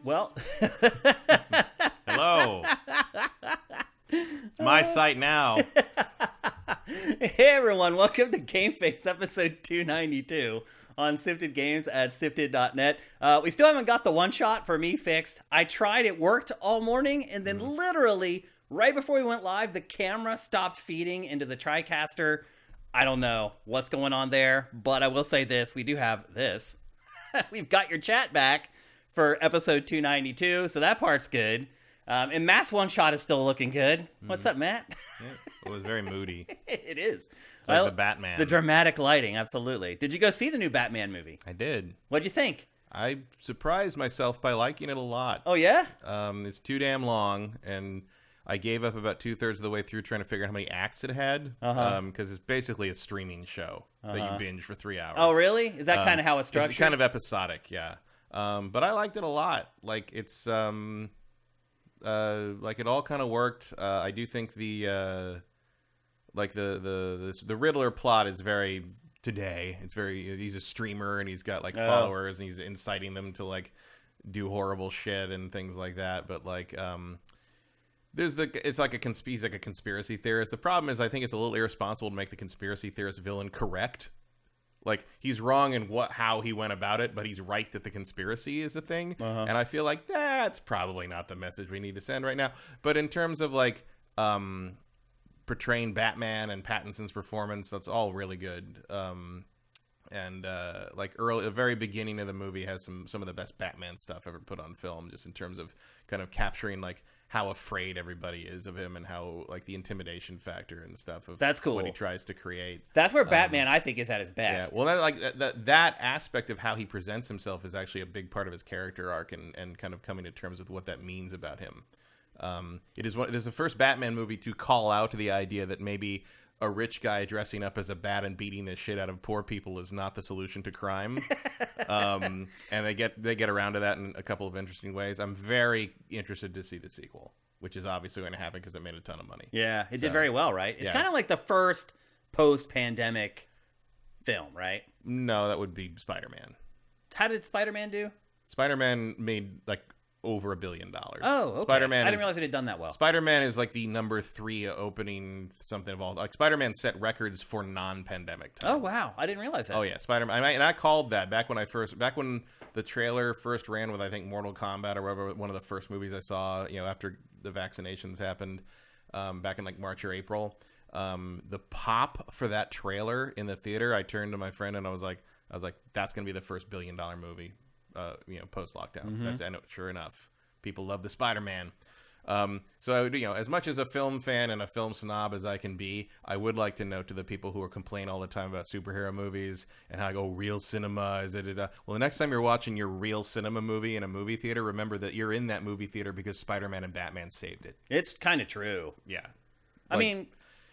Well, Hello. It's my site now. hey everyone, welcome to GameFace episode 292 on Sifted Games at sifted.net. We still haven't got the one shot for me fixed. I tried, it worked all morning, and then literally right before we went live, the camera stopped feeding into the TriCaster. I don't know what's going on there, but I will say this, we do have this. We've got your chat back for episode 292, so that part's good. And Matt's one shot is still looking good. What's up, Matt? Yeah, it was very moody. It is. It's like the Batman. The dramatic lighting, absolutely. Did you go see the new Batman movie? I did. What'd you think? I surprised myself by liking it a lot. Oh, yeah? It's too damn long, and I gave up about 2/3 of the way through trying to figure out how many acts it had, because it's basically a streaming show that you binge for 3 hours. Oh, really? Is that kind of how it's structured? It's kind of episodic, yeah. But I liked it a lot. Like, it's like it all kind of worked. I do think the Riddler plot is very today. It's very, he's a streamer and he's got like followers and he's inciting them to like do horrible shit and things like that. But like it's like he's like a conspiracy theorist. The problem is I think it's a little irresponsible to make the conspiracy theorist villain correct. Like, he's wrong in how he went about it, but he's right that the conspiracy is a thing. And I feel like that's probably not the message we need to send right now. But in terms of, like, portraying Batman and Pattinson's performance, that's all really good. Like, the very beginning of the movie has some of the best Batman stuff ever put on film, just in terms of kind of capturing, like, how afraid everybody is of him and how, like, the intimidation factor and stuff of that's cool. What he tries to create. That's where Batman, I think, is at his best. Yeah, well, then, like, that aspect of how he presents himself is actually a big part of his character arc and kind of coming to terms with what that means about him. There's the first Batman movie to call out the idea that maybe a rich guy dressing up as a bat and beating the shit out of poor people is not the solution to crime. And they get around to that in a couple of interesting ways. I'm very interested to see the sequel, which is obviously going to happen because it made a ton of money. Yeah, it did very well, right? It's kind of like the first post-pandemic film, right? No, that would be Spider-Man. How did Spider-Man do? Spider-Man made like over $1 billion. Oh, okay. Spider-Man I didn't realize it had done that well. Spider-Man is like the number 3 opening something of all. Like, Spider-Man set records for non-pandemic times. Oh wow, I didn't realize that. Oh yeah, Spider-Man. And I called that back when the trailer first ran with, I think, Mortal Kombat or whatever, one of the first movies I saw, after the vaccinations happened, back in like March or April. The pop for that trailer in the theater, I turned to my friend and I was like, that's gonna be the first $1 billion movie. Post lockdown. That's, I know, sure enough, people love the Spider-Man. So as much as a film fan and a film snob as I can be, I would like to note to the people who are complaining all the time about superhero movies and how I go, real cinema is it? Well, the next time you're watching your real cinema movie in a movie theater, remember that you're in that movie theater because Spider-Man and Batman saved it. It's kind of true. Yeah, I mean,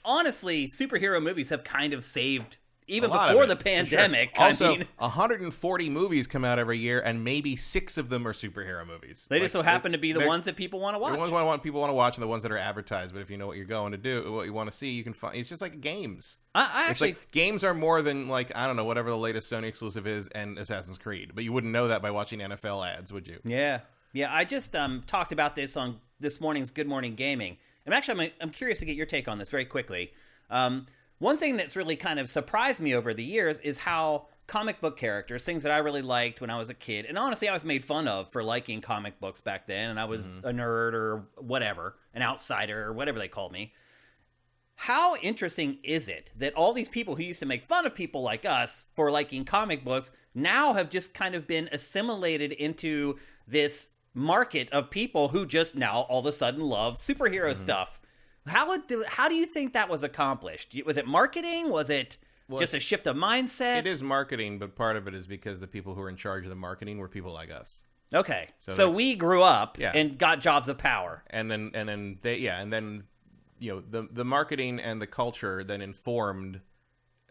honestly, superhero movies have kind of saved. Even before before the pandemic. Sure. Also, 140 movies come out every year, and maybe 6 of them are superhero movies. They just so happen to be the ones that people want to watch. The ones people want to watch and the ones that are advertised. But if you know what you're going to do, what you want to see, you can find. It's just like games. It's like games are more than, like, I don't know, whatever the latest Sony exclusive is and Assassin's Creed. But you wouldn't know that by watching NFL ads, would you? Yeah. I just talked about this on this morning's Good Morning Gaming. And actually, I'm curious to get your take on this very quickly. One thing that's really kind of surprised me over the years is how comic book characters, things that I really liked when I was a kid, and honestly I was made fun of for liking comic books back then, and I was a nerd or whatever, an outsider or whatever they called me. How interesting is it that all these people who used to make fun of people like us for liking comic books now have just kind of been assimilated into this market of people who just now all of a sudden love superhero stuff? How do you think that was accomplished? Was it marketing? Was it just a shift of mindset? It is marketing, but part of it is because the people who are in charge of the marketing were people like us. Okay, so we grew up and got jobs of power, and then the marketing and the culture then informed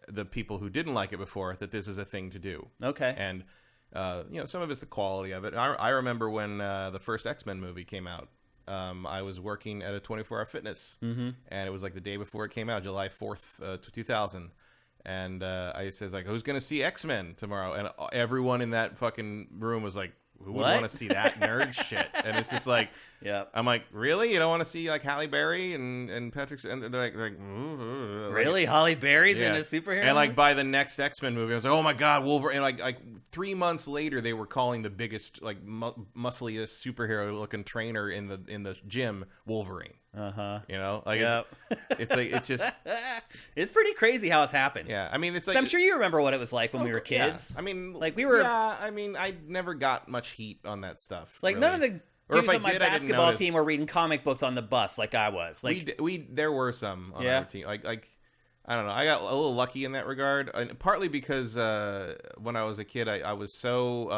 the people who didn't like it before that this is a thing to do. Okay, and some of it's the quality of it. I remember when the first X-Men movie came out. I was working at a 24-hour fitness, and it was like the day before it came out, July 4th, 2000. And I says, like, who's going to see X-Men tomorrow? And everyone in that fucking room was like, who would want to see that nerd shit? And it's just like, yeah, I'm like, really? You don't want to see like Halle Berry and Patrick? And they're like really? Halle Berry's in a superhero? And like by the next X-Men movie, I was like, oh my god, Wolverine! And like 3 months later, they were calling the biggest, like muscliest superhero looking trainer in the gym Wolverine. You know, like it's just it's pretty crazy how it's happened. Yeah, I mean, it's like I'm sure you remember what it was like when we were kids. Yeah. I mean, like we were. Yeah, I mean, I never got much heat on that stuff. Like really. none of the dudes on my basketball team were reading comic books on the bus like I was. Like we there were some on our team. Like I don't know. I got a little lucky in that regard, and partly because when I was a kid, I was so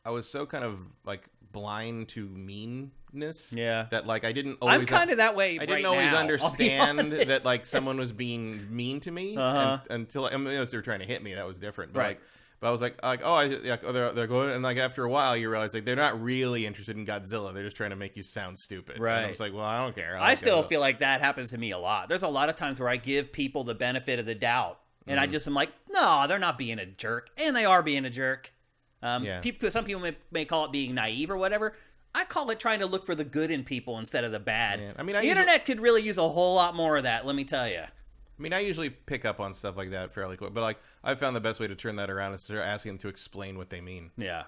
kind of like blind to meanness. Yeah. That like I didn't always. I'm kind of that way. I didn't always understand that like someone was being mean to me until I mean, they were trying to hit me. That was different. But but I was like they're going, and like after a while you realize like they're not really interested in Godzilla. They're just trying to make you sound stupid. Right. And I was like, well, I don't care. I still feel like that happens to me a lot. There's a lot of times where I give people the benefit of the doubt, and I just am like, no, they're not being a jerk, and they are being a jerk. Some people may call it being naive or whatever. I call it trying to look for the good in people instead of the bad. Yeah. I mean, the internet could really use a whole lot more of that, let me tell you. I mean, I usually pick up on stuff like that fairly quick, but like I found the best way to turn that around is to start asking them to explain what they mean. Yeah.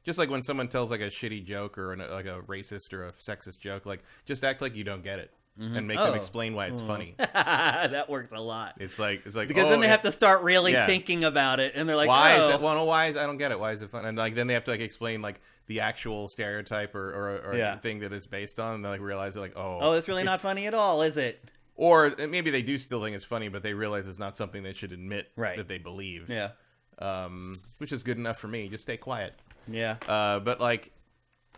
Just like when someone tells like a shitty joke or like a racist or a sexist joke, like just act like you don't get it and make them explain why it's funny. That works a lot. It's like because then they have to start really thinking about it, and they're like, why is it? Well, why is I don't get it? Why is it fun? And like then they have to like explain like the actual stereotype or thing that it's based on, and they like realize like it's really not funny at all, is it? Or maybe they do still think it's funny, but they realize it's not something they should admit that they believe. Yeah. Which is good enough for me. Just stay quiet. Yeah. But like,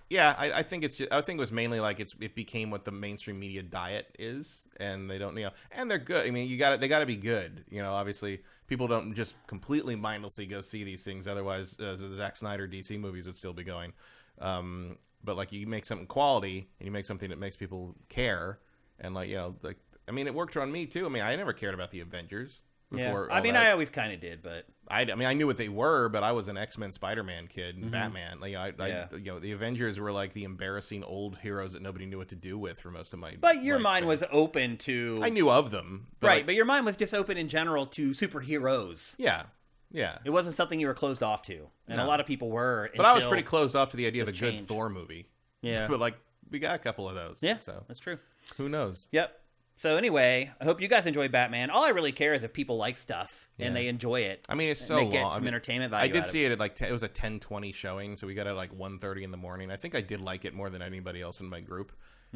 yeah, I think I think it was mainly like it became what the mainstream media diet is, and they don't, and they're good. I mean, they got to be good. Obviously people don't just completely mindlessly go see these things. Otherwise, the Zack Snyder DC movies would still be going. But like you make something quality and you make something that makes people care, and like, like, I mean, it worked on me too. I mean, I never cared about the Avengers before. I mean, I always kind of did, but I mean, I knew what they were, but I was an X-Men, Spider-Man kid, and Batman. Like, the Avengers were like the embarrassing old heroes that nobody knew what to do with for most of my. But your mind was open to. I knew of them, but your mind was just open in general to superheroes. Yeah. Yeah. It wasn't something you were closed off to, and a lot of people were. But I was pretty closed off to the idea of a good Thor movie. Yeah. But like, we got a couple of those. Yeah, so that's true. Who knows? Yep. So anyway, I hope you guys enjoy Batman. All I really care is if people like stuff and they enjoy it. I mean, it's so long. They get some entertainment value. I did see it at like it was a 10:20 showing, so we got it at like 1:30 in the morning. I think I did like it more than anybody else in my group.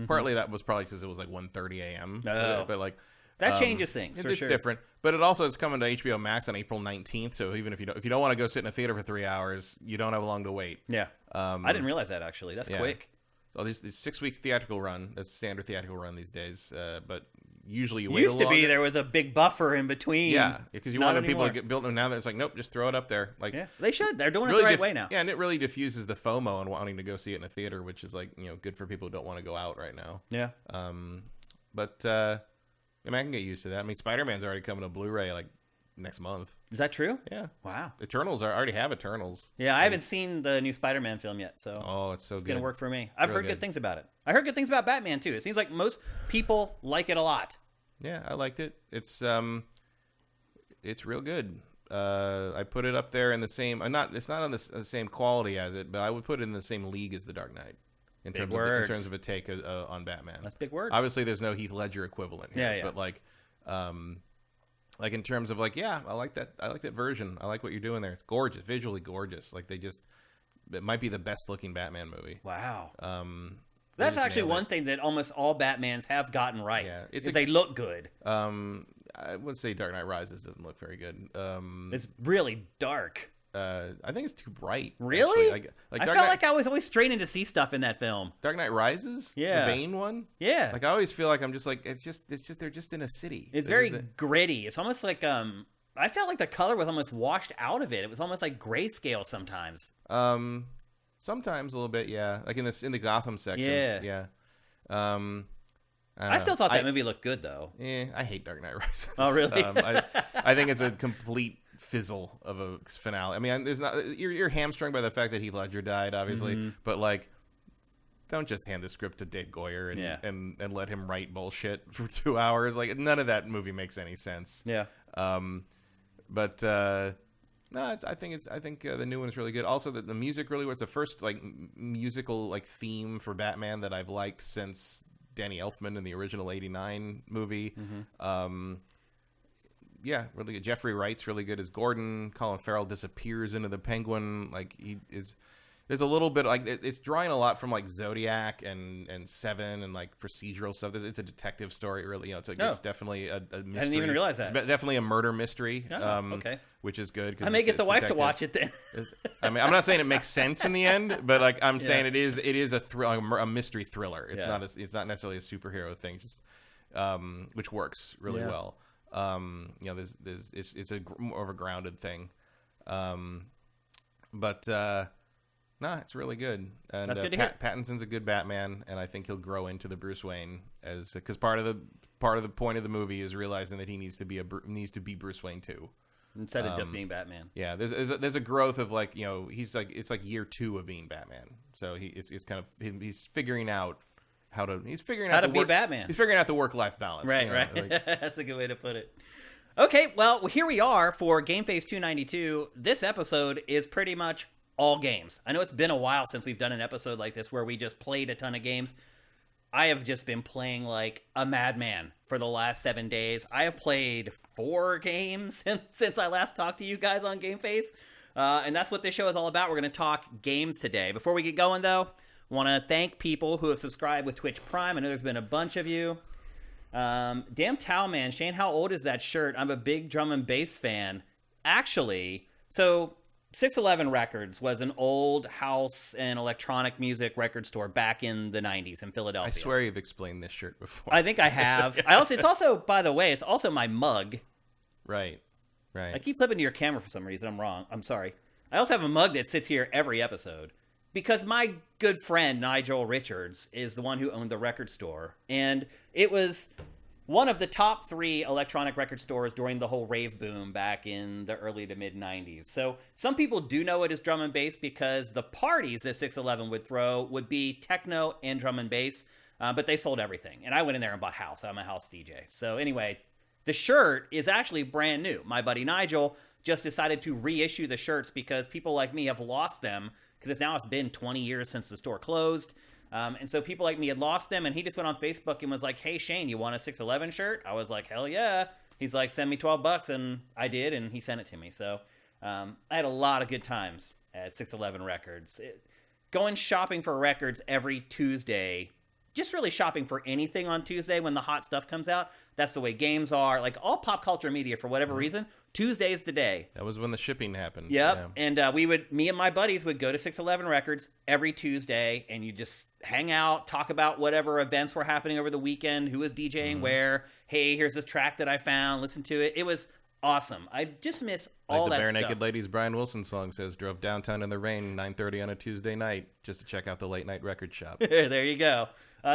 Partly that was probably because it was like 1:30 a.m. No. But like that changes things. It's different, but it's coming to HBO Max on April 19th. So even if you don't want to go sit in a theater for 3 hours, you don't have long to wait. Yeah. I didn't realize that actually. That's quick. So this 6 weeks theatrical run. That's standard theatrical run these days. But usually you wait. Used to be there was a big buffer in between. Yeah, because you wanted people to get built. And now it's like, nope, just throw it up there. Like they should. They're doing it the right way now. Yeah, and it really diffuses the FOMO and wanting to go see it in a theater, which is like good for people who don't want to go out right now. Yeah. But I mean, I can get used to that. I mean, Spider-Man's already coming to Blu-ray like next month. Is that true? Yeah. Wow. Eternals already have Eternals. Yeah, I haven't seen the new Spider-Man film yet, so it's so good. It's gonna work for me. I've heard good things about it. I heard good things about Batman too. It seems like most people like it a lot. Yeah, I liked it. It's real good. I put it up there in the same. It's not on the same quality as it, but I would put it in the same league as The Dark Knight in terms of a take on Batman. That's big words. Obviously, there's no Heath Ledger equivalent here. Yeah. But like in terms of like, I like that. I like that version. I like what you're doing there. It's gorgeous, visually gorgeous. Like it might be the best looking Batman movie. Wow. That's actually one thing that almost all Batmans have gotten right. Yeah, they look good. I would say Dark Knight Rises doesn't look very good. It's really dark. I think it's too bright. Really? I felt like I was always straining to see stuff in that film. Dark Knight Rises? Yeah. The Bane one? Yeah. Like I always feel like I'm just like it's just they're just in a city. It's very gritty. It's almost like I felt like the color was almost washed out of it. It was almost like grayscale sometimes. Sometimes a little bit, yeah. Like in the Gotham sections. Yeah. I still thought that movie looked good though. I hate Dark Knight Rises. Oh really? I think it's a complete fizzle of a finale. I mean, there's not you're hamstrung by the fact that Heath Ledger died, obviously, but like, don't just hand the script to Dave Goyer and let him write bullshit for 2 hours. Like, none of that movie makes any sense. Yeah. But no, I think the new one's really good. Also, the music really was the first like musical like theme for Batman that I've liked since Danny Elfman in the original '89 movie. Yeah, really good. Jeffrey Wright's really good as Gordon. Colin Farrell disappears into the Penguin. Like, he is. There's a little bit like it's drawing a lot from like Zodiac and Seven and like procedural stuff. It's a detective story, really. It's definitely a mystery. I didn't even realize that. It's definitely a murder mystery. Okay, which is good. I may get the wife to watch it then. I mean, I'm not saying it makes sense in the end, but like I'm saying it is a mystery thriller. It's not necessarily a superhero thing, just which works really well. It's more of a grounded thing, but. Nah, it's really good. And that's good to hear. Pattinson's a good Batman, and I think he'll grow into the Bruce Wayne because part of the point of the movie is realizing that he needs to be Bruce Wayne too, instead of just being Batman. Yeah, there's a growth of like it's like year 2 of being Batman. So he's kind of he's figuring out how to be Batman. He's figuring out the work-life balance. Right. Like, that's a good way to put it. Okay, well here we are for GameFace 292. This episode is pretty much all games. I know it's been a while since we've done an episode like this where we just played a ton of games. I have just been playing like a madman for the last 7 days. I have played 4 games since I last talked to you guys on GameFace. And that's what this show is all about. We're going to talk games today. Before we get going, though, I want to thank people who have subscribed with Twitch Prime. I know there's been a bunch of you. Damn Towel Man, Shane, how old is that shirt? I'm a big drum and bass fan. Actually, so 611 Records was an old house and electronic music record store back in the 90s in Philadelphia. I swear you've explained this shirt before. I think I have. It's also, by the way, it's also my mug. Right. I keep flipping to your camera for some reason. I'm wrong. I'm sorry. I also have a mug that sits here every episode because my good friend Nigel Richards is the one who owned the record store. And it was one of the top 3 electronic record stores during the whole rave boom back in the early to mid 90s. So some people do know it as drum and bass because the parties that 611 would throw would be techno and drum and bass, but they sold everything. And I went in there and bought house. I'm a house DJ. So anyway, the shirt is actually brand new. My buddy Nigel just decided to reissue the shirts because people like me have lost them because it's been 20 years since the store closed. And so people like me had lost them, and he just went on Facebook and was like, hey, Shane, you want a 611 shirt? I was like, hell yeah. He's like, send me $12, and I did, and he sent it to me. So I had a lot of good times at 611 Records. Going shopping for records every Tuesday, just really shopping for anything on Tuesday when the hot stuff comes out. That's the way games are. Like all pop culture media, for whatever reason, Tuesday is the day. That was when the shipping happened. Yep. Yeah. And me and my buddies would go to 611 Records every Tuesday, and you just hang out, talk about whatever events were happening over the weekend, who was DJing where, hey, here's this track that I found, listen to it. It was awesome. I just miss all that stuff. Like the Bare Naked Ladies Brian Wilson song says, drove downtown in the rain, 9:30 on a Tuesday night, just to check out the late night record shop. There you go.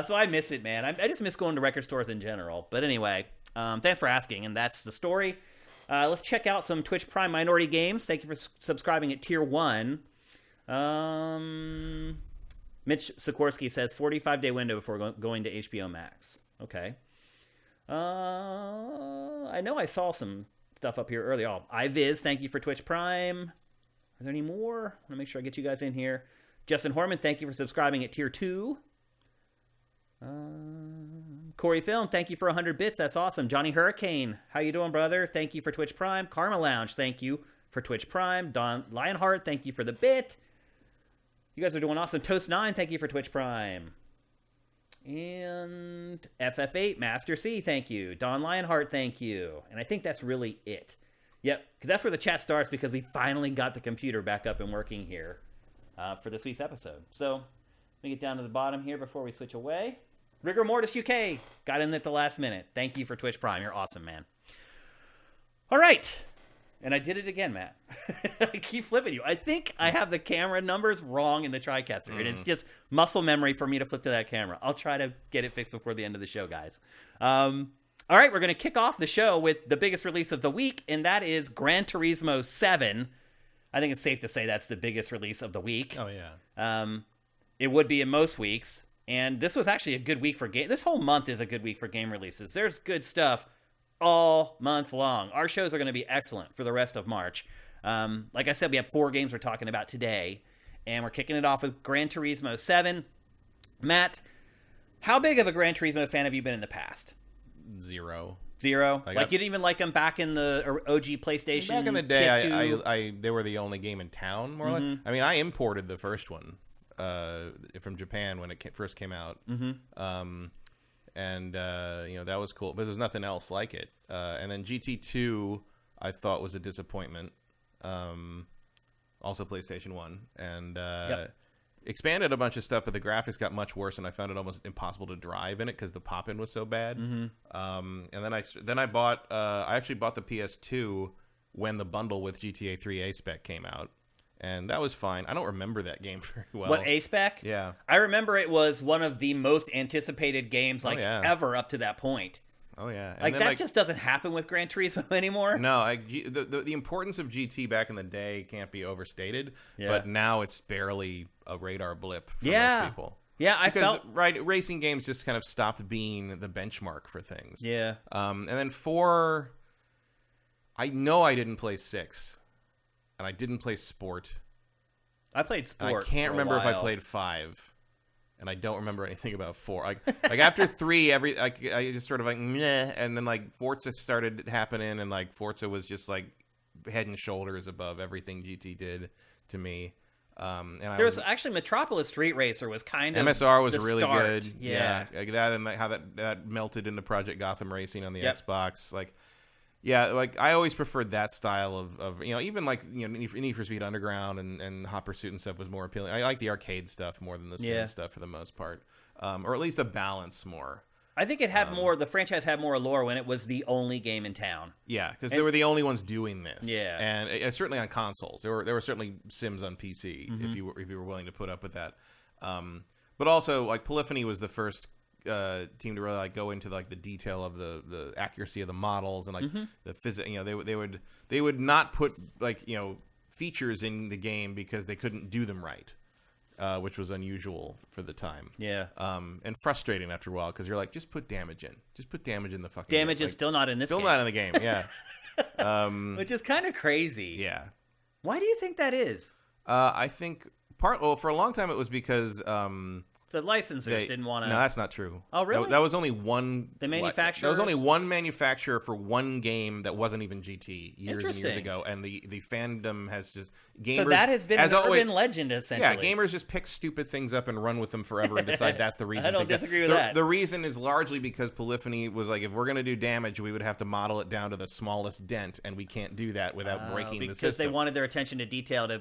So I miss it, man. I just miss going to record stores in general. But anyway, thanks for asking, and that's the story. Let's check out some Twitch Prime Minority Games. Thank you for subscribing at Tier 1. Mitch Sikorsky says 45-day window before going to HBO Max. Okay. I know I saw some stuff up here earlier. Oh, iViz, thank you for Twitch Prime. Are there any more? I want to make sure I get you guys in here. Justin Horman, thank you for subscribing at Tier 2. Corey Film, thank you for 100 bits. That's awesome. Johnny Hurricane, how you doing, brother? Thank you for Twitch Prime. Karma Lounge, thank you for Twitch Prime. Don Lionheart, thank you for the bit. You guys are doing awesome. Toast9, thank you for Twitch Prime. And FF8, Master C, thank you. Don Lionheart, thank you. And I think that's really it. Yep, because that's where the chat starts because we finally got the computer back up and working here for this week's episode. So let me get down to the bottom here before we switch away. Rigor Mortis UK got in at the last minute. Thank you for Twitch Prime. You're awesome, man. All right. And I did it again, Matt. I keep flipping you. I think I have the camera numbers wrong in the TriCaster, and it's just muscle memory for me to flip to that camera. I'll try to get it fixed before the end of the show, guys. All right, we're going to kick off the show with the biggest release of the week, and that is Gran Turismo 7. I think it's safe to say that's the biggest release of the week. Oh, yeah. It would be in most weeks, and this was actually a good week for game. This whole month is a good week for game releases. There's good stuff all month long. Our shows are going to be excellent for the rest of March. Like I said, we have 4 games we're talking about today, and we're kicking it off with Gran Turismo 7. Matt, how big of a Gran Turismo fan have you been in the past? Zero. Like you didn't even like them back in the OG PlayStation? Back in the day, PS2? they were the only game in town, more or less. I mean, I imported the first one from Japan when it first came out. And that was cool. But there's nothing else like it. And then GT2, I thought was a disappointment. Also PlayStation 1. And expanded a bunch of stuff, but the graphics got much worse, and I found it almost impossible to drive in it because the pop-in was so bad. And then I bought I actually bought the PS2 when the bundle with GTA 3 A-Spec came out, and that was fine. I don't remember that game very well. What, A-Spec? Yeah. I remember it was one of the most anticipated games ever up to that point. Oh, yeah. And like, then, that just doesn't happen with Gran Turismo anymore. No, the importance of GT back in the day can't be overstated, but now it's barely a radar blip for most people. Yeah, I felt... racing games just kind of stopped being the benchmark for things. Yeah. And then 4, I know I didn't play 6, and I didn't play Sport. I played Sport. And I can't remember if I played 5. And I don't remember anything about 4. Like after 3, I just sort of like meh, and then like Forza started happening, and like Forza was just like head and shoulders above everything GT did to me. And there was actually Metropolis Street Racer was kind of MSR was the really start. good. Yeah, like that, and like how that melted into Project Gotham Racing on the Xbox. Like I always preferred that style of even like Need for Speed Underground and Hot Pursuit and stuff was more appealing. I like the arcade stuff more than the sim stuff for the most part, or at least a balance more. I think it had more. The franchise had more allure when it was the only game in town. Yeah, because they were the only ones doing this. Yeah, and certainly on consoles, there were certainly sims on PC if you were willing to put up with that. But also, like Polyphony was the first team to really like go into like the detail of the accuracy of the models and like the physics. They would not put like features in the game because they couldn't do them right. Which was unusual for the time. Yeah. And frustrating after a while because you're like, just put damage in. Just put damage in the fucking damage game. is still not in this game. Still not in the game, yeah. Which is kind of crazy. Yeah. Why do you think that is? I think for a long time it was because the licensors didn't want to... No, that's not true. Oh, really? That was only one... The manufacturers? That was only one manufacturer for one game that wasn't even GT years and years ago. And the fandom has just... Gamers, so that has been an urban legend, essentially. Yeah, gamers just pick stupid things up and run with them forever and decide that's the reason. I don't disagree with that. The reason is largely because Polyphony was like, if we're going to do damage, we would have to model it down to the smallest dent, and we can't do that without breaking the system. Because they wanted their attention to detail to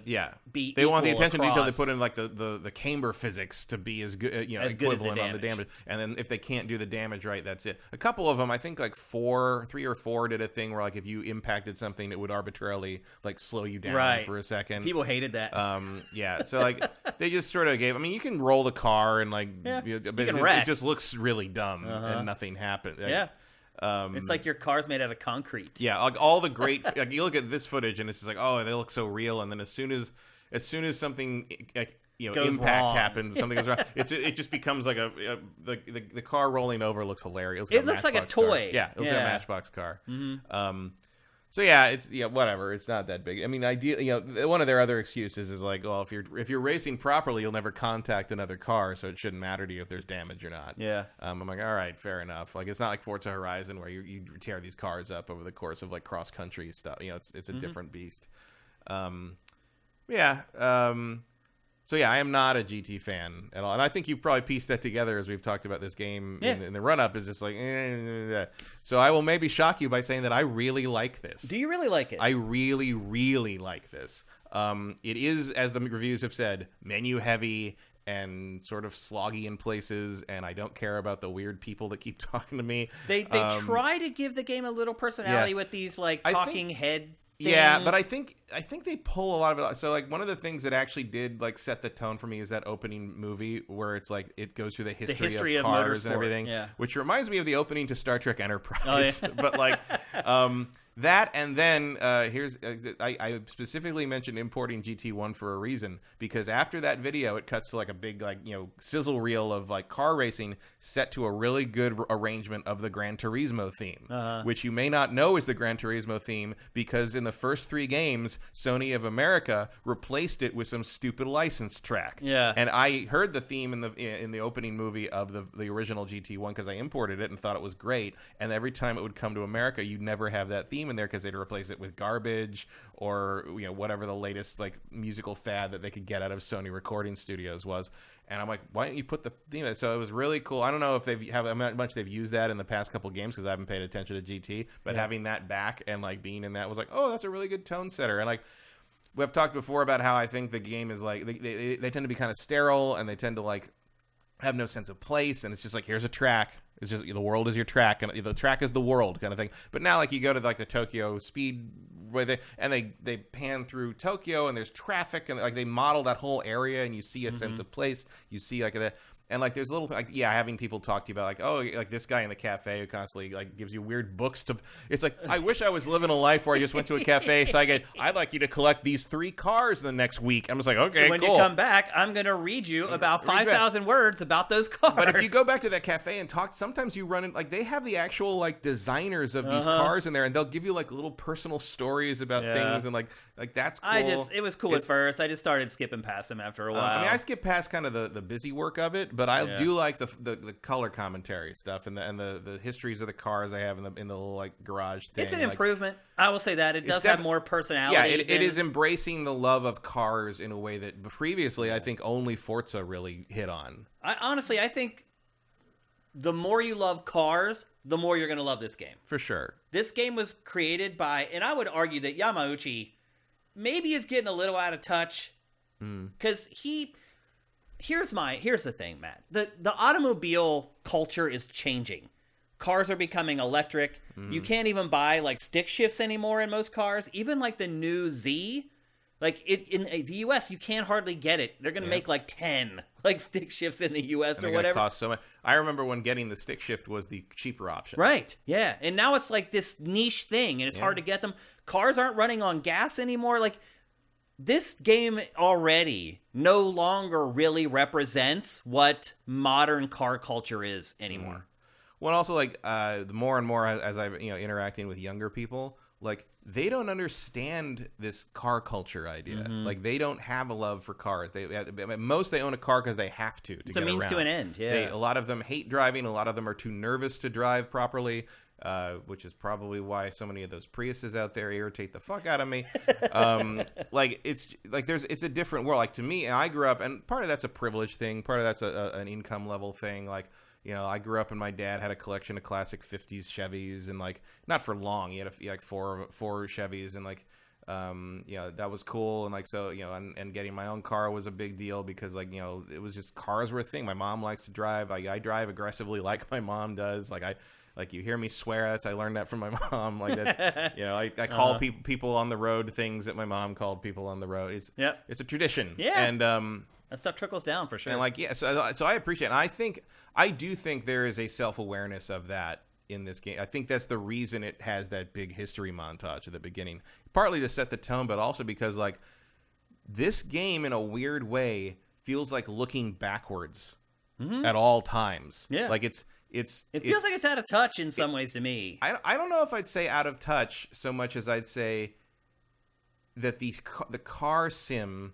be They want the attention to detail. Across. They put in like the camber physics to be as good, as equivalent on the damage. And then if they can't do the damage right, that's it. A couple of them, I think like 3 or 4 did a thing where like if you impacted something, it would arbitrarily like slow you down for a second. People hated that. Yeah. So like they just sort of gave. I mean, you can roll the car and like, but it just looks really dumb and nothing happened. Yeah. It's like your car's made out of concrete. Yeah, like all the great. Like you look at this footage and it's just like, oh, they look so real. And then as soon as something like impact happens, something goes wrong. It just becomes like the car rolling over looks hilarious. It looks like a toy. Car. Yeah, it looks like a Matchbox car. So yeah, it's whatever. It's not that big. I mean, one of their other excuses is like, well, if you're racing properly, you'll never contact another car, so it shouldn't matter to you if there's damage or not. Yeah. I'm like, all right, fair enough. Like, it's not like Forza Horizon where you tear these cars up over the course of like cross country stuff. It's a different beast. So yeah, I am not a GT fan at all, and I think you probably pieced that together as we've talked about this game in the run-up. Is just like, so I will maybe shock you by saying that I really like this. Do you really like it? I really, really like this. It is, as the reviews have said, menu heavy and sort of sloggy in places, and I don't care about the weird people that keep talking to me. They try to give the game a little personality with these like talking head Yeah, but I think they pull a lot of it. So like one of the things that actually did like set the tone for me is that opening movie where it's like it goes through the history of cars and everything, which reminds me of the opening to Star Trek Enterprise. Oh, yeah. But like that, and then here's I specifically mentioned importing GT1 for a reason, because after that video it cuts to like a big like sizzle reel of like car racing set to a really good arrangement of the Gran Turismo theme, which you may not know is the Gran Turismo theme because in the first 3 games Sony of America replaced it with some stupid license track. And I heard the theme in the opening movie of the original GT1 because I imported it and thought it was great, and every time it would come to America you'd never have that theme in there because they'd replace it with garbage or whatever the latest like musical fad that they could get out of Sony recording studios was. And I'm like, why don't you put the theme? So it was really cool. I don't know if how much they've used that in the past couple games because I haven't paid attention to GT, but having that back and like being in that was like, oh, that's a really good tone setter. And like we've talked before about how I think the game is like they tend to be kind of sterile and they tend to like have no sense of place, and it's just like, here's a track. It's just the world is your track, and the track is the world kind of thing. But now, like you go to like the Tokyo Speedway, they pan through Tokyo, and there's traffic, and like they model that whole area, and you see a sense of place. You see like the. And like there's little like having people talk to you about like, oh, like this guy in the cafe who constantly like gives you weird books to. It's like, I wish I was living a life where I just went to a cafe. So I'd like you to collect these 3 cars in the next week. I'm just like, okay, when cool. you come back, I'm gonna read you about 5,000 words about those cars. But if you go back to that cafe and talk, sometimes you run in like they have the actual like designers of these cars in there, and they'll give you like little personal stories about things, and like that's cool. It was cool at first. I just started skipping past them after a while. I mean, I skip past kind of the busy work of it, but I do like the color commentary stuff and the histories of the cars I have in the little like garage thing. It's an improvement. I will say that it does have more personality. Yeah, it is embracing the love of cars in a way that previously I think only Forza really hit on. I think the more you love cars, the more you're going to love this game. For sure. This game was created by, and I would argue that Yamauchi maybe is getting a little out of touch because Here's the thing, Matt. The automobile culture is changing. Cars are becoming electric. You can't even buy like stick shifts anymore in most cars. Even like the new Z, like in the US, you can't hardly get it. They're gonna make like 10 like stick shifts in the US or whatever. Cost so much. I remember when getting the stick shift was the cheaper option. Right. Yeah. And now it's like this niche thing, and it's hard to get them. Cars aren't running on gas anymore. Like, this game already no longer really represents what modern car culture is anymore. Well, also like the more and more as I've interacting with younger people, like they don't understand this car culture idea. Like they don't have a love for cars. They own a car because they have to it's a means around. To an end. Yeah. A lot of them hate driving. A lot of them are too nervous to drive properly. Which is probably why so many of those Priuses out there irritate the fuck out of me. Like it's a different world. Like to me, I grew up, and part of that's a privilege thing. Part of that's an income level thing. Like I grew up and my dad had a collection of classic '50s Chevys, and like not for long. He had like four Chevys, and like that was cool. And like so and getting my own car was a big deal because like it was just cars were a thing. My mom likes to drive. I drive aggressively like my mom does. Like you hear me swear, I learned that from my mom. Like that's, I call people on the road things that my mom called people on the road. It's a tradition. Yeah. And that stuff trickles down for sure. And like so I appreciate it. And I do think there is a self-awareness of that in this game. I think that's the reason it has that big history montage at the beginning. Partly to set the tone, but also because like this game in a weird way feels like looking backwards at all times. Yeah. Like it feels like it's out of touch in some ways to me. I don't know if I'd say out of touch so much as I'd say that the car sim,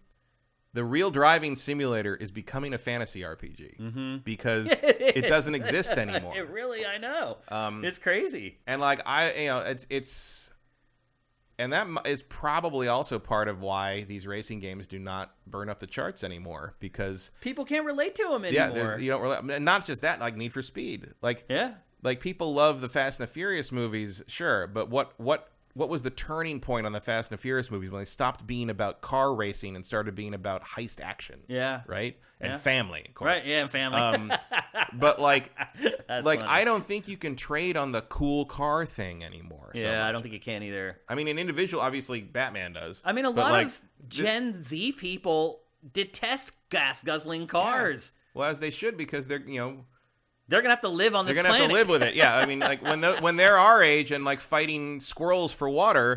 the real driving simulator, is becoming a fantasy RPG because it doesn't exist anymore. It really, I know. It's crazy. And like it's and that is probably also part of why these racing games do not burn up the charts anymore, because people can't relate to them anymore. Yeah, you don't relate. Not just that, like Need for Speed. Like people love the Fast and the Furious movies, sure, but what was the turning point on the Fast and Furious movies when they stopped being about car racing and started being about heist action? Yeah. Right? And Yeah. family, of course. Right, yeah, and family. But like funny. I don't think you can trade on the cool car thing anymore. Yeah, so much. I don't think you can either. I mean, an individual, obviously, Batman does. I mean, a lot of Gen Z people detest gas-guzzling cars. Yeah. Well, as they should, because they're, you know... They're going to have to live on this planet. They're going to have to live with it, yeah. I mean, like, when they're our age and, like, fighting squirrels for water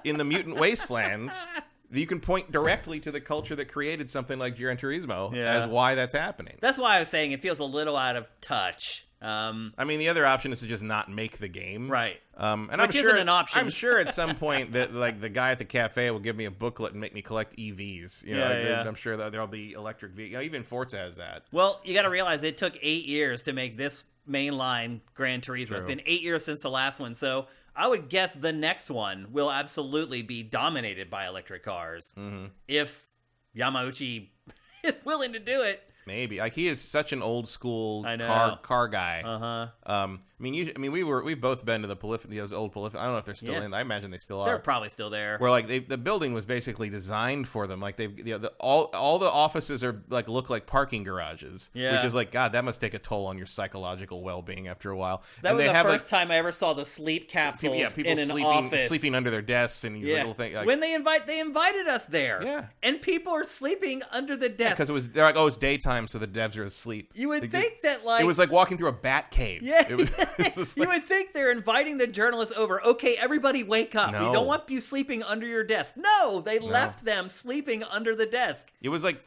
in the mutant wastelands, you can point directly to the culture that created something like Gran Turismo as why that's happening. That's why I was saying it feels a little out of touch. I mean, the other option is to just not make the game, right? And which isn't an option. I'm sure at some point that like the guy at the cafe will give me a booklet and make me collect EVs. You know, I'm sure that there'll be electric vehicles. You know, even Forza has that. Well, you got to realize it took 8 years to make this mainline Gran Turismo. True. It's been 8 years since the last one, so I would guess the next one will absolutely be dominated by electric cars if Yamauchi is willing to do it. Maybe like he is such an old school car guy. I mean, we've both been to those old Polyphony. I don't know if they're still in. I imagine they still are. They're probably still there. Where like the building was basically designed for them. Like they've all the offices are like look like parking garages. Yeah. Which is like, God, that must take a toll on your psychological well-being after a while. That was the first time I ever saw the sleep capsules people in an office. Sleeping under their desks and these little things. Like, when they invited us there. Yeah. And people are sleeping under the desk. Because they're like, oh, it's daytime, so the devs are asleep. You would think that like it was like walking through a bat cave. Yeah. It was you would think they're inviting the journalists over. Okay, everybody wake up. No. We don't want you sleeping under your desk. No, they left them sleeping under the desk. It was like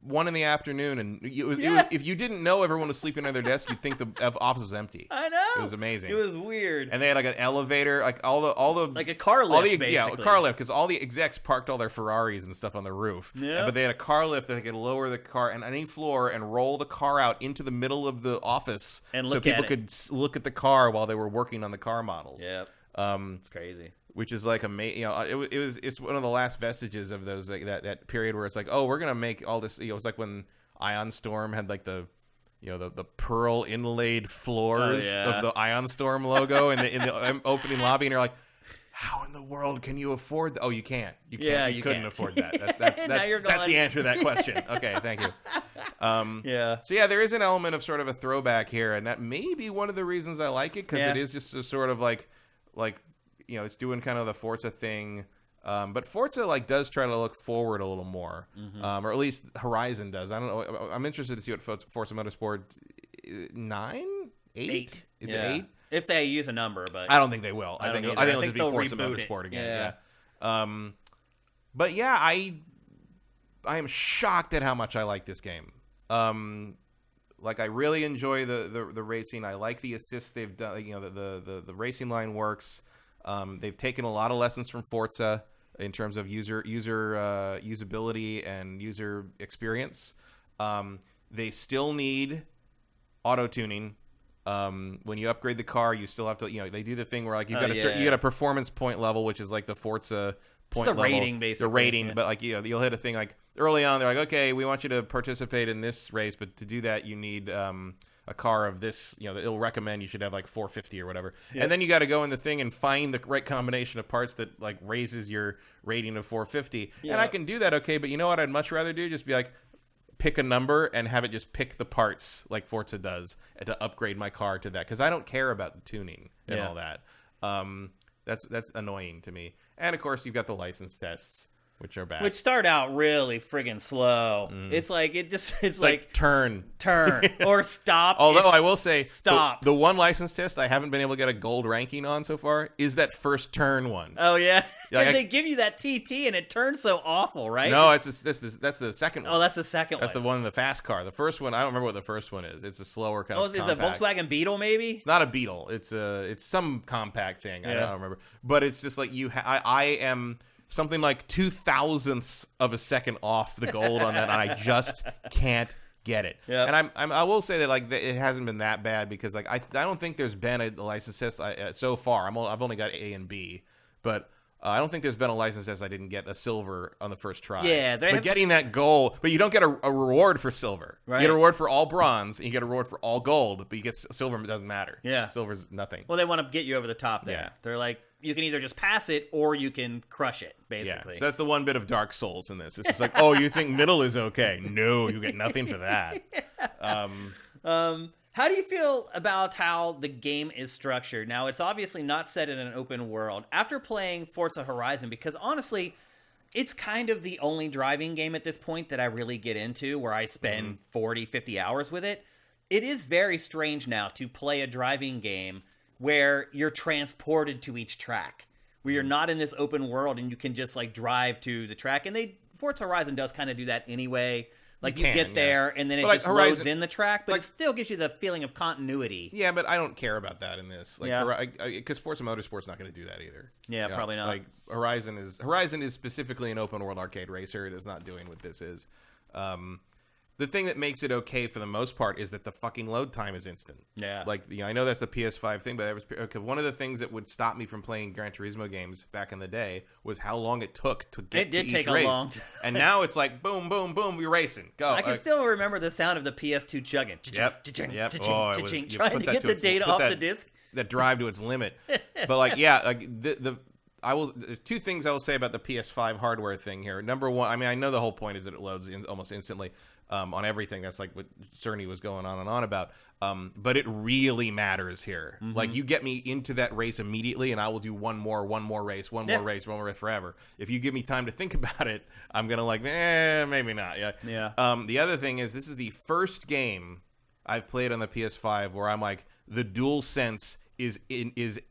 1 PM, and it was if you didn't know everyone was sleeping under their desk, you'd think the office was empty. I know. It was amazing. It was weird. And they had like an elevator, like all the like a car lift, basically. Yeah, a car lift, because all the execs parked all their Ferraris and stuff on the roof. Yeah. But they had a car lift that they could lower the car on any floor and roll the car out into the middle of the office, and so people could look at the car while they were working on the car models. Yeah. It's crazy. Which is like amazing. You know, it's one of the last vestiges of those that period where it's like, oh, we're gonna make all this. You know, it's like when Ion Storm had like the pearl inlaid floors of the Ion Storm logo in the opening lobby, and you're like, how in the world can you afford that? Oh, you can't. You can't. Yeah, you couldn't afford that. That's the answer to that question. Okay, thank you. Yeah. So yeah, there is an element of sort of a throwback here, and that may be one of the reasons I like it, because it is just a sort of like you know, it's doing kind of the Forza thing. But Forza like does try to look forward a little more, or at least Horizon does. I don't know. I'm interested to see what Forza Motorsport 9, 8. Is it 8? If they use a number, but I don't think they will. I think it'll just be they'll Forza reboot Motorsport it. again. Yeah. But yeah, I am shocked at how much I like this game. Like I really enjoy the racing. I like the assists they've done. You know, the racing line works. They've taken a lot of lessons from Forza in terms of usability and user experience. They still need auto tuning. When you upgrade the car, you still have to. You know, they do the thing where like you got a performance point level, which is like the Forza point level. Rating, basically. The rating, but like you'll hit a thing like early on. They're like, okay, we want you to participate in this race, but to do that, you need a car of this, you know, it'll recommend you should have like 450 or whatever. Yep. And then you got to go in the thing and find the right combination of parts that like raises your rating of 450. Yep. And I can do that, okay, but you know what I'd much rather do? Just be like, pick a number and have it just pick the parts like Forza does to upgrade my car to that, because I don't care about the tuning and all that. That's annoying to me. And of course, you've got the license tests, which are bad. Which start out really friggin' slow. It's like it's like turn or stop. Although I will say, stop. The one license test I haven't been able to get a gold ranking on so far is that first turn one. Oh yeah, because they give you that TT and it turns so awful, right? No, that's the second one. Oh, that's the second one. That's the one in the fast car. The first one, I don't remember what the first one is. It's a slower kind of. Is it a Volkswagen Beetle? Maybe it's not a Beetle. It's some compact thing. Yeah. I don't remember, but it's just like I am something like 0.002 of a second off the gold on that, and I just can't get it. Yep. And I will say that like it hasn't been that bad, because like I don't think there's been a license test so far. I've only got A and B, but I don't think there's been a license test I didn't get a silver on the first try. Yeah, but getting that gold, but you don't get a reward for silver. Right. You get a reward for all bronze, and you get a reward for all gold, but you get silver. It doesn't matter. Yeah, silver's nothing. Well, they want to get you over the top there. Yeah. They're like, you can either just pass it or you can crush it, basically. Yeah, so that's the one bit of Dark Souls in this. It's just like, oh, you think middle is okay? No, you get nothing for that. How do you feel about how the game is structured? Now, it's obviously not set in an open world. After playing Forza Horizon, because honestly, it's kind of the only driving game at this point that I really get into, where I spend 40, 50 hours with it. It is very strange now to play a driving game where you're transported to each track, where you're not in this open world and you can just like drive to the track. And Forza Horizon does kind of do that anyway. Like, you get there, and then it just loads in the track, but it still gives you the feeling of continuity. Yeah, but I don't care about that in this. Like, because Forza Motorsport's not going to do that either. Yeah, probably not. Like, Horizon is specifically an open world arcade racer. It is not doing what this is. The thing that makes it okay for the most part is that the fucking load time is instant. Yeah. Like, I know that's the PS5 thing, but one of the things that would stop me from playing Gran Turismo games back in the day was how long it took to get to each race. It did take a long time. And now it's like, boom, boom, boom, you're racing. Go. I can still remember the sound of the PS2 chugging. Yep. Trying to get the data off the disc. That drive to its limit. But, like, yeah, like, there's two things I will say about the PS5 hardware thing here. Number one, I mean, I know the whole point is that it loads almost instantly. On everything. That's like what Cerny was going on and on about. But it really matters here. Like, you get me into that race immediately, and I will do one more race forever. If you give me time to think about it, I'm gonna like, maybe not. Yeah. The other thing is, this is the first game I've played on the PS5 where I'm like, the DualSense is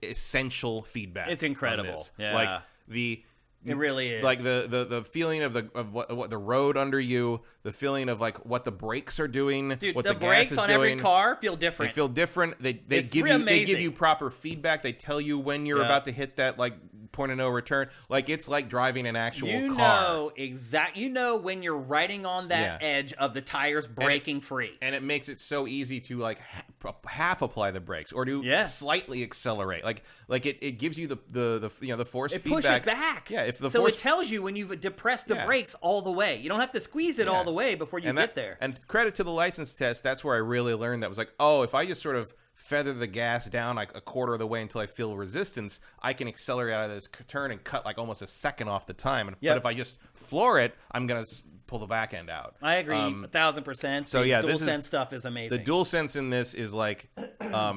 essential feedback. It's incredible. Yeah. Like it really is. Like the feeling of what the road under you, the feeling of like what the brakes are doing, dude, what the brakes on every car feel different. They feel different. They give you proper feedback. They tell you when you're about to hit that like point of no return. Like, it's like driving an actual car. You know when you're riding on that edge of the tires breaking free. And it makes it so easy to like half apply the brakes or to slightly accelerate. Like it gives you the force feedback. It pushes back. Yeah, it tells you when you've depressed the brakes all the way. You don't have to squeeze it all the way before you get there. And credit to the license test, that's where I really learned that was like, oh, if I just sort of feather the gas down like a quarter of the way until I feel resistance, I can accelerate out of this turn and cut like almost a second off the time. But if I just floor it, I'm going to pull the back end out. I agree 1,000%. So yeah, DualSense stuff is amazing. The DualSense in this is like I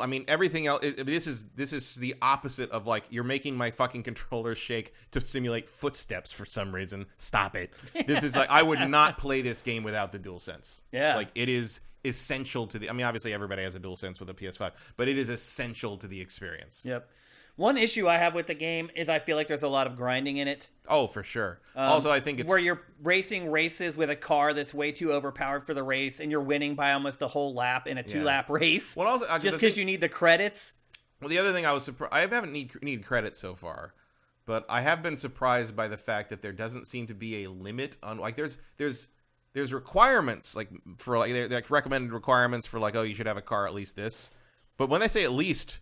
mean, everything else. This is the opposite of like, you're making my fucking controller shake to simulate footsteps for some reason. Stop it. This is like, I would not play this game without the DualSense. Yeah, like, it is essential to the. I mean, obviously everybody has a DualSense with a PS5, but it is essential to the experience. Yep. One issue I have with the game is I feel like there's a lot of grinding in it. Oh, for sure. Also, I think it's where you're racing races with a car that's way too overpowered for the race, and you're winning by almost a whole lap in a 2-lap race. Well, also, just because you need the credits. Well, the other thing I was surprised, I haven't need credits so far, but I have been surprised by the fact that there doesn't seem to be a limit on like there's requirements like for like they're like recommended requirements for like, oh, you should have a car at least this, but when they say at least,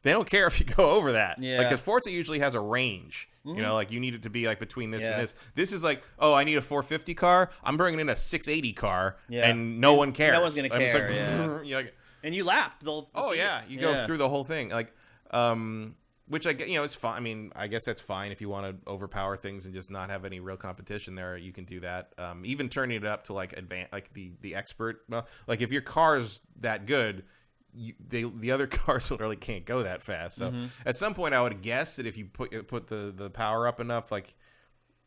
they don't care if you go over that. Yeah. Like, because Forza usually has a range. You know, like, you need it to be, like, between this and this. This is like, oh, I need a 450 car. I'm bringing in a 680 car, and no one cares. No one's going to care, like, you're like, and you lap. You go through the whole thing. Like, which, it's fine. I mean, I guess that's fine if you want to overpower things and just not have any real competition there. You can do that. Even turning it up to, like, like the expert. Well, like, if your car's that good, the other cars literally can't go that fast. So at some point, I would guess that if you put the power up enough, like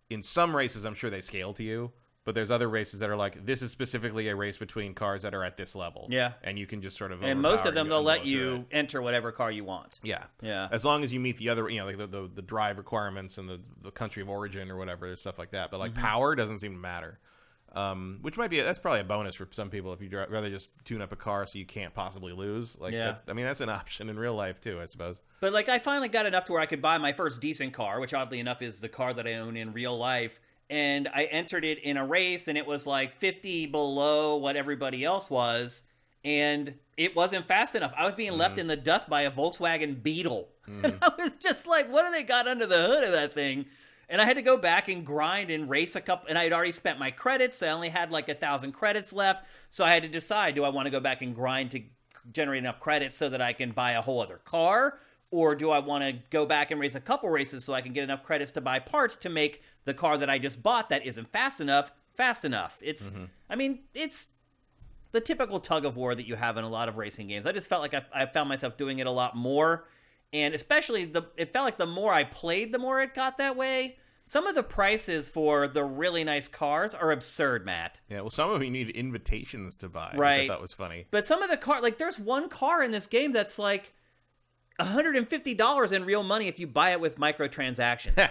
in some races, I'm sure they scale to you. But there's other races that are like, this is specifically a race between cars that are at this level. Yeah, and you can just sort of. And most of them, they'll let you enter whatever car you want. Yeah, yeah. As long as you meet the other, like the drive requirements and the country of origin or whatever, stuff like that. But like power doesn't seem to matter. Which might be that's probably a bonus for some people if you'd rather just tune up a car so you can't possibly lose. Like, that's an option in real life too, I suppose. But like, I finally got enough to where I could buy my first decent car, which oddly enough is the car that I own in real life. And I entered it in a race, and it was like 50 below what everybody else was, and it wasn't fast enough. I was being left in the dust by a Volkswagen Beetle. And I was just like, what do they got under the hood of that thing? And I had to go back and grind and race a couple, and I had already spent my credits. So I only had like 1,000 credits left. So I had to decide, do I want to go back and grind to generate enough credits so that I can buy a whole other car? or do I want to go back and race a couple races so I can get enough credits to buy parts to make the car that I just bought that isn't fast enough? It's, I mean, it's the typical tug of war that you have in a lot of racing games. I just felt like I found myself doing it a lot more, and especially it felt like the more I played, the more it got that way. Some of the prices for the really nice cars are absurd, Matt. Yeah, well, some of them you need invitations to buy, right? Which I thought was funny. But some of the car, like there's one car in this game that's like $150 in real money if you buy it with microtransactions.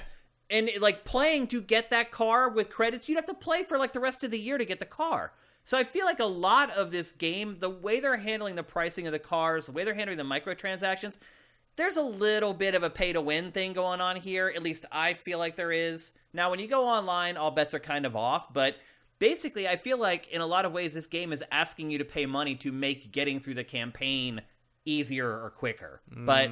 And like playing to get that car with credits, you'd have to play for like the rest of the year to get the car. So I feel like a lot of this game, the way they're handling the pricing of the cars, the way they're handling the microtransactions, there's a little bit of a pay-to-win thing going on here. At least I feel like there is. Now, when you go online, all bets are kind of off. But basically, I feel like in a lot of ways, this game is asking you to pay money to make getting through the campaign easier or quicker. But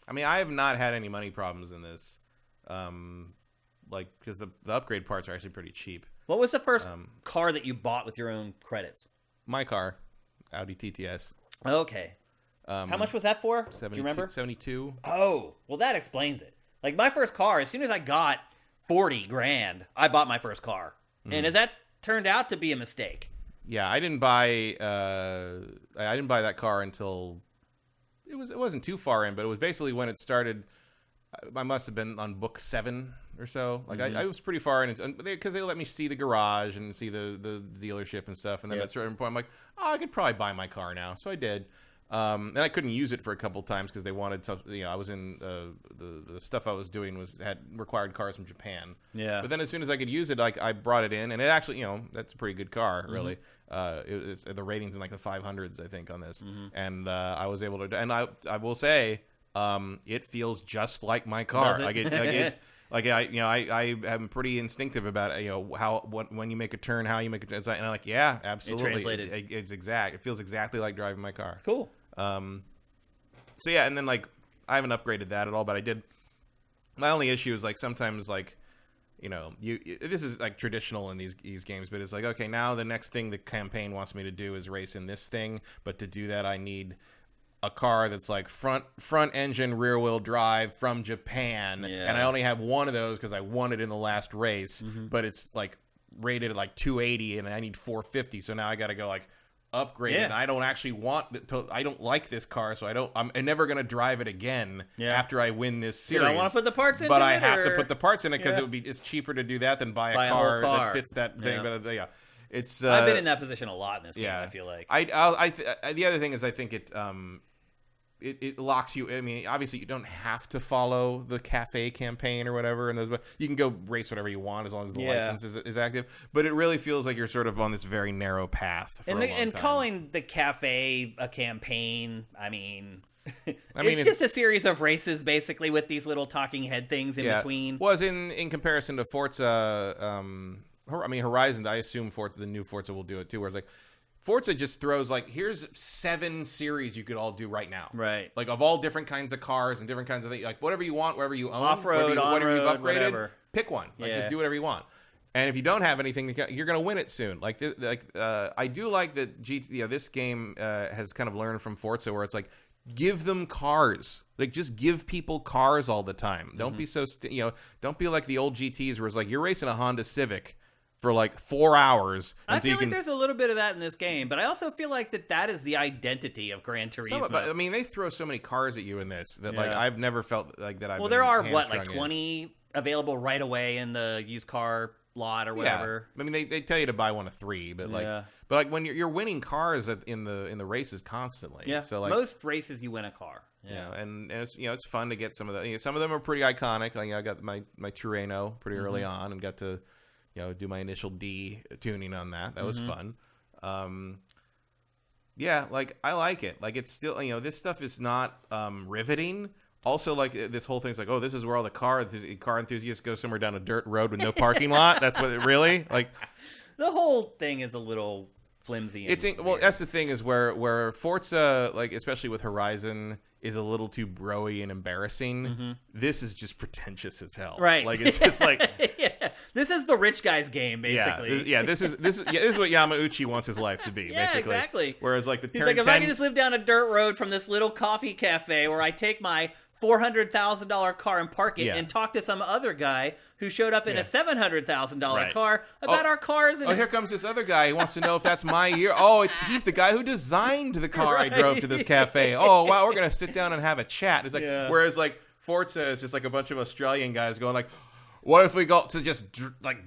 I mean, I have not had any money problems in this. Because the upgrade parts are actually pretty cheap. What was the first car that you bought with your own credits? My car, Audi TTS. Okay. How much was that for? Do you remember? 72. Oh, well, that explains it. Like, my first car, as soon as I got 40 grand, I bought my first car. And as that turned out to be a mistake. Yeah, I didn't buy that car until it wasn't too far in, but it was basically when it started. I must have been on book 7 or so. Like I was pretty far in, because they let me see the garage and see the dealership and stuff. And then at a certain point, I'm like, oh, I could probably buy my car now. So I did. And I couldn't use it for a couple times because they wanted to. I was in the stuff I was doing had required cars from Japan. Yeah. But then as soon as I could use it, like I brought it in, and it actually, that's a pretty good car, really. The ratings in like the 500s, I think, on this, and I was able to. And I will say, it feels just like my car. I am pretty instinctive about when you make a turn, how you make a turn. And I'm like, yeah, absolutely. It's exact. It feels exactly like driving my car. It's cool. So yeah, and then like I haven't upgraded that at all, but I did. My only issue is like sometimes like, this is like traditional in these games, but it's like, okay, now the next thing the campaign wants me to do is race in this thing, but to do that I need a car that's like front engine, rear wheel drive from Japan, and I only have one of those because I won it in the last race, but it's like rated at like 280 and I need 450, so now I got to go like upgrade it. And I don't actually I don't like this car, so I'm never gonna drive it again after I win this series. So I want to put the parts in, but I have to put the parts in it because it's cheaper to do that than buy a car that fits that thing. But it's I've been in that position a lot in this game. I feel like the other thing is I think it locks you. I mean, obviously you don't have to follow the cafe campaign or whatever, and you can go race whatever you want as long as the license is active. But it really feels like you're sort of on this very narrow path for a long time. Calling the cafe a campaign, I mean, it's just a series of races basically with these little talking head things in between. Was in comparison to Forza, Horizon. I assume the new Forza will do it too, where it's like, Forza just throws like, here's 7 series you could all do right now. Right. Like of all different kinds of cars and different kinds of things. Like whatever you want, wherever you own. Off-road, whatever you've upgraded, whatever. Pick one. Like just do whatever you want. And if you don't have anything, you're going to win it soon. Like I do like that this game has kind of learned from Forza where it's like, give them cars. Like just give people cars all the time. Don't be so, don't be like the old GTs where it's like, you're racing a Honda Civic for like 4 hours. I feel like there's a little bit of that in this game, but I also feel like that is the identity of Gran Turismo. But I mean, they throw so many cars at you in this that like I've never felt like that. There are like 20 available right away in the used car lot or whatever. I mean, they tell you to buy one of 3, but like when you're winning cars in the races constantly. Yeah. So like most races you win a car. Yeah, and it's it's fun to get some of the. Some of them are pretty iconic. Like I got my Tureno pretty early on and got to. Do my initial D tuning on that. That was fun. Like I like it. Like it's still, this stuff is not riveting. Also, like this whole thing's like, oh, this is where all the car enthusiasts go somewhere down a dirt road with no parking lot. That's what it really like. The whole thing is a little flimsy. That's the thing is where Forza, like especially with Horizon, is a little too broy and embarrassing. This is just pretentious as hell. Right. Like it's just like this is the rich guy's game, basically. This is what Yamauchi wants his life to be, basically. Exactly. Whereas like He's like, if I can just live down a dirt road from this little coffee cafe where I take my $400,000 car and park it Yeah. and talk to some other guy who showed up in a $700,000 Right. car about our cars. And here comes this other guy who wants to know if that's my year. Oh, he's the guy who designed the car I drove to this cafe. Oh, wow, we're going to sit down and have a chat. It's like, whereas like Forza is just like a bunch of Australian guys going like, what if we got to just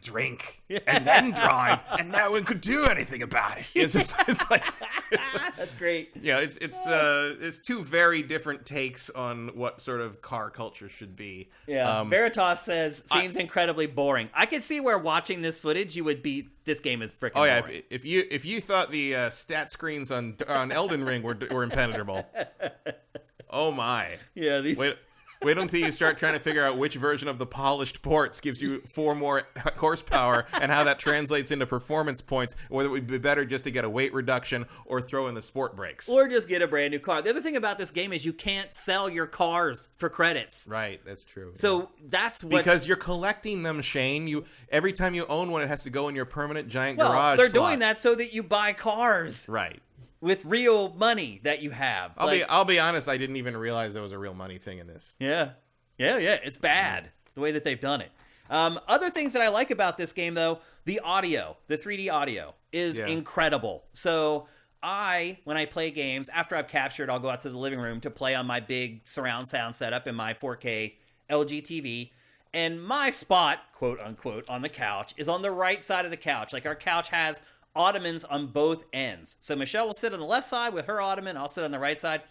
drink and then drive and no one could do anything about it? It's like that's great. Yeah, it's two very different takes on what sort of car culture should be. Yeah, Veritas says seems incredibly boring. I could see where watching this footage you would be. This game is freaking. Oh yeah, boring. if you thought the stat screens on Elden Ring were impenetrable. Oh my. Yeah, these. Wait until you start trying to figure out which version of the polished ports gives you 4 more horsepower and how that translates into performance points, whether it would be better just to get a weight reduction or throw in the sport brakes. Or just get a brand new car. The other thing about this game is you can't sell your cars for credits. Right, that's true. So that's what... Because you're collecting them, Shane. Every time you own one, it has to go in your permanent giant well, garage they're slot. doing that so that you buy cars. Right. With real money that you have. I'll be honest, I didn't even realize there was a real money thing in this. Yeah. It's bad, the way that they've done it. Other things that I like about this game, though, the audio, the 3D audio is incredible. So when I play games, after I've captured, I'll go out to the living room to play on my big surround sound setup in my 4K LG TV. And my spot, quote unquote, on the couch is on the right side of the couch. Like our couch has ottomans on both ends. So Michelle will sit on the left side with her ottoman. I'll sit on the right side.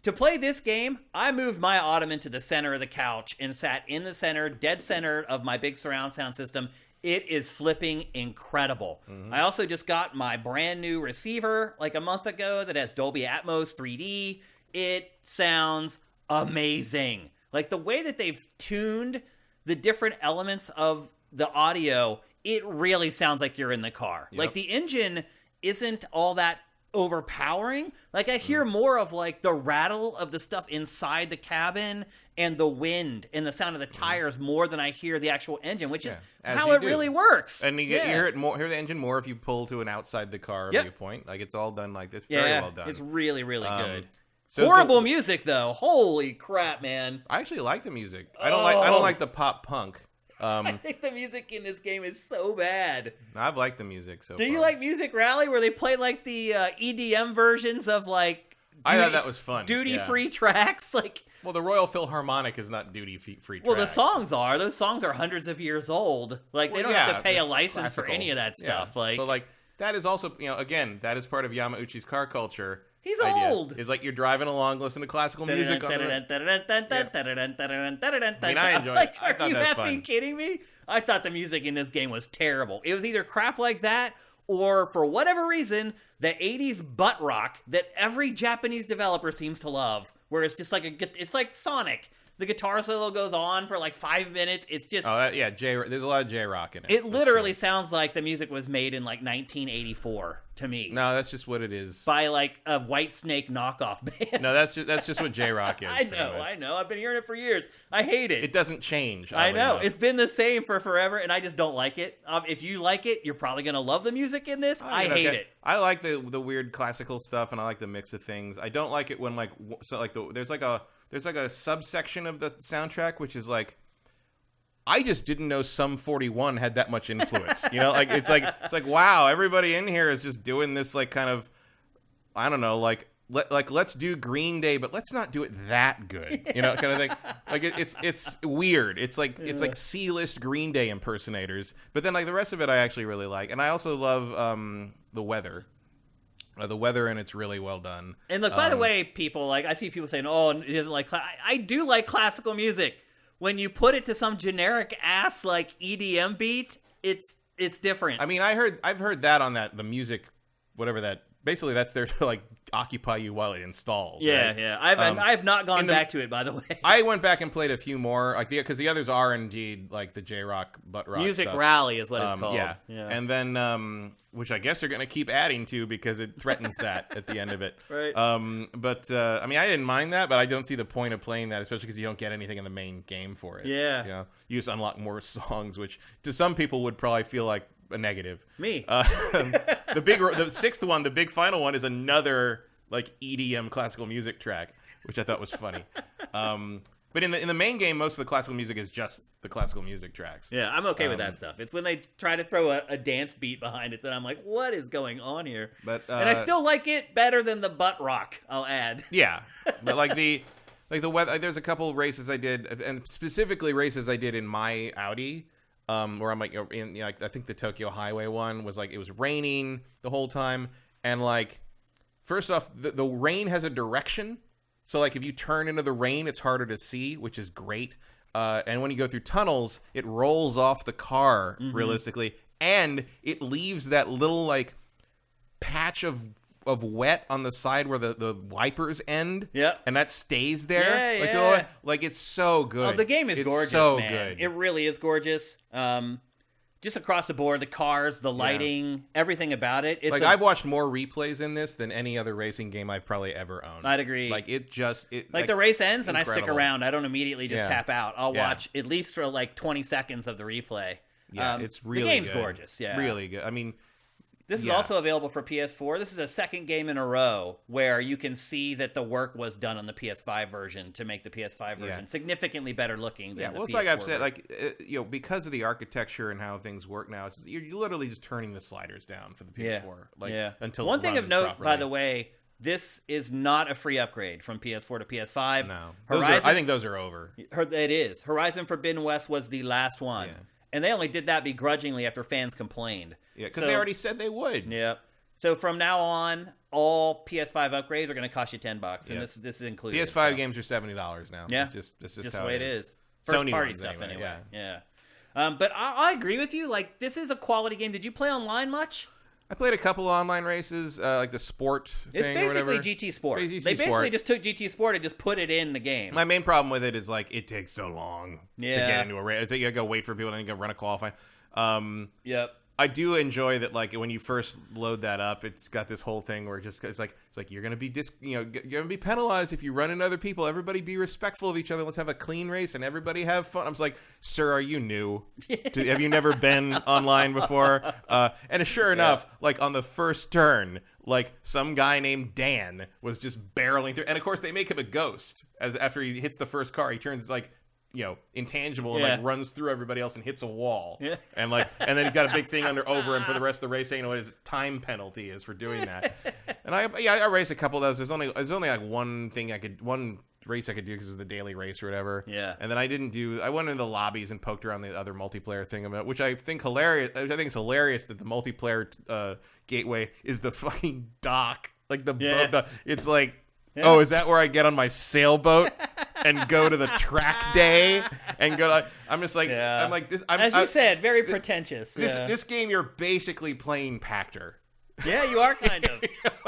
To play this game, I moved my ottoman to the center of the couch and sat in the center, dead center of my big surround sound system. It is flipping incredible. Mm-hmm. I also just got my brand new receiver like a month ago that has Dolby Atmos 3D. It sounds amazing. Like the way that they've tuned the different elements of the audio, it really sounds like you're in the car. Yep. Like the engine isn't all that overpowering. Like I hear more of like the rattle of the stuff inside the cabin and the wind and the sound of the tires more than I hear the actual engine, which is how it really works. And you hear the engine more if you pull to an outside the car viewpoint. Like it's all done like this. Very well done. It's really, really good. So horrible music though. Holy crap, man. I actually like the music. I don't like the pop punk. I think the music in this game is so bad. I've liked the music so far. Do you like Music Rally where they play like the EDM versions of like I thought that was fun. Duty-free tracks? Like, well, the Royal Philharmonic is not duty-free tracks. Well, the songs are. Those songs are hundreds of years old. Like, they don't have to pay a license for any of that stuff. Yeah. But like that is also, again, that is part of Yamauchi's car culture. He's old. It's like you're driving along, listening to classical music. I mean, I enjoy it. I thought are you that's effing fun. kidding me? I thought the music in this game was terrible. It was either crap like that, or for whatever reason, the 80s butt rock that every Japanese developer seems to love, where it's just like it's like Sonic. The guitar solo goes on for like 5 minutes. It's just... there's a lot of J-rock in it. It literally sounds like the music was made in like 1984 to me. No, that's just what it is. By like a White Snake knockoff band. No, that's just what J-rock is. I know. I've been hearing it for years. I hate it. It doesn't change. I know. Enough. It's been the same for forever, and I just don't like it. If you like it, you're probably going to love the music in this. I hate it. I like the weird classical stuff, and I like the mix of things. I don't like it when there's like a subsection of the soundtrack which is like, I just didn't know Sum 41 had that much influence. It's like wow, everybody in here is just doing this like kind of, I don't know, let's do Green Day, but let's not do it that good, kind of thing. Like it's weird. It's like C-list Green Day impersonators, but then like the rest of it I actually really like, and I also love the weather. The weather, and it's really well done. And look, by the way, people, like, I see people saying, "Oh, it doesn't like." I do like classical music. When you put it to some generic ass like EDM beat, it's different. I mean, I've heard that on the music, whatever that. Basically, that's there to like occupy you while it installs. Yeah, right? yeah. I've not gone back to it, by the way. I went back and played a few more, like because the others are indeed like the J-Rock, butt rock Music stuff. Rally is what it's called. Yeah, and then which I guess they're going to keep adding to because it threatens that at the end of it. Right. But I mean, I didn't mind that, but I don't see the point of playing that, especially because you don't get anything in the main game for it. Yeah. You just unlock more songs, which to some people would probably feel like a negative. Me. The sixth one, the big final one, is another like EDM classical music track, which I thought was funny. But in the main game, most of the classical music is just the classical music tracks. Yeah, I'm okay with that stuff. It's when they try to throw a dance beat behind it that I'm like, what is going on here? But and I still like it better than the butt rock, I'll add. Yeah, but like the weather, there's a couple races I did, and specifically races I did in my Audi, where I'm like, I think the Tokyo Highway one was like, it was raining the whole time, and like, first off, the rain has a direction. So, like, if you turn into the rain, it's harder to see, which is great. And when you go through tunnels, it rolls off the car, realistically. And it leaves that little, like, patch of wet on the side where the wipers end. Yep. And that stays there. Yeah. Like, it's so good. Oh, the game is gorgeous, so man. Good. It really is gorgeous. Just across the board, the cars, the lighting, everything about it. It's like, I've watched more replays in this than any other racing game I've probably ever owned. I'd agree. Like, like the race ends and incredible. I stick around. I don't immediately just tap out. I'll watch at least for like 20 seconds of the replay. Yeah, it's really the game's good. Gorgeous. Yeah, really good. I mean, this is also available for PS4. This is a second game in a row where you can see that the work was done on the PS5 version to make the PS5 version significantly better looking than the PS4 it's like I've said, version. because of the architecture and how things work now, you're literally just turning the sliders down for the PS4. Until one thing of note, properly. by the way, this is not a free upgrade from PS4 to PS5. No, Horizon, I think those are over. It is. Horizon Forbidden West was the last one. Yeah. And they only did that begrudgingly after fans complained. Yeah, because they already said they would. Yep. So from now on, all PS5 upgrades are going to cost you $10, and this is included. PS5 games are $70 now. Yeah, it's just the how way it is. Sony First party ones stuff anyway. Yeah. But I agree with you. Like, this is a quality game. Did you play online much? I played a couple of online races, like the sport thing. It's basically or whatever. GT Sport. It's GT they basically Sport. just took GT Sport and just put it in the game. My main problem with it is like it takes so long to Yeah. get into a race. You gotta go wait for people, and then you gotta run a qualifying. Yep. I do enjoy that, like when you first load that up, it's got this whole thing where it's like you're gonna be you're gonna be penalized if you run into other people. Everybody be respectful of each other. Let's have a clean race and everybody have fun. I was like, sir, are you new? Have you never been online before? And sure enough, like on the first turn, like some guy named Dan was just barreling through, and of course they make him a ghost as after he hits the first car, he turns like, intangible and like runs through everybody else and hits a wall. Yeah. And then he's got a big thing over him for the rest of the race saying what his time penalty is for doing that. And I raced a couple of those. There's only like one race I could do because it was the daily race or whatever. Yeah. And then I went into the lobbies and poked around the other multiplayer thing about, which I think hilarious. I think it's hilarious that the multiplayer gateway is the fucking dock, like the boat dock. It's like, oh, is that where I get on my sailboat and go to the track day and go to, I'm just like, I'm like this. As you said, very pretentious. This game, you're basically playing Pachter. Yeah, you are kind of.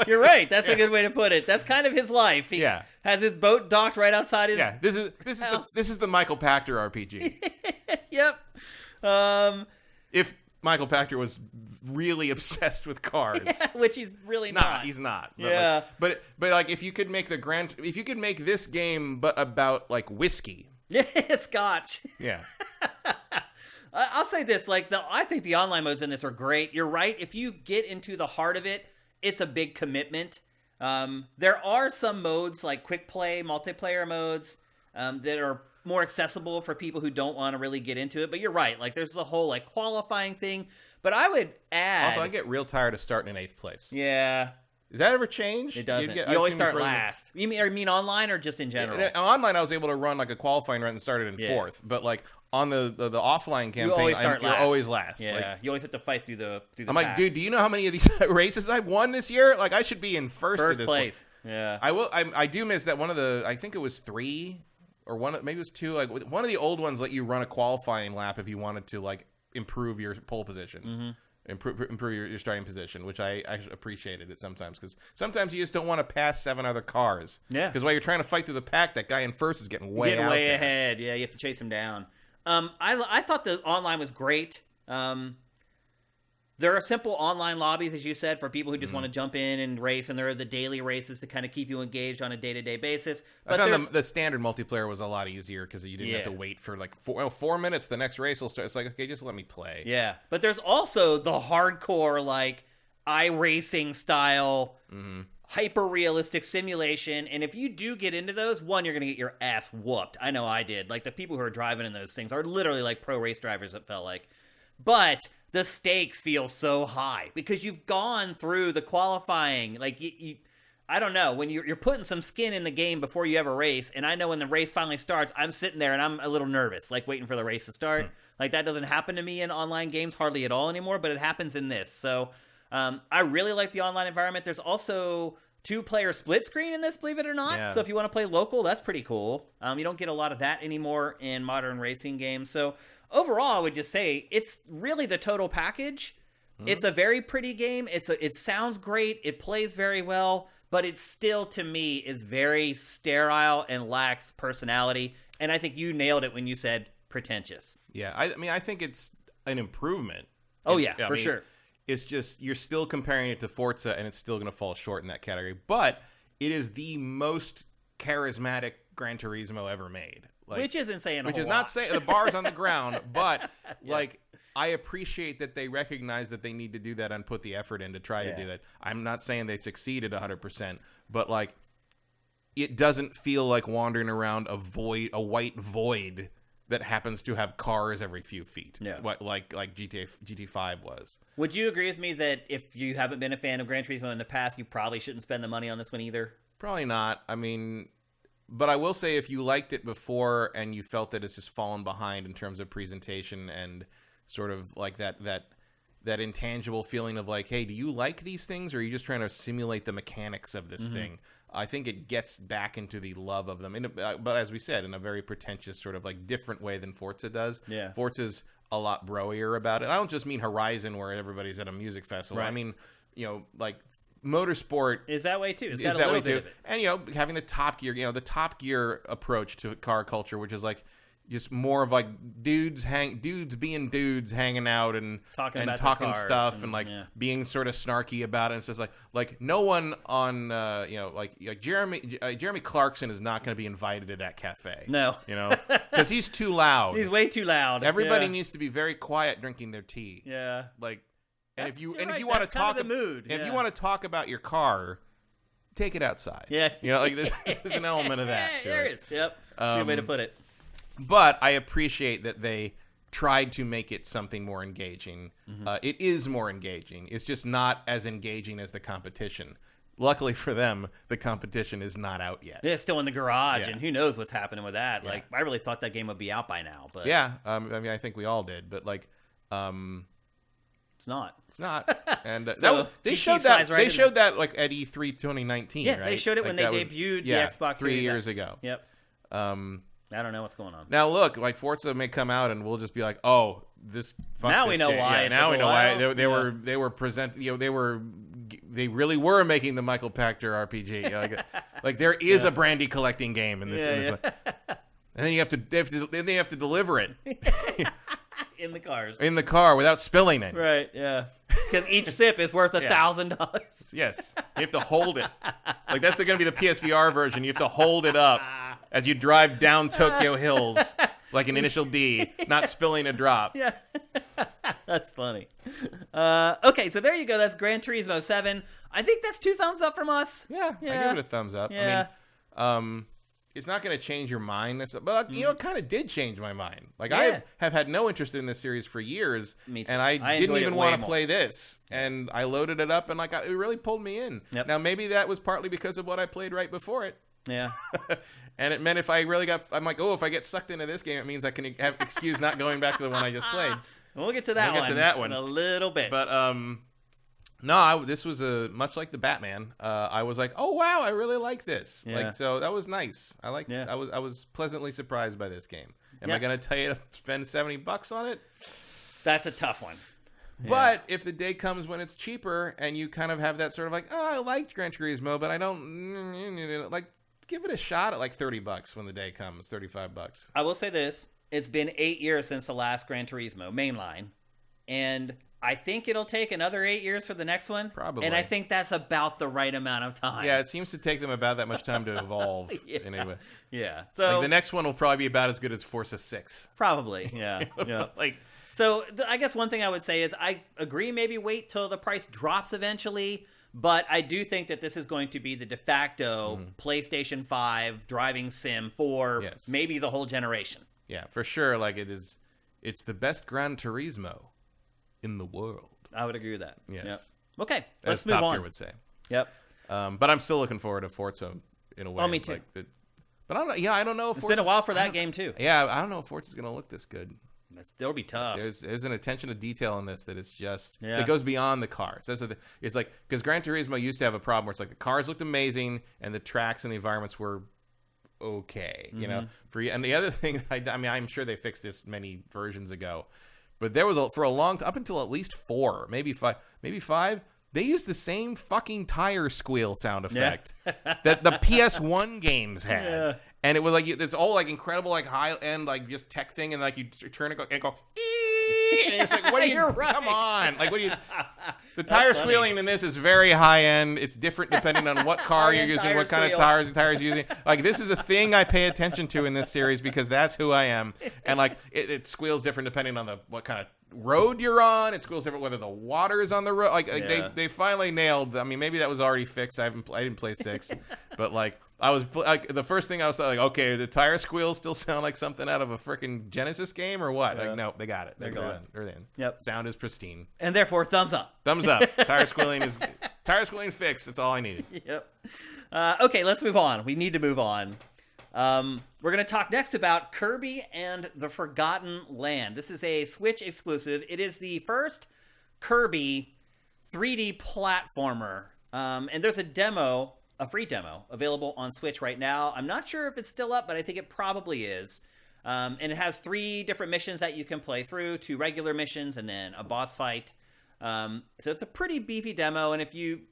You're right. That's a good way to put it. That's kind of his life. He has his boat docked right outside his This is the Michael Pachter RPG. Yep. If Michael Pachter was really obsessed with cars, which he's really not. He's not. Yeah. But like if you could make this game but about like whiskey. Yeah, Scotch. Yeah. I'll say this, I think the online modes in this are great. You're right. If you get into the heart of it, it's a big commitment. There are some modes like quick play, multiplayer modes that are more accessible for people who don't want to really get into it. But you're right. Like there's the whole like qualifying thing. But I would add. Also, I get real tired of starting in 8th place. Yeah. Does that ever change? It doesn't. You always start last. You mean online or just in general? Online, I was able to run like a qualifying run and started in 4th. But like on the offline campaign, you're always last. Yeah, like, you always have to fight through the I'm like, dude, do you know how many of these races I've won this year? Like, I should be in first at this place. Point. Yeah. I do miss that one of the, I think it was 3 or one, maybe it was 2. Like one of the old ones let you run a qualifying lap if you wanted to like improve your pole position. Mm-hmm. Improve your starting position, which I actually appreciated it sometimes, because sometimes you just don't want to pass 7 other cars. Yeah. Because while you're trying to fight through the pack, that guy in first is getting way ahead. Yeah, you have to chase him down. I thought the online was great. There are simple online lobbies, as you said, for people who just want to jump in and race, and there are the daily races to kind of keep you engaged on a day-to-day basis. But I found the standard multiplayer was a lot easier because you didn't have to wait for like 4 minutes. The next race will start. It's like, okay, just let me play. Yeah, but there's also the hardcore like iRacing style. hyper-realistic simulation, and if you do get into those, one, you're going to get your ass whooped. I know I did. Like, the people who are driving in those things are literally like pro race drivers, it felt like. But the stakes feel so high because you've gone through the qualifying. Like, I don't know, when you're putting some skin in the game before you ever race, and I know when the race finally starts, I'm sitting there and I'm a little nervous, like waiting for the race to start. Like, that doesn't happen to me in online games hardly at all anymore, but it happens in this. So I really like the online environment. There's also 2-player split screen in this, believe it or not. Yeah. So if you want to play local, that's pretty cool. You don't get a lot of that anymore in modern racing games. So overall, I would just say it's really the total package. It's a very pretty game. It sounds great. It plays very well. But it still, to me, is very sterile and lacks personality. And I think you nailed it when you said pretentious. Yeah, I mean, I think it's an improvement. Oh, yeah, for sure. It's just, you're still comparing it to Forza, and it's still going to fall short in that category. But it is the most charismatic Gran Turismo ever made. Like, which isn't saying a whole Which is lot. not saying, the bar's on the ground, but, Yeah. like... I appreciate that they recognize that they need to do that and put the effort in to try to do that. I'm not saying they succeeded 100%, but like, it doesn't feel like wandering around a white void that happens to have cars every few feet. Yeah. Like GT5 was. Would you agree with me that if you haven't been a fan of Gran Turismo in the past, you probably shouldn't spend the money on this one either? Probably not. I mean, but I will say if you liked it before and you felt that it's just fallen behind in terms of presentation and sort of like that intangible feeling of like, hey, do you like these things, or are you just trying to simulate the mechanics of this thing? I think it gets back into the love of them. But as we said, in a very pretentious sort of like different way than Forza does. Yeah. Forza's a lot broier about it. I don't just mean Horizon where everybody's at a music festival. Right. I mean, like motorsport is that way too. It's got is a that little way bit too. of it. And having the Top Gear, the Top Gear approach to car culture, which is like just more of like dudes being dudes, hanging out and talking stuff and like being sort of snarky about it. And it's just like no one on like Jeremy Clarkson is not going to be invited to that cafe. No, because he's too loud. He's way too loud. Everybody needs to be very quiet drinking their tea. Yeah, like if you want to talk, if you want to talk about your car, take it outside. Yeah, like there's an element of that. There is. Yep, good way to put it. But I appreciate that they tried to make it something more engaging. It is more engaging. It's just not as engaging as the competition. Luckily for them, the competition is not out yet. It's still in the garage, and who knows what's happening with that. Yeah. Like, I really thought that game would be out by now. But yeah, I mean, I think we all did. But like, it's not. It's not. And so they showed that. They showed that like at E3 2019. Yeah, right? they showed it when they debuted the Xbox 3 Series years X. ago. Yep. I don't know what's going on. Now look, like Forza may come out and we'll just be like, oh, now we know why. Yeah, now we know why they were presenting. They really were making the Michael Pachter RPG. Like there is a brandy collecting game in this. And then you have to deliver it in the cars. In the car without spilling it. Right. Yeah. Because each sip is worth $1,000. Yes. You have to hold it. Like that's going to be the PSVR version. You have to hold it up as you drive down Tokyo hills like an Initial D, not spilling a drop. Yeah. That's funny. Okay, so there you go. That's Gran Turismo 7. I think that's 2 thumbs up from us. Yeah. I give it a thumbs up. Yeah. I mean, it's not going to change your mind, but it kind of did change my mind. Like I have had no interest in this series for years, and I didn't even want to play this. And I loaded it up, and it really pulled me in. Yep. Now maybe that was partly because of what I played right before it. Yeah. And it meant if I get sucked into this game, it means I can have excuse not going back to the one I just played. We'll get to that one in a little bit. But no, this was much like the Batman. I was like, oh wow, I really like this. Yeah. Like, so that was nice. I was pleasantly surprised by this game. Am I going to tell you to spend $70 on it? That's a tough one. But if the day comes when it's cheaper and you kind of have that sort of like, oh, I liked Gran Turismo, but I don't like, give it a shot at like $30 when the day comes, $35. I will say this. It's been 8 years since the last Gran Turismo mainline, and I think it'll take another 8 years for the next one. Probably. And I think that's about the right amount of time. Yeah, it seems to take them about that much time to evolve. Anyway. Yeah. So like the next one will probably be about as good as Forza 6. Probably. Yeah. Yeah. So I guess one thing I would say is I agree maybe wait till the price drops eventually, But I do think that this is going to be the de facto PlayStation 5 driving sim for maybe the whole generation. Yeah, for sure. Like it's the best Gran Turismo in the world. I would agree with that. Yes. Yep. Okay, let's As move on. Pachter would say. Yep. But I'm still looking forward to Forza in a way. Oh, me too. Like but I don't know if it's been a while for that game too. Yeah, I don't know if Forza's going to look this good. It'll be tough. There's an attention to detail in this that is just that goes beyond the cars. It's like because Gran Turismo used to have a problem where it's like the cars looked amazing and the tracks and the environments were okay, you know. And the other thing, I mean, I'm sure they fixed this many versions ago, but there was for a long time, up until at least 4, maybe 5. They used the same fucking tire squeal sound effect that the PS1 games had. Yeah. And it was like it's all like incredible, like high end, like just tech thing, and like you turn it and go, and it's like, what are you? Right. Come on, like what do you? The tire squealing in this is very high end. It's different depending on what car you're using, what kind of tires you're using. Like this is a thing I pay attention to in this series because that's who I am, and like it squeals different depending on what kind of road you're on. It squeals different whether the water is on the road. Like they finally nailed. I mean, maybe that was already fixed. I didn't play 6, but like. I was like the first thing I was like, okay, the tire squeals still sound like something out of a freaking Genesis game or what? Like, no, they got it. They're in. Yep. Sound is pristine. And therefore, thumbs up. Thumbs up. Tire squealing fixed. That's all I needed. Yep. Okay, let's move on. We need to move on. We're going to talk next about Kirby and the Forgotten Land. This is a Switch exclusive. It is the first Kirby 3D platformer. And there's a free demo available on Switch right now. I'm not sure if it's still up, but I think it probably is. And it has 3 different missions that you can play through, 2 regular missions, and then a boss fight. So it's a pretty beefy demo, and if you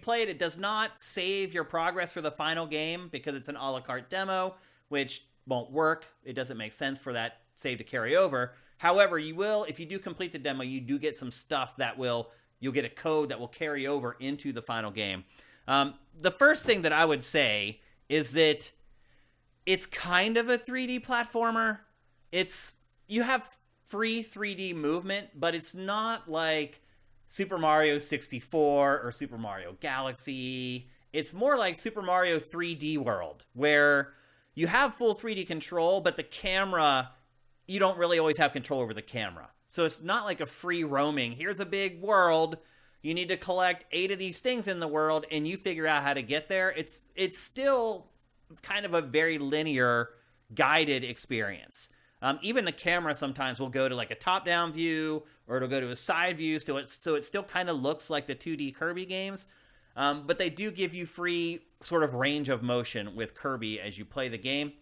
play it, it does not save your progress for the final game because it's an a la carte demo, which won't work. It doesn't make sense for that save to carry over. However, you will, if you do complete the demo, you do get some stuff you'll get a code that will carry over into the final game. The first thing that I would say is that it's kind of a 3D platformer. You have free 3D movement, but it's not like Super Mario 64 or Super Mario Galaxy. It's more like Super Mario 3D World, where you have full 3D control, but the camera, you don't really always have control over the camera. So it's not like a free roaming. Here's a big world. You need to collect 8 of these things in the world, and you figure out how to get there. It's still kind of a very linear, guided experience. Even the camera sometimes will go to like a top-down view, or it'll go to a side view, so it still kind of looks like the 2D Kirby games. But they do give you free sort of range of motion with Kirby as you play the game.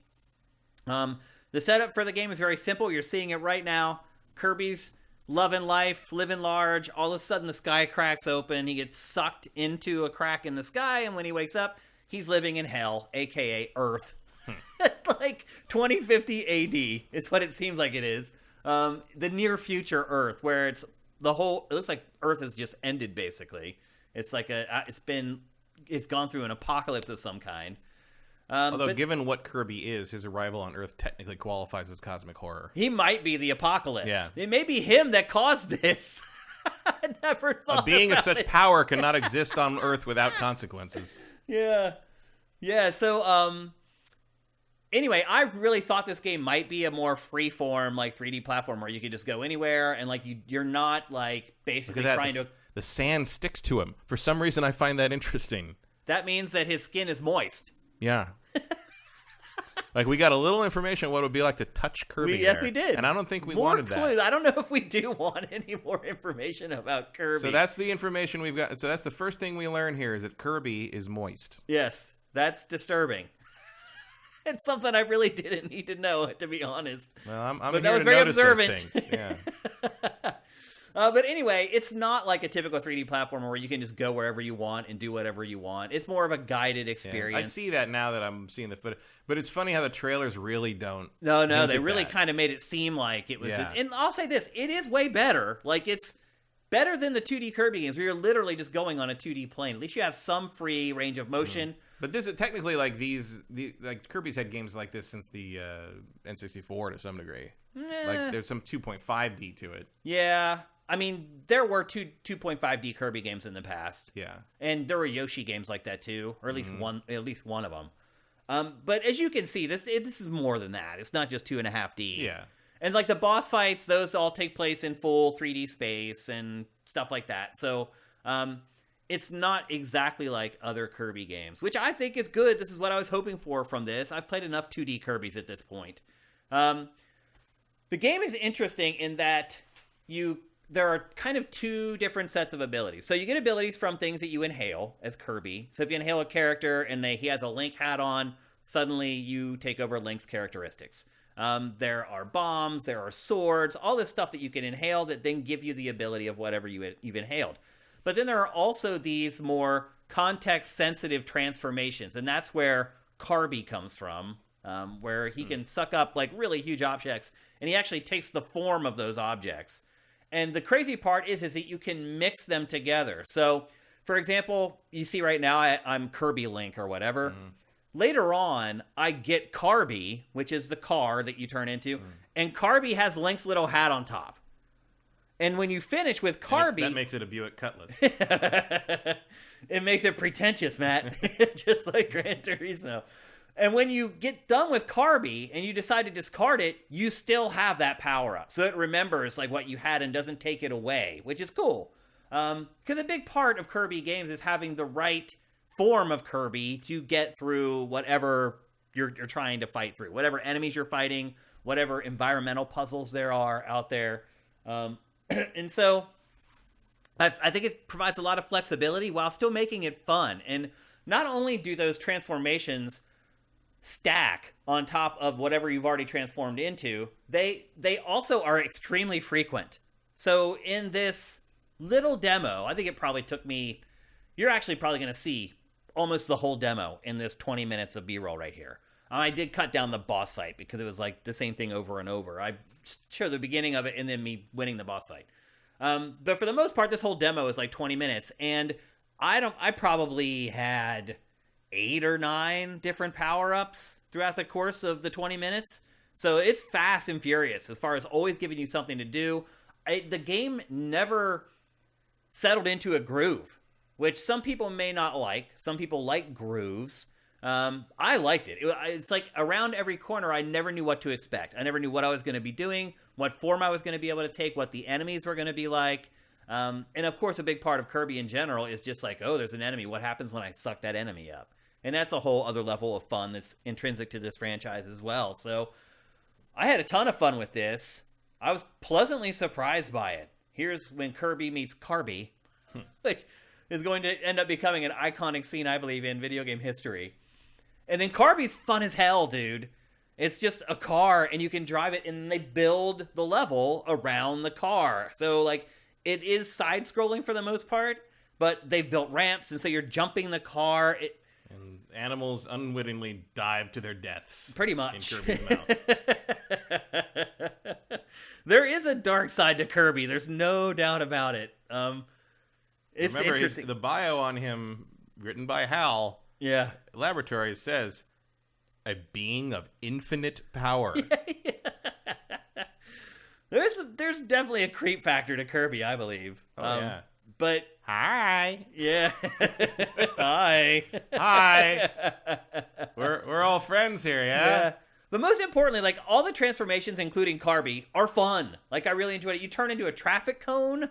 The setup for the game is very simple. You're seeing it right now. Kirby's loving life, living large. All of a sudden, the sky cracks open. He gets sucked into a crack in the sky, and when he wakes up, he's living in hell, a.k.a. Earth. Like 2050 AD is what it seems like it is. The near future Earth, where it looks like Earth has just ended, basically. It's like it's gone through an apocalypse of some kind. Although, given what Kirby is, his arrival on Earth technically qualifies as cosmic horror. He might be the apocalypse. Yeah. It may be him that caused this. I never thought a being about of such it. power cannot exist on Earth without consequences. Yeah. So, anyway, I really thought this game might be a more free-form, like 3D platform where you could just go anywhere and like you're not like basically trying to. The sand sticks to him. For some reason, I find that interesting. That means that his skin is moist. Yeah. Like, we got a little information on what it would be like to touch Kirby. Yes, we did. And I don't think we more wanted clues. that. I don't know if we do want any more information about Kirby. So that's the information we've got. So that's the first thing we learn here is that Kirby is moist. Yes, that's disturbing. It's something I really didn't need to know, to be honest. Well, I'm but here that was to very notice observant. those things. Yeah. But anyway, it's not like a typical 3D platformer where you can just go wherever you want and do whatever you want. It's more of a guided experience. Yeah, I see that now that I'm seeing the footage. But it's funny how the trailers really don't. No, they really kind of made it seem like it was. Yeah. And I'll say this, it is way better. Like, it's better than the 2D Kirby games where you're literally just going on a 2D plane. At least you have some free range of motion. But this is technically like like Kirby's had games like this since the N64 to some degree. Like there's some 2.5D to it. Yeah. I mean, there were 2.5D Kirby games in the past. Yeah. And there were Yoshi games like that too, or at least one of them. But as you can see, this is more than that. It's not just 2.5D. Yeah. And like the boss fights, those all take place in full 3D space and stuff like that. So it's not exactly like other Kirby games, which I think is good. This is what I was hoping for from this. I've played enough 2D Kirbys at this point. The game is interesting in that there are kind of two different sets of abilities. So you get abilities from things that you inhale as Kirby. So if you inhale a character and he has a Link hat on, suddenly you take over Link's characteristics. There are bombs, there are swords, all this stuff that you can inhale that then give you the ability of whatever you've inhaled. But then there are also these more context-sensitive transformations, and that's where Kirby comes from, where he can suck up like really huge objects, and he actually takes the form of those objects. And the crazy part is that you can mix them together. So, for example, you see right now I'm Kirby Link or whatever. Later on, I get Kirby, which is the car that you turn into, and Kirby has Link's little hat on top. And when you finish with Kirby... That makes it a Buick Cutlass. It makes it pretentious, Matt. Just like Gran Turismo. And when you get done with Kirby and you decide to discard it, you still have that power-up. So it remembers like what you had and doesn't take it away, which is cool. Because a big part of Kirby games is having the right form of Kirby to get through whatever you're trying to fight through. Whatever enemies you're fighting, whatever environmental puzzles there are out there. And so I think it provides a lot of flexibility while still making it fun. And not only do those transformations stack on top of whatever you've already transformed into, they also are extremely frequent. So in this little demo, I think it probably took me... You're actually probably going to see almost the whole demo in this 20 minutes of B-roll right here. I did cut down the boss fight because it was like the same thing over and over. I showed the beginning of it and then me winning the boss fight. But for the most part, this whole demo is like 20 minutes. And I probably had 8 or 9 different power-ups throughout the course of the 20 minutes. So it's fast and furious as far as always giving you something to do. The game never settled into a groove, which some people may not like. Some people like grooves. I liked it. It's like around every corner, I never knew what to expect. I never knew what I was going to be doing, what form I was going to be able to take, what the enemies were going to be like. And of course, a big part of Kirby in general is just like, oh, there's an enemy. What happens when I suck that enemy up? And that's a whole other level of fun that's intrinsic to this franchise as well. So I had a ton of fun with this. I was pleasantly surprised by it. Here's when Kirby meets Kirby, which is going to end up becoming an iconic scene, I believe, in video game history. And then Kirby's fun as hell, dude. It's just a car, and you can drive it, and they build the level around the car. So, like, it is side-scrolling for the most part, but they've built ramps, and so you're jumping the car. And animals unwittingly dive to their deaths. Pretty much. In Kirby's mouth. There is a dark side to Kirby. There's no doubt about it. It's Remember, interesting. The bio on him, written by Hal... Yeah. Laboratories says a being of infinite power. There's definitely a creep factor to Kirby, I believe. Yeah. But hi. Yeah. Hi. Hi. We're all friends here, yeah? But most importantly, like all the transformations, including Kirby, are fun. Like I really enjoyed it. You turn into a traffic cone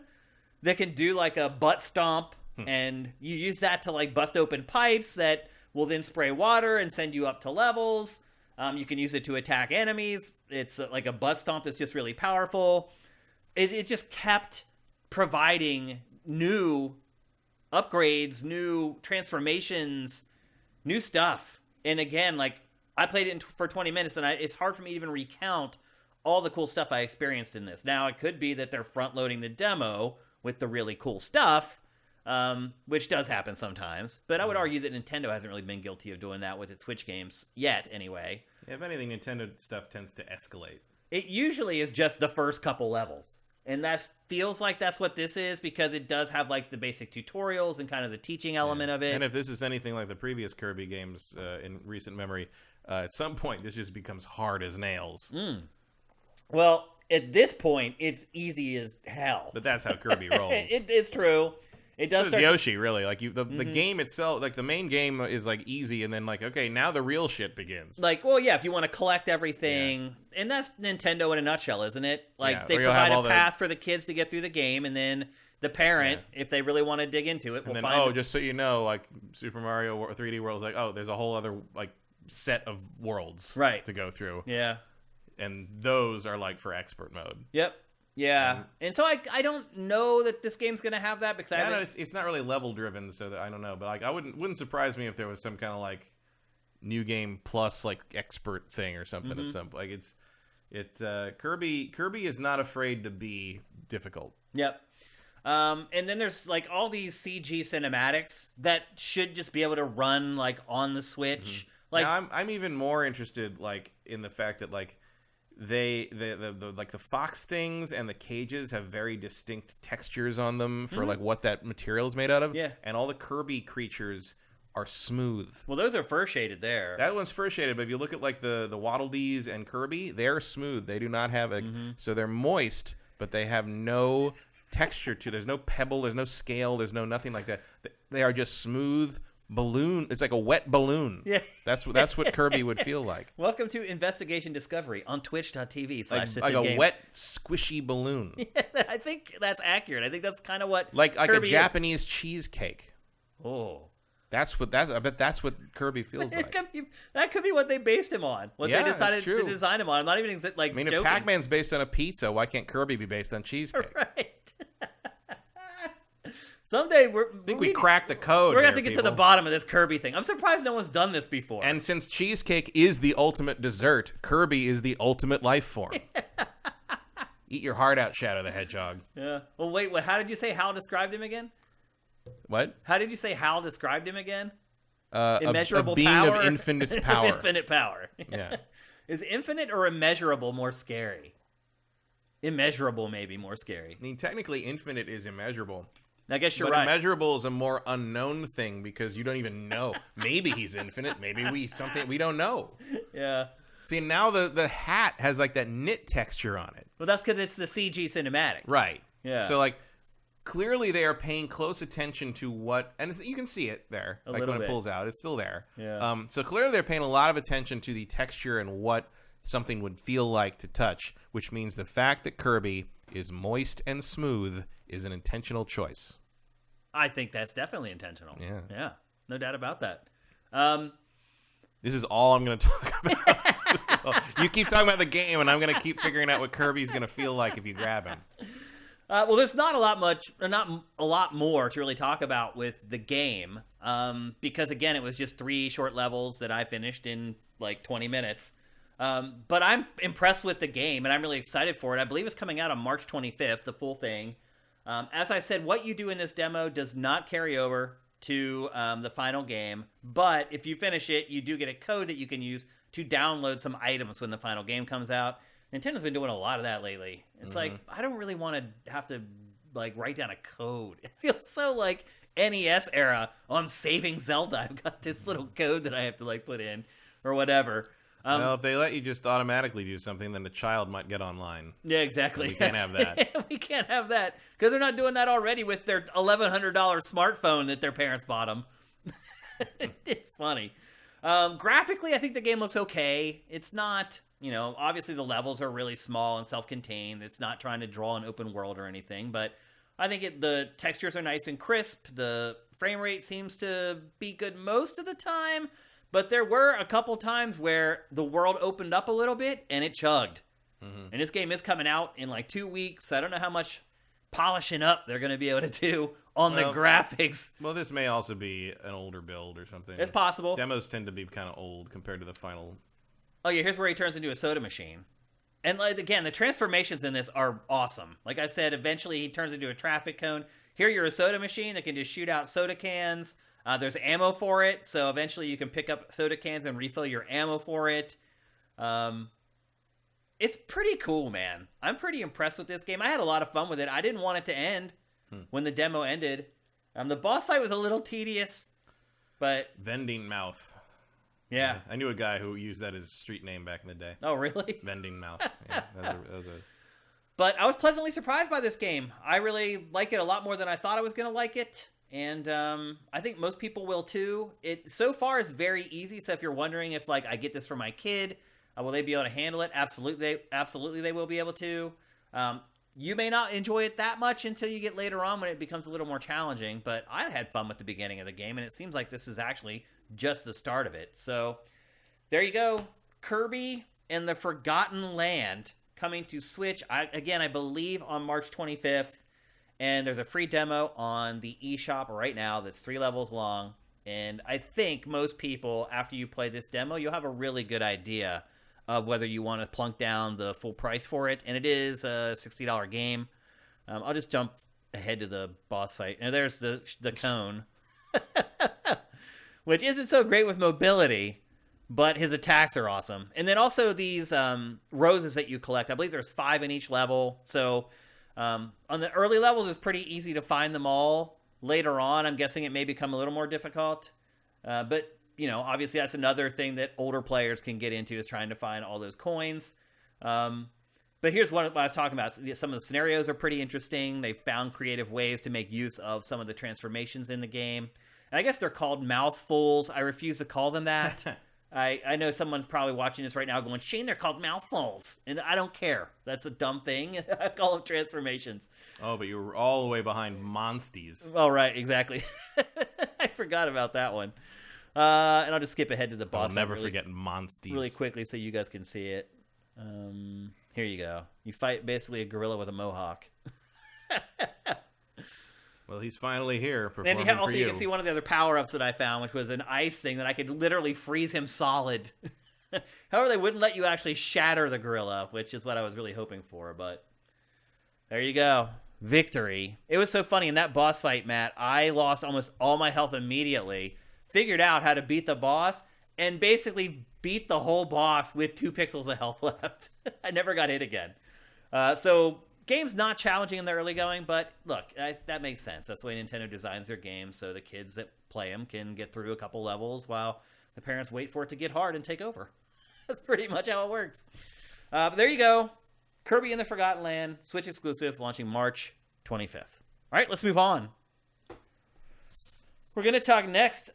that can do like a butt stomp. And you use that to like bust open pipes that will then spray water and send you up to levels. You can use it to attack enemies. It's like a butt stomp that's just really powerful. It just kept providing new upgrades, new transformations, new stuff. And again, like I played it for 20 minutes and it's hard for me to even recount all the cool stuff I experienced in this. Now, it could be that they're front loading the demo with the really cool stuff. Which does happen sometimes. But I would argue that Nintendo hasn't really been guilty of doing that with its Switch games yet, anyway. If anything, Nintendo stuff tends to escalate. It usually is just the first couple levels. And that feels like that's what this is, because it does have like the basic tutorials and kind of the teaching element of it. And if this is anything like the previous Kirby games in recent memory, at some point this just becomes hard as nails. Well, at this point, it's easy as hell. But that's how Kirby rolls. It's true. It does. So is Yoshi, really. Like the game itself, like the main game is like easy, and then like, okay, now the real shit begins. Like, well, yeah, if you want to collect everything, and that's Nintendo in a nutshell, isn't it? Like, they or you'll provide have a path for the kids to get through the game, and then the parent, if they really want to dig into it, and will then, find just so you know, like Super Mario 3D World is like, oh, there's a whole other like set of worlds to go through. Yeah. And those are like for expert mode. Yep. Yeah. And so I don't know that this game's going to have that because it's not really level driven, so that I don't know. But like, I wouldn't surprise me if there was some kind of like new game plus like expert thing or something at some like Kirby is not afraid to be difficult. Yep. And then there's like all these CG cinematics that should just be able to run like on the Switch. Like, now, I'm even more interested like in the fact that like the like the fox things and the cages have very distinct textures on them for like what that material is made out of. Yeah. And all the Kirby creatures are smooth. Well, those are fur shaded there. That one's fur shaded, but if you look at like the Waddle Dees and Kirby, they're smooth. They do not have so they're moist, but they have no texture to. There's no pebble, there's no scale, there's no nothing like that. They are just smooth balloon. It's like a wet balloon. Yeah. That's what Kirby would feel like. Welcome to Investigation Discovery on twitch.tv/systemgames. Like a wet, squishy balloon. Yeah, I think that's accurate. I think that's kind of what like Kirby a Japanese cheesecake. Oh. I bet that's what Kirby feels like. That could be what they based him on. What they decided to design him on. I'm not even like. I mean, joking. if Pac-Man's based on a pizza, why can't Kirby be based on cheesecake? Right. Someday we cracked the code. We're going to have to get to the bottom of this Kirby thing. I'm surprised no one's done this before. And since cheesecake is the ultimate dessert, Kirby is the ultimate life form. Eat your heart out, Shadow the Hedgehog. Yeah. Well, wait. What? How did you say Hal described him again? What? How did you say Hal described him again? Immeasurable a being power? of infinite power. Infinite power. Yeah. Is infinite or immeasurable more scary? Immeasurable may be more scary. I mean, technically, infinite is immeasurable. I guess you're right. But immeasurable is a more unknown thing because you don't even know. Maybe he's infinite. Maybe we don't know. Yeah. See, now the hat has like that knit texture on it. Well, that's because it's the CG cinematic. Right. Yeah. So like, clearly they are paying close attention to what, and you can see it there. Like when it pulls out, it's still there. Yeah. So clearly they're paying a lot of attention to the texture and what something would feel like to touch, which means the fact that Kirby is moist and smooth is an intentional choice. I think that's definitely intentional. Yeah. Yeah. No doubt about that. This is all I'm going to talk about. So you keep talking about the game, and I'm going to keep figuring out what Kirby's going to feel like if you grab him. Well, there's not a lot more to really talk about with the game, because again, it was just 3 short levels that I finished in like 20 minutes. But I'm impressed with the game, and I'm really excited for it. I believe it's coming out on March 25th, the full thing. As I said, what you do in this demo does not carry over to the final game, but if you finish it, you do get a code that you can use to download some items when the final game comes out. Nintendo's been doing a lot of that lately. It's like, I don't really want to have to like write down a code. It feels so like NES era. Oh, I'm saving Zelda. I've got this little code that I have to like put in or whatever. Well, if they let you just automatically do something, then the child might get online. Yeah, exactly. And we can't have that. We can't have that because they're not doing that already with their $1,100 smartphone that their parents bought them. It's funny. Graphically, I think the game looks okay. It's not, obviously the levels are really small and self-contained. It's not trying to draw an open world or anything, but I think the textures are nice and crisp. The frame rate seems to be good most of the time. But there were a couple times where the world opened up a little bit and it chugged. Mm-hmm. And this game is coming out in like 2 weeks. I don't know how much polishing up they're going to be able to do on the graphics. Well, this may also be an older build or something. It's possible. Demos tend to be kind of old compared to the final. Oh, yeah, here's where he turns into a soda machine. And like, again, the transformations in this are awesome. Like I said, eventually he turns into a traffic cone. Here you're a soda machine that can just shoot out soda cans. There's ammo for it, so eventually you can pick up soda cans and refill your ammo for it. It's pretty cool, man. I'm pretty impressed with this game. I had a lot of fun with it. I didn't want it to end when the demo ended. The boss fight was a little tedious, but... Vending Mouth. Yeah. I knew a guy who used that as a street name back in the day. Oh, really? Vending Mouth. Yeah, that was But I was pleasantly surprised by this game. I really like it a lot more than I thought I was going to like it. And I think most people will too. It so far is very easy. So if you're wondering if like I get this for my kid, will they be able to handle it? Absolutely, they will be able to. You may not enjoy it that much until you get later on when it becomes a little more challenging. But I had fun with the beginning of the game, and it seems like this is actually just the start of it. So there you go, Kirby and the Forgotten Land coming to Switch. I believe on March 25th. And there's a free demo on the eShop right now that's 3 levels long. And I think most people, after you play this demo, you'll have a really good idea of whether you want to plunk down the full price for it. And it is a $60 game. I'll just jump ahead to the boss fight. And there's the cone, which isn't so great with mobility, but his attacks are awesome. And then also these roses that you collect. I believe there's 5 in each level. So on the early levels, it's pretty easy to find them all. Later on, I'm guessing it may become a little more difficult. But, obviously that's another thing that older players can get into is trying to find all those coins. But here's what I was talking about. Some of the scenarios are pretty interesting. They found creative ways to make use of some of the transformations in the game. And I guess they're called mouthfuls. I refuse to call them that. I know someone's probably watching this right now going, Shane, they're called mouthfuls. And I don't care. That's a dumb thing. I call them transformations. Oh, but you were all the way behind Monsties. Oh, right. Exactly. I forgot about that one. And I'll just skip ahead to the boss. I'll never forget Monsties. Really quickly so you guys can see it. Here you go. You fight basically a gorilla with a mohawk. Well, he's finally here. And you can see one of the other power-ups that I found, which was an ice thing that I could literally freeze him solid. However, they wouldn't let you actually shatter the gorilla, which is what I was really hoping for. But there you go. Victory. It was so funny. In that boss fight, Matt, I lost almost all my health immediately, figured out how to beat the boss, and basically beat the whole boss with 2 pixels of health left. I never got hit again. Game's not challenging in the early going, but look, that makes sense. That's the way Nintendo designs their games, so the kids that play them can get through a couple levels while the parents wait for it to get hard and take over. That's pretty much how it works. But there you go. Kirby and the Forgotten Land, Switch exclusive, launching March 25th. All right, let's move on. We're going to talk next.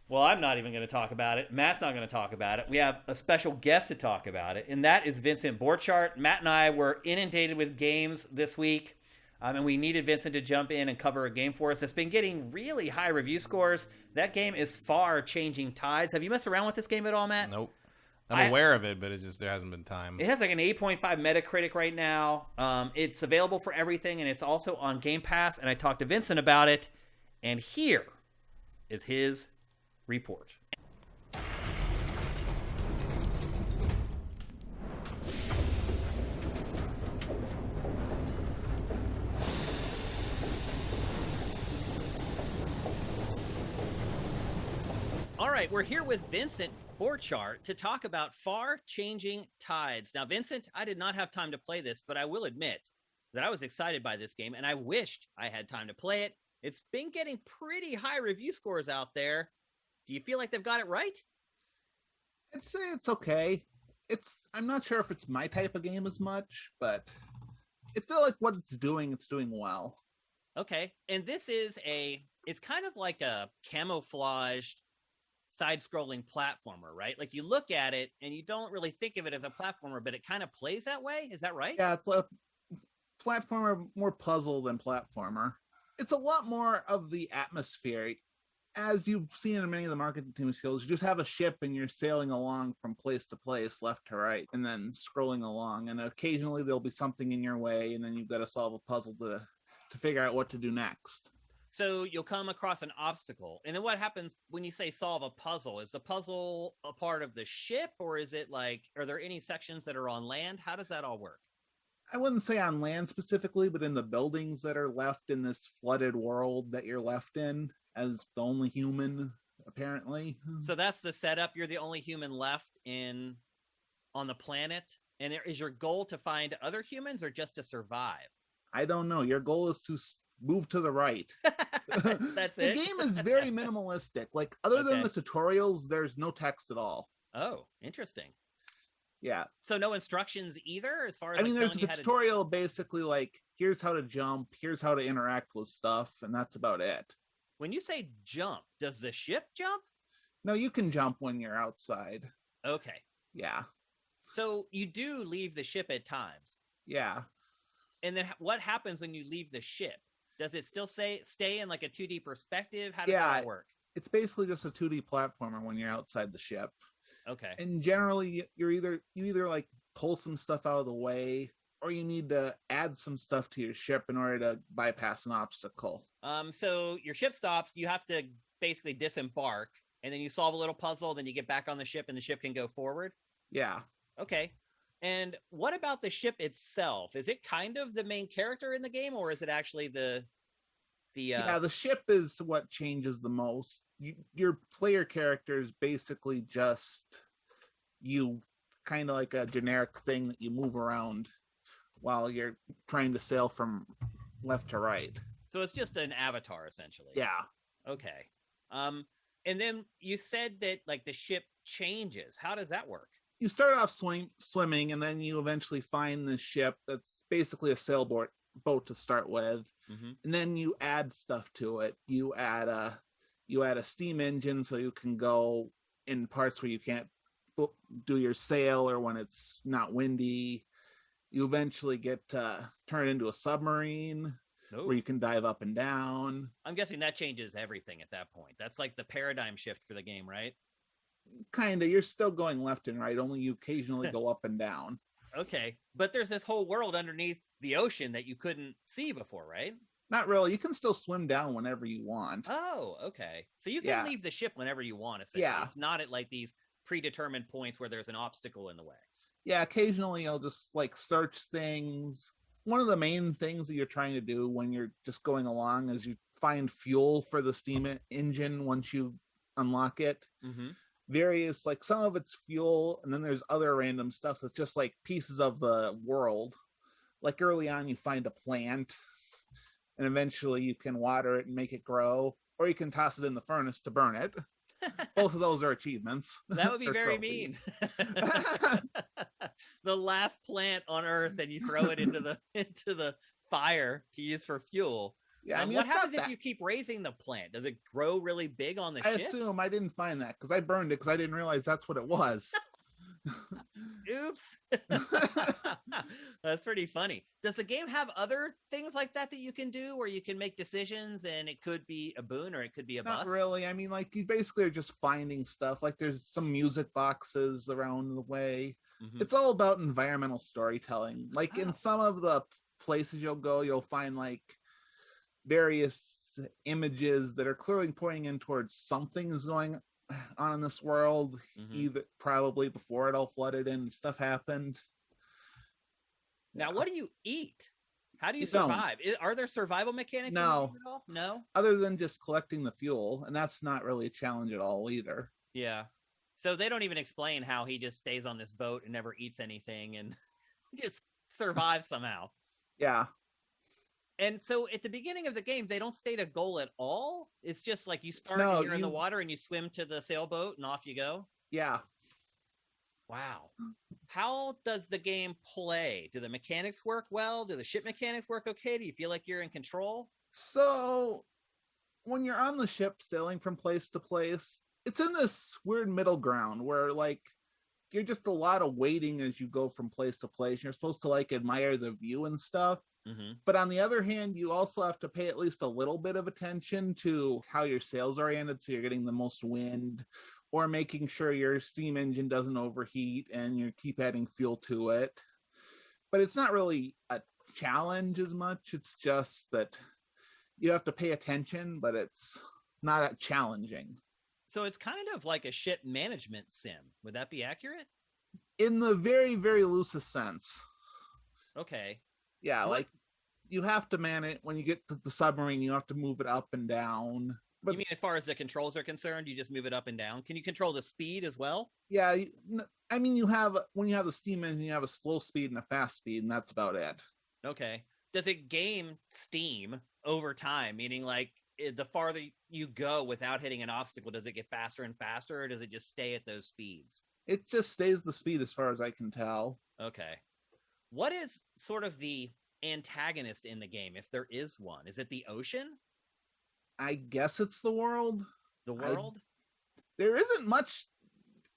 Well, I'm not even going to talk about it. Matt's not going to talk about it. We have a special guest to talk about it, and that is Vincent Borchardt. Matt and I were inundated with games this week, and we needed Vincent to jump in and cover a game for us. It's been getting really high review scores. That game is Far Changing Tides. Have you messed around with this game at all, Matt? Nope. I'm aware of it, but there hasn't been time. It has like an 8.5 Metacritic right now. It's available for everything, and it's also on Game Pass, and I talked to Vincent about it, and here is his report. All right, we're here with Vincent Borchardt to talk about Far Changing Tides. Now, Vincent, I did not have time to play this, but I will admit that I was excited by this game, and I wished I had time to play it. It's been getting pretty high review scores out there. Do you feel like they've got it right? I'd say it's okay. I'm not sure if it's my type of game as much, but it feels like what it's doing well. Okay. And this is it's kind of like a camouflaged side-scrolling platformer, right? Like you look at it and you don't really think of it as a platformer, but it kind of plays that way. Is that right? Yeah, it's a platformer, more puzzle than platformer. It's a lot more of the atmosphere. As you've seen in many of the marketing materials, you just have a ship and you're sailing along from place to place, left to right, and then scrolling along. And occasionally there'll be something in your way, and then you've got to solve a puzzle to figure out what to do next. So you'll come across an obstacle. And then what happens when you say solve a puzzle? Is the puzzle a part of the ship, or is it like, are there any sections that are on land? How does that all work? I wouldn't say on land specifically, but in the buildings that are left in this flooded world that you're left in as the only human, apparently. So that's the setup. You're the only human left on the planet. And is your goal to find other humans or just to survive? I don't know. Your goal is to move to the right. That's it. The game is very minimalistic. Like, other than the tutorials, there's no text at all. Oh, interesting. Yeah. So no instructions either, as far as I mean, there's telling a you how to. tutorial basically like, here's how to jump, here's how to interact with stuff, and that's about it. When you say jump, does the ship jump? No, you can jump when you're outside. Okay. Yeah. So you do leave the ship at times. Yeah. And then what happens when you leave the ship? Does it still stay in like a 2D perspective? How does that all work? It's basically just a 2D platformer when you're outside the ship. Okay. And generally you either like pull some stuff out of the way, or you need to add some stuff to your ship in order to bypass an obstacle. So your ship stops, you have to basically disembark, and then you solve a little puzzle, then you get back on the ship and the ship can go forward. Yeah. Okay. And what about the ship itself? Is it kind of the main character in the game, or is it actually the the ship is what changes the most. Your player character is basically just you, kind of like a generic thing that you move around while you're trying to sail from left to right. So it's just an avatar essentially. Yeah. Okay. And then you said that like the ship changes. How does that work? You start off swimming, and then you eventually find the ship that's basically a sailboat to start with. Mm-hmm. And then you add stuff to it. You add a steam engine, so you can go in parts where you can't do your sail, or when it's not windy. You eventually get turned into a submarine. Ooh. Where you can dive up and down. I'm guessing that changes everything at that point. That's like the paradigm shift for the game, right? Kind of. You're still going left and right, only you occasionally go up and down. Okay. But there's this whole world underneath the ocean that you couldn't see before, right? Not really. You can still swim down whenever you want. Oh, okay. So you can leave the ship whenever you want, essentially. Yeah. It's not at like these predetermined points where there's an obstacle in the way. Yeah, occasionally you'll just like search things. One of the main things that you're trying to do when you're just going along is you find fuel for the steam engine once you unlock it. Mm-hmm. Various, like some of it's fuel, and then there's other random stuff that's just like pieces of the world. Like early on, you find a plant, and eventually you can water it and make it grow, or you can toss it in the furnace to burn it. Both of those are achievements. That would be very mean. The last plant on Earth, and you throw it into the fire to use for fuel. Yeah, I mean, what happens if you keep raising the plant? Does it grow really big on the ship? I assume. I didn't find that because I burned it because I didn't realize that's what it was. Oops. That's pretty funny. Does the game have other things like that you can do where you can make decisions and it could be a boon or it could be a bust? Not really. I mean, like you basically are just finding stuff. Like there's some music boxes around the way. Mm-hmm. It's all about environmental storytelling. Like in some of the places you'll go, you'll find like various images that are clearly pointing in towards something is going on in this world, either probably before it all flooded and stuff happened. Now, what do you eat? How do you survive? Are there survival mechanics? No. At all? No. Other than just collecting the fuel, and that's not really a challenge at all either. Yeah. So they don't even explain how he just stays on this boat and never eats anything and just survives somehow. Yeah. And so at the beginning of the game, they don't state a goal at all. It's just like you start here in the water and you swim to the sailboat and off you go. Yeah. Wow. How does the game play? Do the mechanics work well? Do the ship mechanics work okay? Do you feel like you're in control? So when you're on the ship sailing from place to place, it's in this weird middle ground where like you're just a lot of waiting as you go from place to place. You're supposed to like admire the view and stuff. Mm-hmm. But on the other hand, you also have to pay at least a little bit of attention to how your sail's oriented, so you're getting the most wind, or making sure your steam engine doesn't overheat and you keep adding fuel to it. But it's not really a challenge as much. It's just that you have to pay attention, but it's not challenging. So it's kind of like a ship management sim. Would that be accurate? In the very, very loosest sense. Okay. Yeah, like you have to man it. When you get to the submarine, you have to move it up and down. But you mean as far as the controls are concerned, you just move it up and down? Can you control the speed as well? Yeah, I mean, when you have the steam engine, you have a slow speed and a fast speed, and that's about it. Okay. Does it game steam over time? Meaning, like, the farther you go without hitting an obstacle, does it get faster and faster, or does it just stay at those speeds? It just stays the speed as far as I can tell. Okay. What is sort of the antagonist in the game, if there is one? Is it the ocean? I guess it's the world. The world? There isn't much.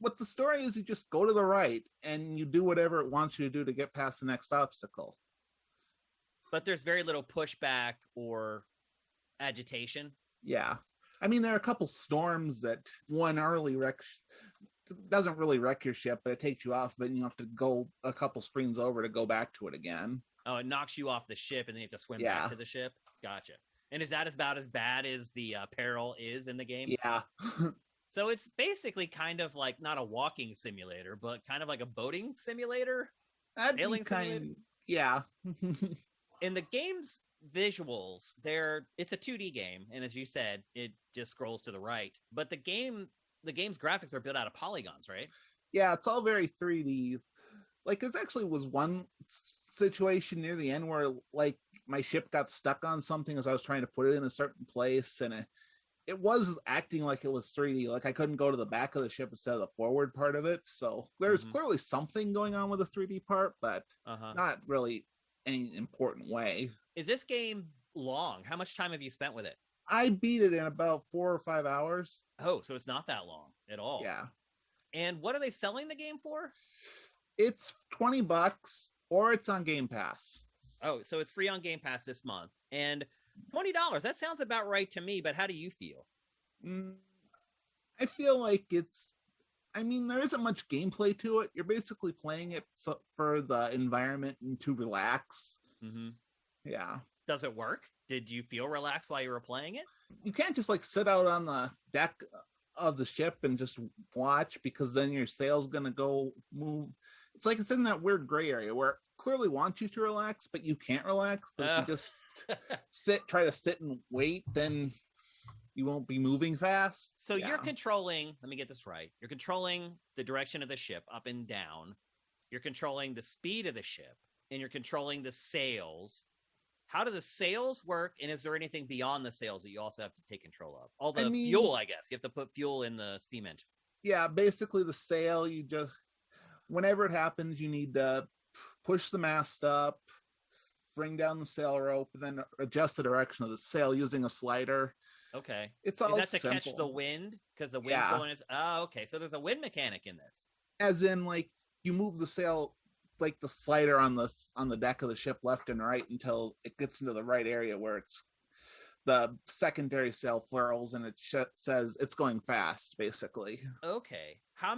What the story is, you just go to the right and you do whatever it wants you to do to get past the next obstacle. But there's very little pushback or agitation. Yeah. I mean, there are a couple storms that one early doesn't really wreck your ship, but it takes you off of it and you have to go a couple screens over to go back to it again. Oh, it knocks you off the ship and then you have to swim back to the ship? Gotcha. And is that about as bad as the peril is in the game? Yeah. So it's basically kind of like not a walking simulator, but kind of like a boating simulator? Sailing simulator? Yeah. In the game's visuals, it's a 2D game, and as you said, it just scrolls to the right. But the game's graphics are built out of polygons, right? Yeah, it's all very 3D. Like, it actually was one situation near the end where, like, my ship got stuck on something as I was trying to put it in a certain place, and it was acting like it was 3D. Like, I couldn't go to the back of the ship instead of the forward part of it. So there's clearly something going on with the 3D part, but not really any important way. Is this game long? How much time have you spent with it? I beat it in about 4 or 5 hours. Oh, so it's not that long at all. Yeah. And what are they selling the game for? It's $20 or it's on Game Pass. Oh, so it's free on Game Pass this month. And $20, that sounds about right to me, but how do you feel? I feel like there isn't much gameplay to it. You're basically playing it for the environment and to relax. Mm-hmm. Yeah. Does it work? Did you feel relaxed while you were playing it? You can't just like sit out on the deck of the ship and just watch, because then your sail's gonna go move. It's like it's in that weird gray area where it clearly wants you to relax, but you can't relax because if you just try to sit and wait, then you won't be moving fast. So you're controlling, let me get this right. You're controlling the direction of the ship up and down. You're controlling the speed of the ship, and you're controlling the sails. How do the sails work? And is there anything beyond the sails that you also have to take control of? All the fuel, I guess. You have to put fuel in the steam engine. Yeah, basically the sail, whenever it happens, you need to push the mast up, bring down the sail rope, and then adjust the direction of the sail using a slider. Okay. It's all Is that to catch the wind? Because the wind's going... Oh, okay. So there's a wind mechanic in this. As in, like, you move the sail, like the slider on the deck of the ship left and right until it gets into the right area where the secondary sail furls and it says it's going fast, basically. Okay. How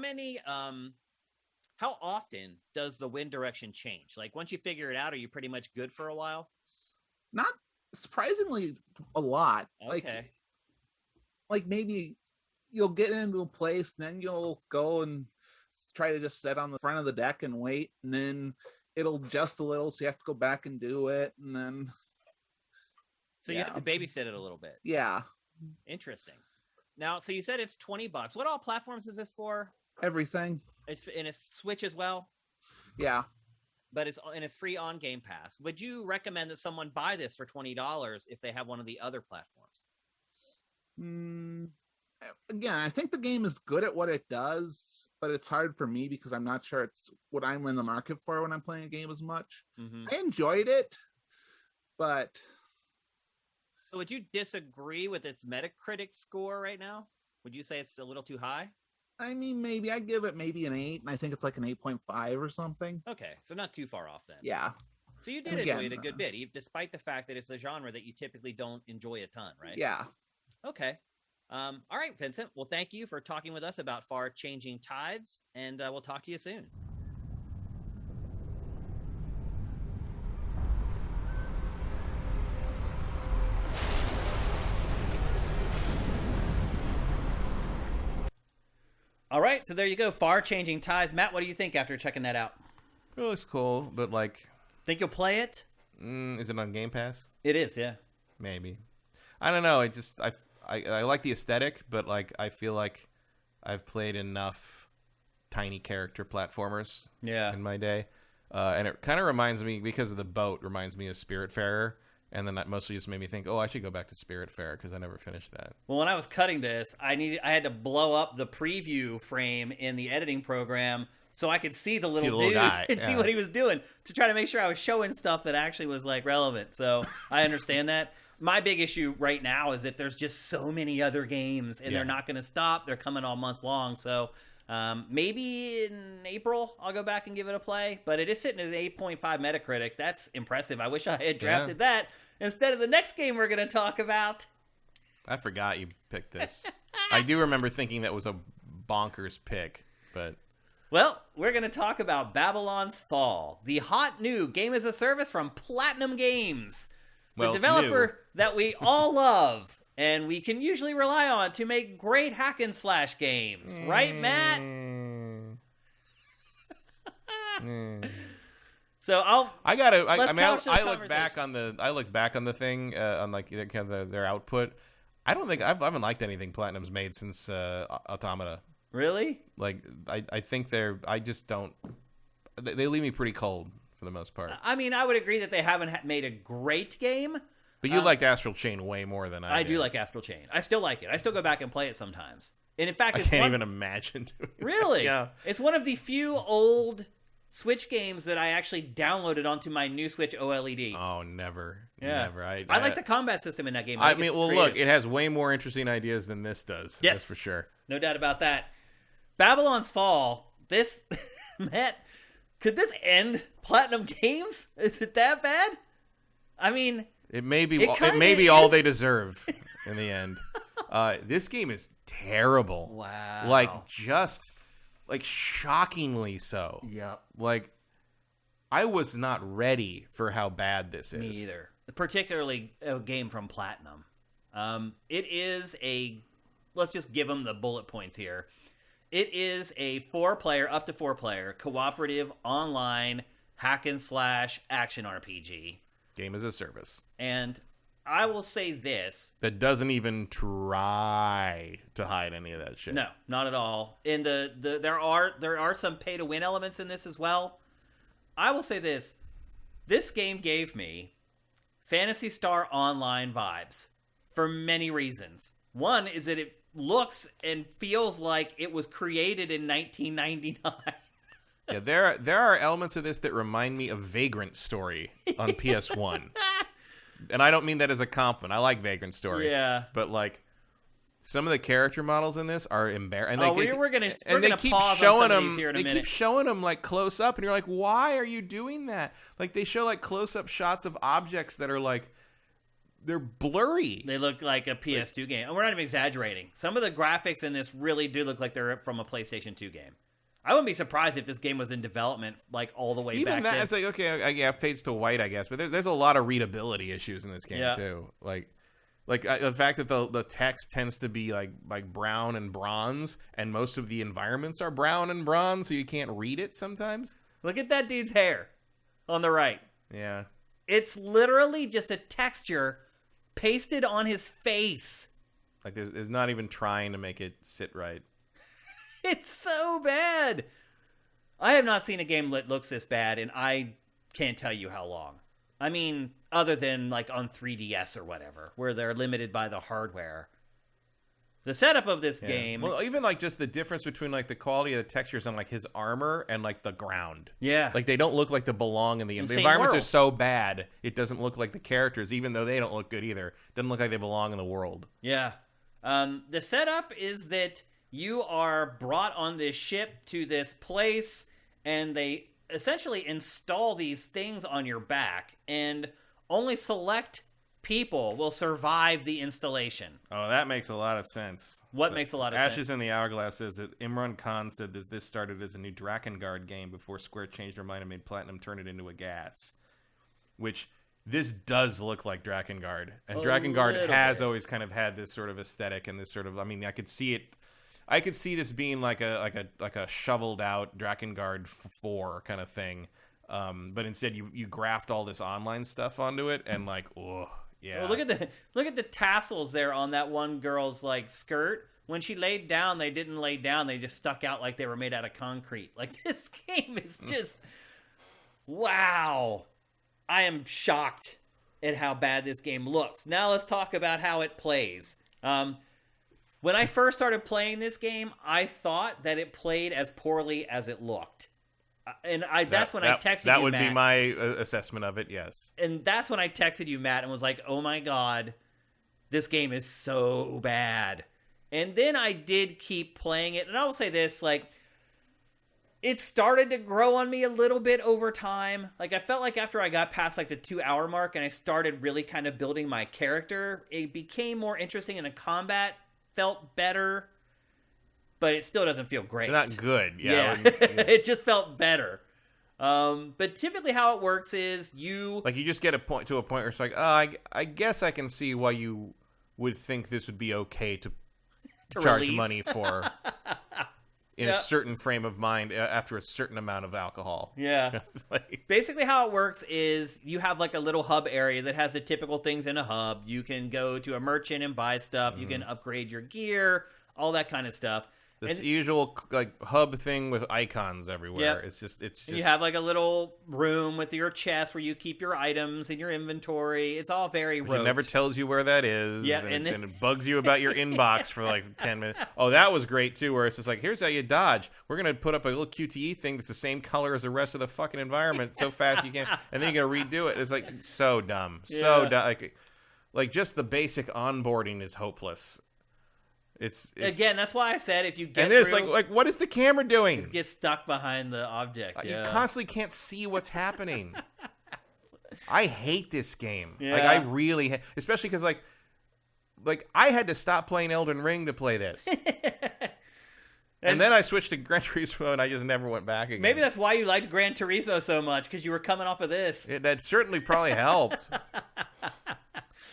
often does the wind direction change? Like, once you figure it out, are you pretty much good for a while? Not surprisingly a lot. Okay. Like maybe you'll get into a place and then you'll go and try to just sit on the front of the deck and wait, and then it'll adjust a little, so you have to go back and do it, and then you have to babysit it a little bit. Yeah. Interesting. Now, so you said it's $20. What all platforms is this for? Everything. It's Switch as well? Yeah. But it's free on Game Pass. Would you recommend that someone buy this for $20 if they have one of the other platforms? Again, I think the game is good at what it does, but it's hard for me because I'm not sure it's what I'm in the market for when I'm playing a game as much. I enjoyed it, but... So would you disagree with its Metacritic score right now? Would you say it's a little too high? I mean, maybe I give it maybe an 8, and I think it's like an 8.5 or something. Okay, so not too far off then. Yeah. So you did enjoy it a good bit, despite the fact that it's a genre that you typically don't enjoy a ton, right? Yeah. Okay. All right, Vincent. Well, thank you for talking with us about Far Changing Tides, and we'll talk to you soon. All right, so there you go, Far Changing Tides. Matt, what do you think after checking that out? It looks cool, but like... Think you'll play it? Is it on Game Pass? It is, yeah. Maybe. I don't know. I like the aesthetic, but like I feel like I've played enough tiny character platformers in my day. And it kind of reminds me, because of the boat, reminds me of Spiritfarer. And then that mostly just made me think, oh, I should go back to Spirit Fair because I never finished that. Well, when I was cutting this, I had to blow up the preview frame in the editing program so I could see the little dude guy. and see what he was doing to try to make sure I was showing stuff that actually was like relevant. So I understand that. My big issue right now is that there's just so many other games and they're not going to stop. They're coming all month long. So maybe in April I'll go back and give it a play. But it is sitting at an 8.5 Metacritic. That's impressive. I wish I had drafted that instead of the next game we're going to talk about. I forgot you picked this. I do remember thinking that was a bonkers pick, but... Well, we're going to talk about Babylon's Fall, the hot new game as a service from Platinum Games, the developer that we all love and we can usually rely on to make great hack and slash games. Right, Matt? So I look back on the thing on like kind of their output. I haven't liked anything Platinum's made since Automata. Really? Like, I think I just don't... They leave me pretty cold, for the most part. I mean, I would agree that they haven't made a great game. But you liked Astral Chain way more than I did. I do like Astral Chain. I still like it. I still go back and play it sometimes. And in fact, I can't even imagine doing it. Really? Yeah. It's one of the few old Switch games that I actually downloaded onto my new Switch OLED. Oh, never. Yeah. Never. I like the combat system in that game. Look, it has way more interesting ideas than this does. Yes. That's for sure. No doubt about that. Babylon's Fall, this, Matt, could this end Platinum Games? Is it that bad? I mean, it may be all they deserve in the end. This game is terrible. Wow. Like shockingly so. Yep. Like, I was not ready for how bad this is. Me either. Particularly a game from Platinum. It is let's just give them the bullet points here. It is a up to four player, cooperative, online, hack and slash action RPG. Game as a service. And I will say this. That doesn't even try to hide any of that shit. No, not at all. And there are some pay to win elements in this as well. I will say this. This game gave me Phantasy Star Online vibes for many reasons. One is that it looks and feels like it was created in 1999. Yeah, there are elements of this that remind me of Vagrant Story on PS1. And I don't mean that as a compliment. I like Vagrant Story. Yeah. But like some of the character models in this are embarrassing. We're gonna pause on some of these here in a minute. They keep showing them like close up, and you're like, why are you doing that? Like they show like close up shots of objects that are like they're blurry. They look like a PS2 game. And we're not even exaggerating. Some of the graphics in this really do look like they're from a PlayStation 2 game. I wouldn't be surprised if this game was in development like all the way back then. Even that, it's like, okay, yeah, fades to white, I guess. But there's a lot of readability issues in this game, too. Like the fact that the text tends to be like brown and bronze, and most of the environments are brown and bronze, so you can't read it sometimes. Look at that dude's hair on the right. Yeah. It's literally just a texture pasted on his face. Like there's not even trying to make it sit right. It's so bad. I have not seen a game that looks this bad, and I can't tell you how long. I mean, other than like on 3DS or whatever, where they're limited by the hardware. The setup of this game... Well, even like just the difference between like the quality of the textures on like his armor and like the ground. Yeah. Like they don't look like they belong in the environments are so bad, it doesn't look like the characters, even though they don't look good either. Doesn't look like they belong in the world. Yeah. The setup is that you are brought on this ship to this place, and they essentially install these things on your back, and only select people will survive the installation. Oh, that makes a lot of sense. What makes a lot of sense? Ashes in the Hourglass says that Imran Khan said this started as a new Drakengard game before Square changed their mind and made Platinum turn it into a gas. Which, this does look like Drakengard. And Drakengard has always kind of had this sort of aesthetic and this sort of, I mean, I could see it. I could see this being like a shoveled out Drakengard 4 kind of thing. But instead you graft all this online stuff onto it and like, oh, yeah. Well, look at the tassels there on that one girl's like skirt. When she laid down, they didn't lay down. They just stuck out like they were made out of concrete. Like, this game is just wow. I am shocked at how bad this game looks. Now let's talk about how it plays. When I first started playing this game, I thought that it played as poorly as it looked. That's when I texted you, That would Matt. be my assessment of it, yes. And that's when I texted you, Matt, and was like, oh my God, this game is so bad. And then I did keep playing it. And I will say this, like, it started to grow on me a little bit over time. Like, I felt like after I got past, like, the 2-hour mark and I started really kind of building my character, it became more interesting and the combat felt better. But it still doesn't feel great. Not good. Yeah. It just felt better. But typically how it works is you just get to a point where it's like, oh, I guess I can see why you would think this would be okay to charge release money for in a certain frame of mind after a certain amount of alcohol. Yeah. Basically how it works is you have like a little hub area that has the typical things in a hub. You can go to a merchant and buy stuff. You can upgrade your gear, all that kind of stuff. This usual like hub thing with icons everywhere. Yep. It's just you have like a little room with your chest where you keep your items and your inventory. It's all very rote. It never tells you where that is. Yeah, and it bugs you about your inbox for like 10 minutes. Oh, that was great too, where it's just like, here's how you dodge. We're gonna put up a little QTE thing that's the same color as the rest of the fucking environment so fast you can't, and then you gotta redo it. It's like so dumb. So dumb. Like just the basic onboarding is hopeless. It's again, that's why I said if you get and this through, like what is the camera doing? It gets stuck behind the object. You constantly can't see what's happening. I hate this game. Yeah. Like I really, especially because like I had to stop playing Elden Ring to play this, and then I switched to Gran Turismo, and I just never went back again. Maybe that's why you liked Gran Turismo so much, because you were coming off of this. That certainly probably helped.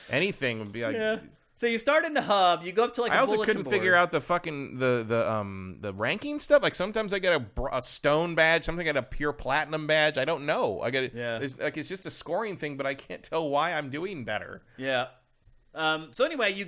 Anything would be like. Yeah. So you start in the hub, you go up to like I a also bulletin couldn't board. figure out the fucking the ranking stuff. Like sometimes I get a stone badge, sometimes I get a pure platinum badge. I don't know. I get it. Yeah. It's just a scoring thing, but I can't tell why I'm doing better. Yeah. So anyway, you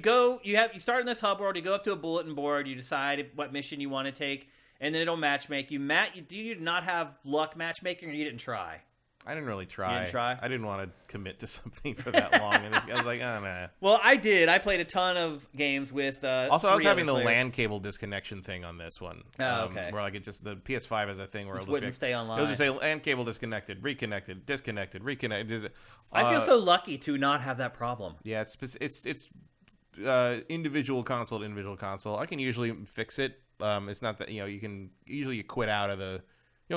start in this hub world, you go up to a bulletin board, you decide what mission you want to take, and then it'll matchmake you. Matt, you did not have luck matchmaking, or you didn't try? I didn't really try. You didn't try? I didn't want to commit to something for that long. And I was like, oh, nah. Well, I did. I played a ton of games with also, I was having the players. LAN cable disconnection thing on this one. Oh, okay. Where like the PS5 has a thing where It wouldn't stay online. It'll just say LAN cable disconnected, reconnected, disconnected, reconnected. I feel so lucky to not have that problem. Yeah, it's individual console to individual console. I can usually fix it. It's not that you quit out of the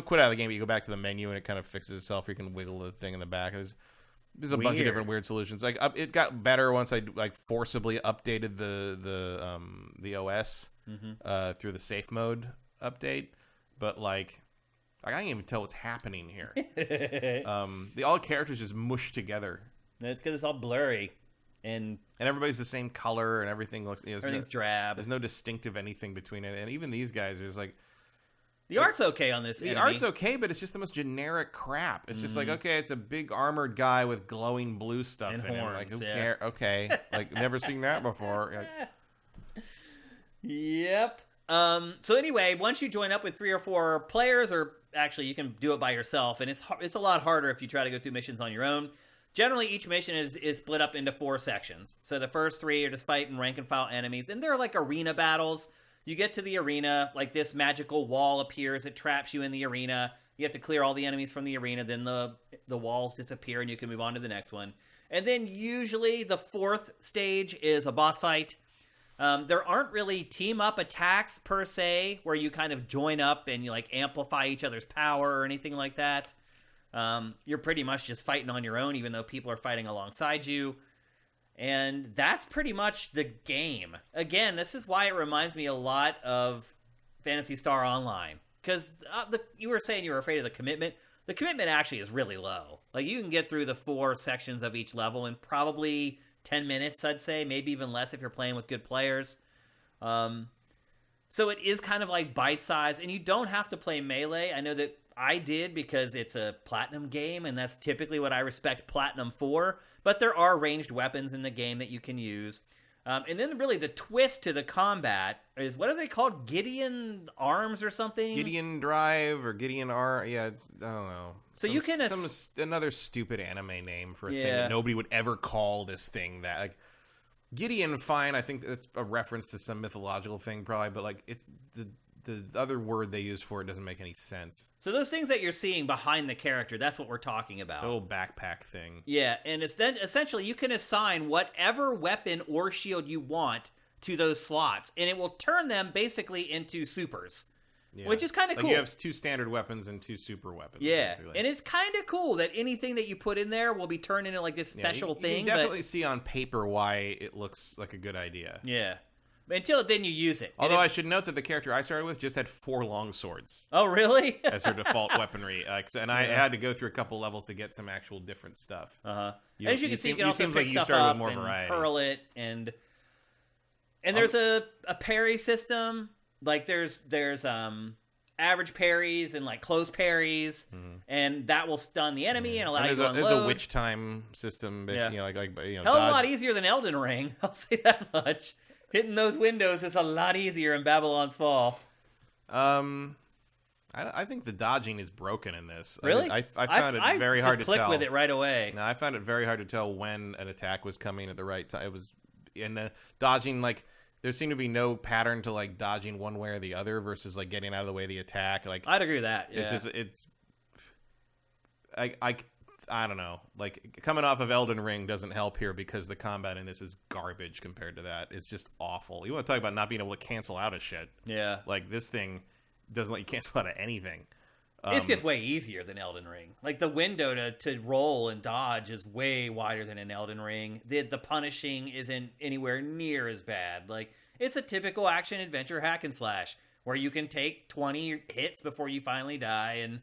quit out of the game, but you go back to the menu and it kind of fixes itself. Or you can wiggle the thing in the back. There's a bunch of different weird solutions. Like it got better once I like forcibly updated the OS through the safe mode update. But like I can't even tell what's happening here. All characters just mush together. That's because it's all blurry. And everybody's the same color and everything looks. Everything's drab. There's no distinctive anything between it, and even these guys are just like. The art's okay on this. The art's okay, but it's just the most generic crap. It's just like, okay, it's a big armored guy with glowing blue stuff and in horns, him. Like, who yeah. cares? Okay, like never seen that before. Yep. So anyway, once you join up with 3 or 4 players, or actually you can do it by yourself, and it's a lot harder if you try to go through missions on your own. Generally, each mission is split up into 4 sections. So the first 3 are just fight and rank and file enemies, and they're like arena battles. You get to the arena, like this magical wall appears, it traps you in the arena. You have to clear all the enemies from the arena, then the walls disappear and you can move on to the next one. And then usually the 4th stage is a boss fight. There aren't really team-up attacks per se, where you kind of join up and you like amplify each other's power or anything like that. You're pretty much just fighting on your own, even though people are fighting alongside you. And that's pretty much the game. Again, this is why it reminds me a lot of Phantasy Star Online. Because you were saying you were afraid of the commitment. The commitment actually is really low. Like, you can get through the 4 sections of each level in probably 10 minutes, I'd say. Maybe even less if you're playing with good players. So it is kind of like bite-sized. And you don't have to play Melee. I know that I did because it's a Platinum game, and that's typically what I respect Platinum for. But there are ranged weapons in the game that you can use. And then really the twist to the combat is, what are they called? Gideon arms or something? Gideon Drive or Gideon R. Yeah, I don't know. So you can... another stupid anime name for a thing that nobody would ever call this thing that. Like, Gideon, fine. I think it's a reference to some mythological thing probably, but like it's the other word they use for it doesn't make any sense. So those things that you're seeing behind the character, that's what we're talking about. The little backpack thing. Yeah, and it's then essentially you can assign whatever weapon or shield you want to those slots, and it will turn them basically into supers. Yeah. Which is kind of cool. You have 2 standard weapons and 2 super weapons. Yeah, basically. And it's kind of cool that anything that you put in there will be turned into like this special thing. You can definitely see on paper why it looks like a good idea. Yeah. Until then you use it. Although I should note that the character I started with just had 4 long swords. Oh, really? As her default weaponry. I had to go through a couple levels to get some actual different stuff. Uh-huh. And as you can see, you can also pick stuff up and hurl it. And there's a parry system. Like there's average parries and like close parries, and that will stun the enemy and allow you to unload. There's a witch time system, basically. Hell of a lot easier than Elden Ring. I'll say that much. Hitting those windows is a lot easier in Babylon's Fall. I think the dodging is broken in this. Really? I found it very hard to tell. I just clicked with it right away. No, I found it very hard to tell when an attack was coming at the right time. It was in the dodging, like there seemed to be no pattern to like dodging one way or the other versus like getting out of the way of the attack. Like I'd agree with that. Yeah. I don't know. Like coming off of Elden Ring doesn't help here because the combat in this is garbage compared to that. It's just awful. You want to talk about not being able to cancel out of shit? Yeah. Like this thing doesn't let you cancel out of anything. It's just way easier than Elden Ring. Like the window to roll and dodge is way wider than in Elden Ring. The punishing isn't anywhere near as bad. Like it's a typical action adventure hack and slash where you can take 20 hits before you finally die, and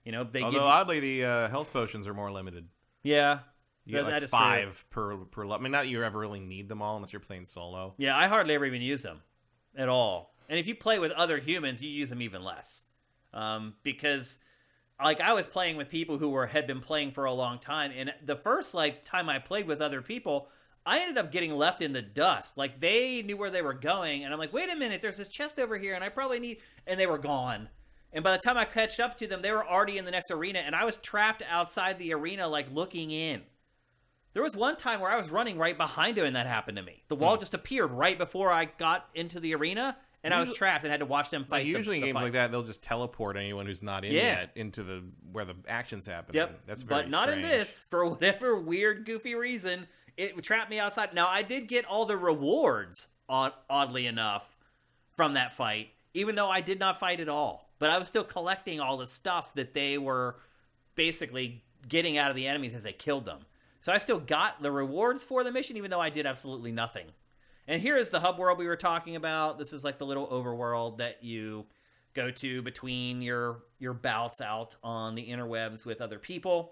Although oddly the health potions are more limited. Yeah. You get like 5 per level. I mean, not that you ever really need them all unless you're playing solo. Yeah, I hardly ever even use them at all. And if you play with other humans, you use them even less. Because like I was playing with people who had been playing for a long time, and the first time I played with other people, I ended up getting left in the dust. Like they knew where they were going, and I'm like, wait a minute, there's this chest over here, and I probably need, and they were gone. And by the time I catched up to them, they were already in the next arena, and I was trapped outside the arena, like looking in. There was one time where I was running right behind him, and that happened to me. The wall just appeared right before I got into the arena, and I was trapped and had to watch them fight. Usually in games like that, they'll just teleport anyone who's not in yet into where the action's happening. Yep. That's very But not strange. in this. For whatever weird, goofy reason, it trapped me outside. Now, I did get all the rewards, oddly enough, from that fight, even though I did not fight at all. But I was still collecting all the stuff that they were basically getting out of the enemies as they killed them. So I still got the rewards for the mission, even though I did absolutely nothing. And here is the hub world we were talking about. This is like the little overworld that you go to between your bouts out on the interwebs with other people.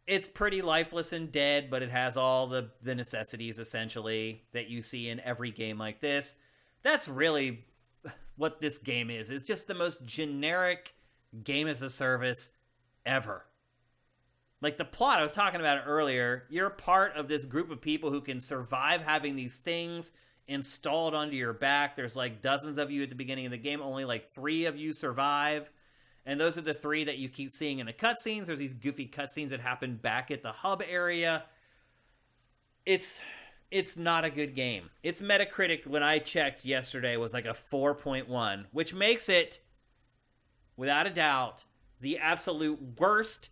It's pretty lifeless and dead, but it has all the necessities, essentially, that you see in every game like this. That's really what this game is. It's just the most generic game as a service ever. Like the plot, I was talking about it earlier. You're part of this group of people who can survive having these things installed onto your back. There's like dozens of you at the beginning of the game. Only like 3 of you survive. And those are the 3 that you keep seeing in the cutscenes. There's these goofy cutscenes that happen back at the hub area. It's not a good game. Its Metacritic, when I checked yesterday, was like a 4.1, which makes it, without a doubt, the absolute worst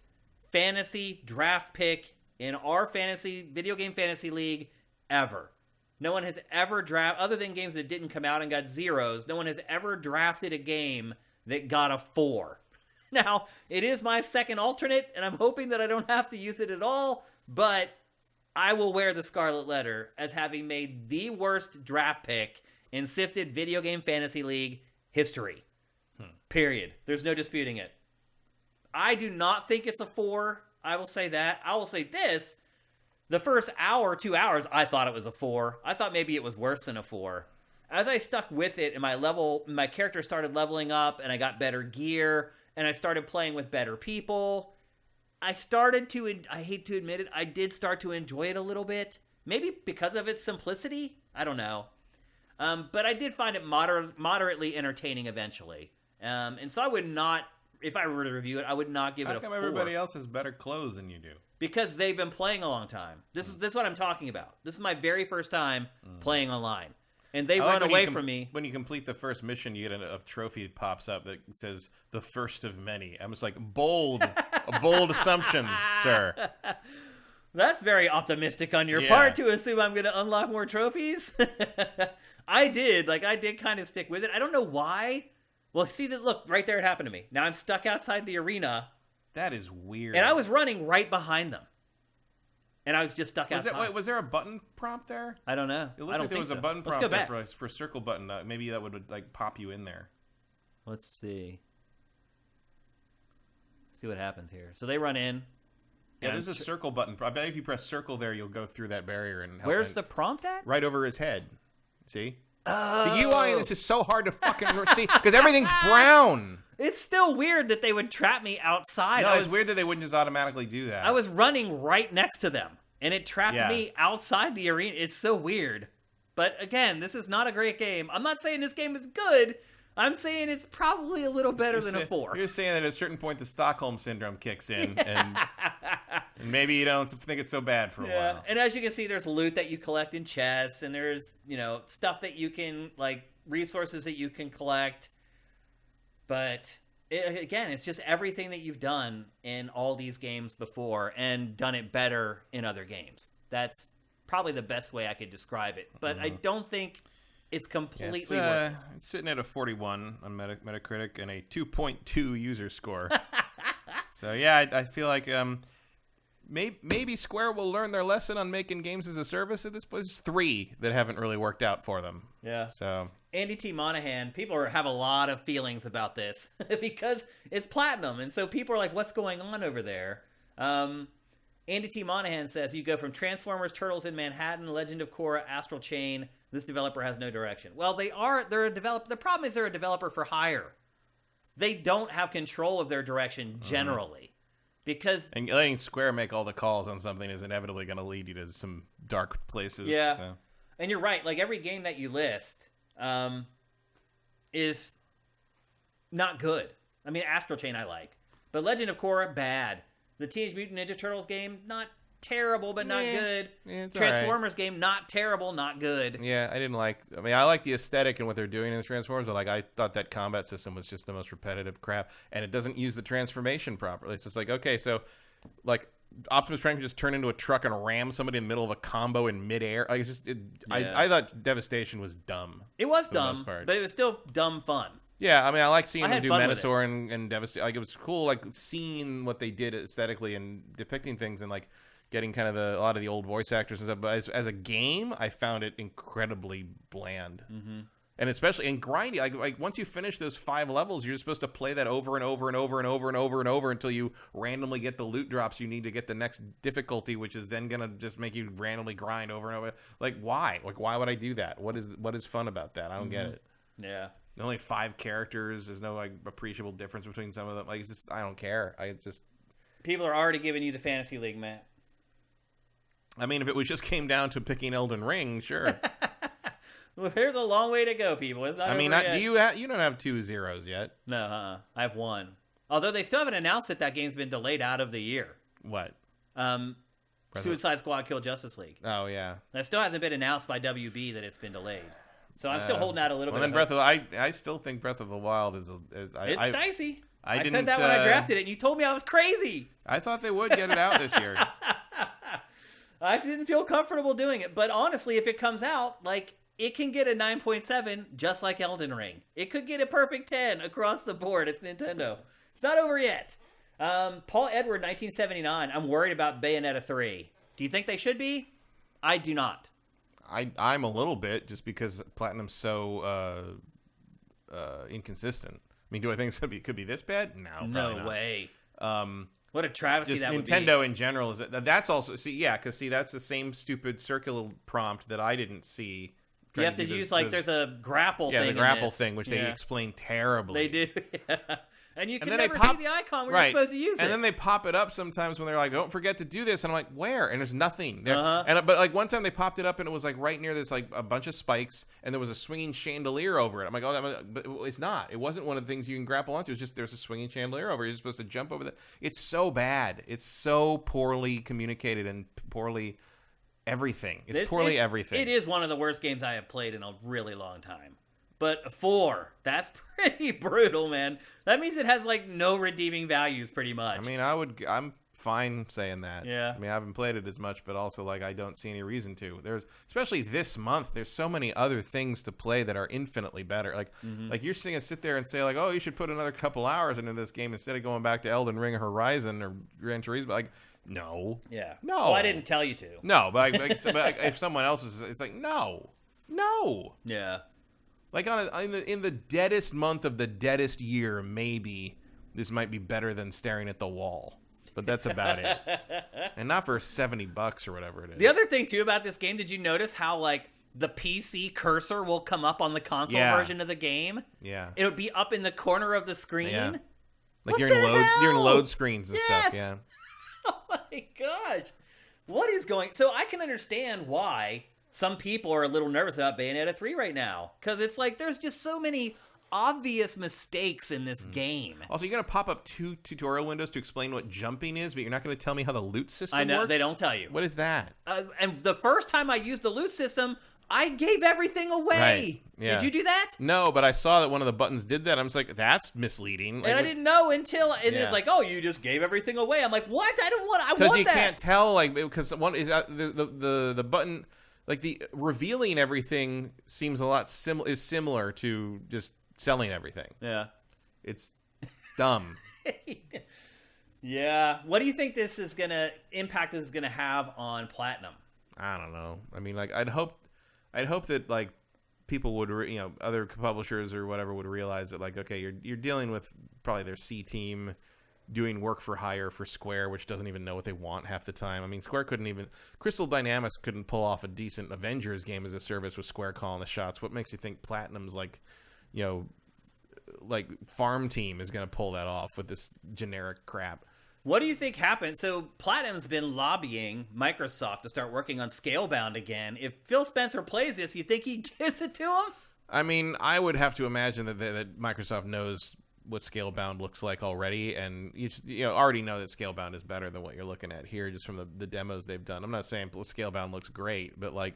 fantasy draft pick in our video game fantasy league ever. No one has ever other than games that didn't come out and got zeros, no one has ever drafted a game that got a 4. Now, it is my second alternate, and I'm hoping that I don't have to use it at all, but I will wear the scarlet letter as having made the worst draft pick in Sifted Video Game Fantasy League history. Period. There's no disputing it. I do not think it's a 4. I will say that. I will say this. The first hour, 2 hours, I thought it was a 4. I thought maybe it was worse than a 4. As I stuck with it and my character started leveling up and I got better gear and I started playing with better people, I hate to admit it, I did start to enjoy it a little bit. Maybe because of its simplicity. I don't know. But I did find it moderately entertaining eventually. And so I would not, if I were to review it, I would not give it a 4. How come everybody else has better clothes than you do? Because they've been playing a long time. This is what I'm talking about. This is my very first time playing online. And they run away from me. When you complete the first mission, you get a trophy that pops up that says, the first of many. I'm just like, a bold assumption, sir. That's very optimistic on your part to assume I'm going to unlock more trophies. I did kind of stick with it. I don't know why. Well, see, look, right there it happened to me. Now I'm stuck outside the arena. That is weird. And I was running right behind them. And I was just stuck outside. Was there a button prompt there? I don't know. It looked like there was a button prompt there for a circle button. Maybe that would like pop you in there. Let's see. See what happens here. So they run in. Yeah, there's a circle button. I bet if you press circle there, you'll go through that barrier and help. Where's the prompt at? Right over his head. See? Oh. The UI in this is so hard to fucking see because everything's brown. It's still weird that they would trap me outside. No, it's weird that they wouldn't just automatically do that. I was running right next to them, and it trapped me outside the arena. It's so weird. But again, this is not a great game. I'm not saying this game is good. I'm saying it's probably a little better than a 4. You're saying that at a certain point the Stockholm Syndrome kicks in, and maybe you don't think it's so bad for a while. And as you can see, there's loot that you collect in chests, and there's, stuff that you can, resources that you can collect. But, again, it's just everything that you've done in all these games before and done it better in other games. That's probably the best way I could describe it. But I don't think it's completely worthless. It's sitting at a 41 on Metacritic and a 2.2 user score. So, yeah, I feel like maybe Square will learn their lesson on making games as a service at this point. There's 3 that haven't really worked out for them. Yeah. So Andy T. Monahan, people have a lot of feelings about this because it's Platinum. And so people are like, what's going on over there? Andy T. Monahan says, you go from Transformers, Turtles in Manhattan, Legend of Korra, Astral Chain. This developer has no direction. Well, they're a developer. The problem is they're a developer for hire. They don't have control of their direction generally. And letting Square make all the calls on something is inevitably going to lead you to some dark places. Yeah. So. And you're right. Every game that you list is not good. I mean, Astral Chain I like. But Legend of Korra, bad. The Teenage Mutant Ninja Turtles game, not terrible, but not good. Yeah, Transformers game, not terrible, not good. Yeah, I like the aesthetic and what they're doing in the Transformers, but I thought that combat system was just the most repetitive crap, and it doesn't use the transformation properly. It's just okay, so Optimus Prime can just turn into a truck and ram somebody in the middle of a combo in midair. I thought Devastation was dumb. It was dumb, but it was still dumb fun. Yeah, I like seeing them do Menasor and Devastate. It was cool, seeing what they did aesthetically and depicting things and getting kind of a lot of the old voice actors and stuff. But as a game, I found it incredibly bland, and especially grindy. Once you finish those 5 levels, you're supposed to play that over and over and over and over and over and over until you randomly get the loot drops you need to get the next difficulty, which is then gonna just make you randomly grind over and over. Why? Why would I do that? What is fun about that? I don't get it. Yeah. Only 5 characters. There's no appreciable difference between some of them. It's just I don't care. People are already giving you the Fantasy League, Matt. I mean, if it just came down to picking Elden Ring, sure. Well, there's a long way to go, people. It's not you don't have 2 zeros yet? No, I have 1. Although they still haven't announced that game's been delayed out of the year. What? Suicide Squad Kill Justice League. Oh yeah. That still hasn't been announced by WB that it's been delayed. So I'm still holding out a little bit. Then I still think Breath of the Wild is dicey. I said that when I drafted it, and you told me I was crazy. I thought they would get it out this year. I didn't feel comfortable doing it, but honestly, if it comes out, it can get a 9.7 just like Elden Ring. It could get a perfect 10 across the board. It's Nintendo. It's not over yet. Paul Edward, 1979. I'm worried about Bayonetta 3. Do you think they should be? I do not. I'm a little bit, just because Platinum's so inconsistent. I mean, do I think it could be this bad? No way. What a travesty that would be. Nintendo in general that's also because that's the same stupid circular prompt that I didn't see. You have to use there's a grapple thing. Yeah, the grapple thing, which they explain terribly. They do. And you can then never see the icon where you're supposed to use it. And then they pop it up sometimes when they're like, don't forget to do this. And I'm like, where? And there's nothing there. Uh-huh. But like one time they popped it up and it was like right near this, like a bunch of spikes, and there was a swinging chandelier over it. I'm like, but it's not. It wasn't one of the things you can grapple onto. It's just there's a swinging chandelier over it. You're supposed to jump over that. It's so bad. It's so poorly communicated and poorly everything. It's poorly everything. It is one of the worst games I have played in a really long time. But 4, that's pretty brutal, man. That means it has like no redeeming values, pretty much. I mean, I'm fine saying that. Yeah. I mean, I haven't played it as much, but also like I don't see any reason to. Especially this month, there's so many other things to play that are infinitely better. Like like you're seeing us sit there and say like, oh, you should put another couple hours into this game instead of going back to Elden Ring or Horizon or Gran Turismo. Like, no. Yeah. No. Well, I didn't tell you to. No, but if someone else was, it's like, no. Yeah. Like in the deadest month of the deadest year, maybe this might be better than staring at the wall. But that's about it. And not for $70 or whatever it is. The other thing too about this game, did you notice how like the PC cursor will come up on the console version of the game? Yeah. It'll be up in the corner of the screen. Yeah. What Like you're in hell? load screens and stuff, yeah. Oh my gosh. What is going... So I can understand why some people are a little nervous about Bayonetta 3 right now. Because it's like there's just so many obvious mistakes in this game. Also, you're going to pop up 2 tutorial windows to explain what jumping is, but you're not going to tell me how the loot system works? I know, they don't tell you. What is that? And the first time I used the loot system, I gave everything away. Right. Yeah. Did you do that? No, but I saw that one of the buttons did that. I was like, that's misleading. Like, And I didn't know until it's like, oh, you just gave everything away. I'm like, what? I want that. Because you can't tell, like, because one is the button, like the revealing everything seems a lot similar to just selling everything. Yeah. It's dumb. Yeah. What do you think this is impact is gonna have on Platinum? I don't know. I mean, like, I'd hope that like people would, other publishers or whatever would realize that, like, okay, you're dealing with probably their C team doing work for hire for Square, which doesn't even know what they want half the time. I mean, Crystal Dynamics couldn't pull off a decent Avengers game as a service with Square calling the shots. What makes you think Platinum's like Farm Team is going to pull that off with this generic crap? What do you think happened? So Platinum's been lobbying Microsoft to start working on Scalebound again. If Phil Spencer plays this, you think he gives it to him? I mean, I would have to imagine that Microsoft knows what Scalebound looks like already, and you already know that Scalebound is better than what you're looking at here just from the demos they've done. I'm not saying Scalebound looks great, but like,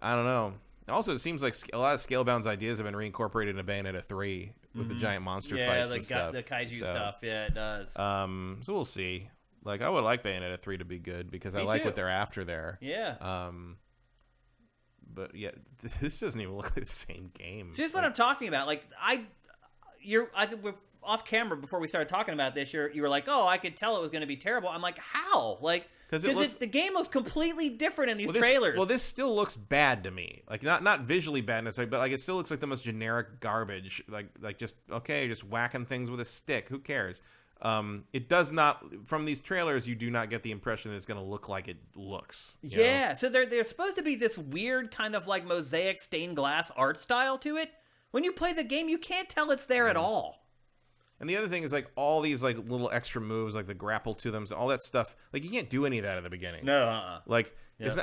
I don't know. Also, it seems like a lot of Scalebound's ideas have been reincorporated into Bayonetta 3 with the giant monster fights and stuff. Yeah, the kaiju stuff. Yeah, it does. So we'll see. Like, I would like Bayonetta 3 to be good because I like what they're after there. Yeah. But yeah, this doesn't even look like the same game. So here's what I'm talking about. Like, I think we're off camera before we started talking about this. You were like, oh, I could tell it was going to be terrible. I'm like, how? Like, because the game looks completely different in these trailers. Well, this still looks bad to me. Like, not visually bad necessarily, but like it still looks like the most generic garbage. Like just whacking things with a stick. Who cares? It does not. From these trailers, you do not get the impression that it's going to look like it looks. Yeah. So they're supposed to be this weird kind of like mosaic stained glass art style to it. When you play the game, you can't tell it's there at all. And the other thing is, like, all these, like, little extra moves, like the grapple to them, all that stuff, like, you can't do any of that at the beginning. No, Like, that's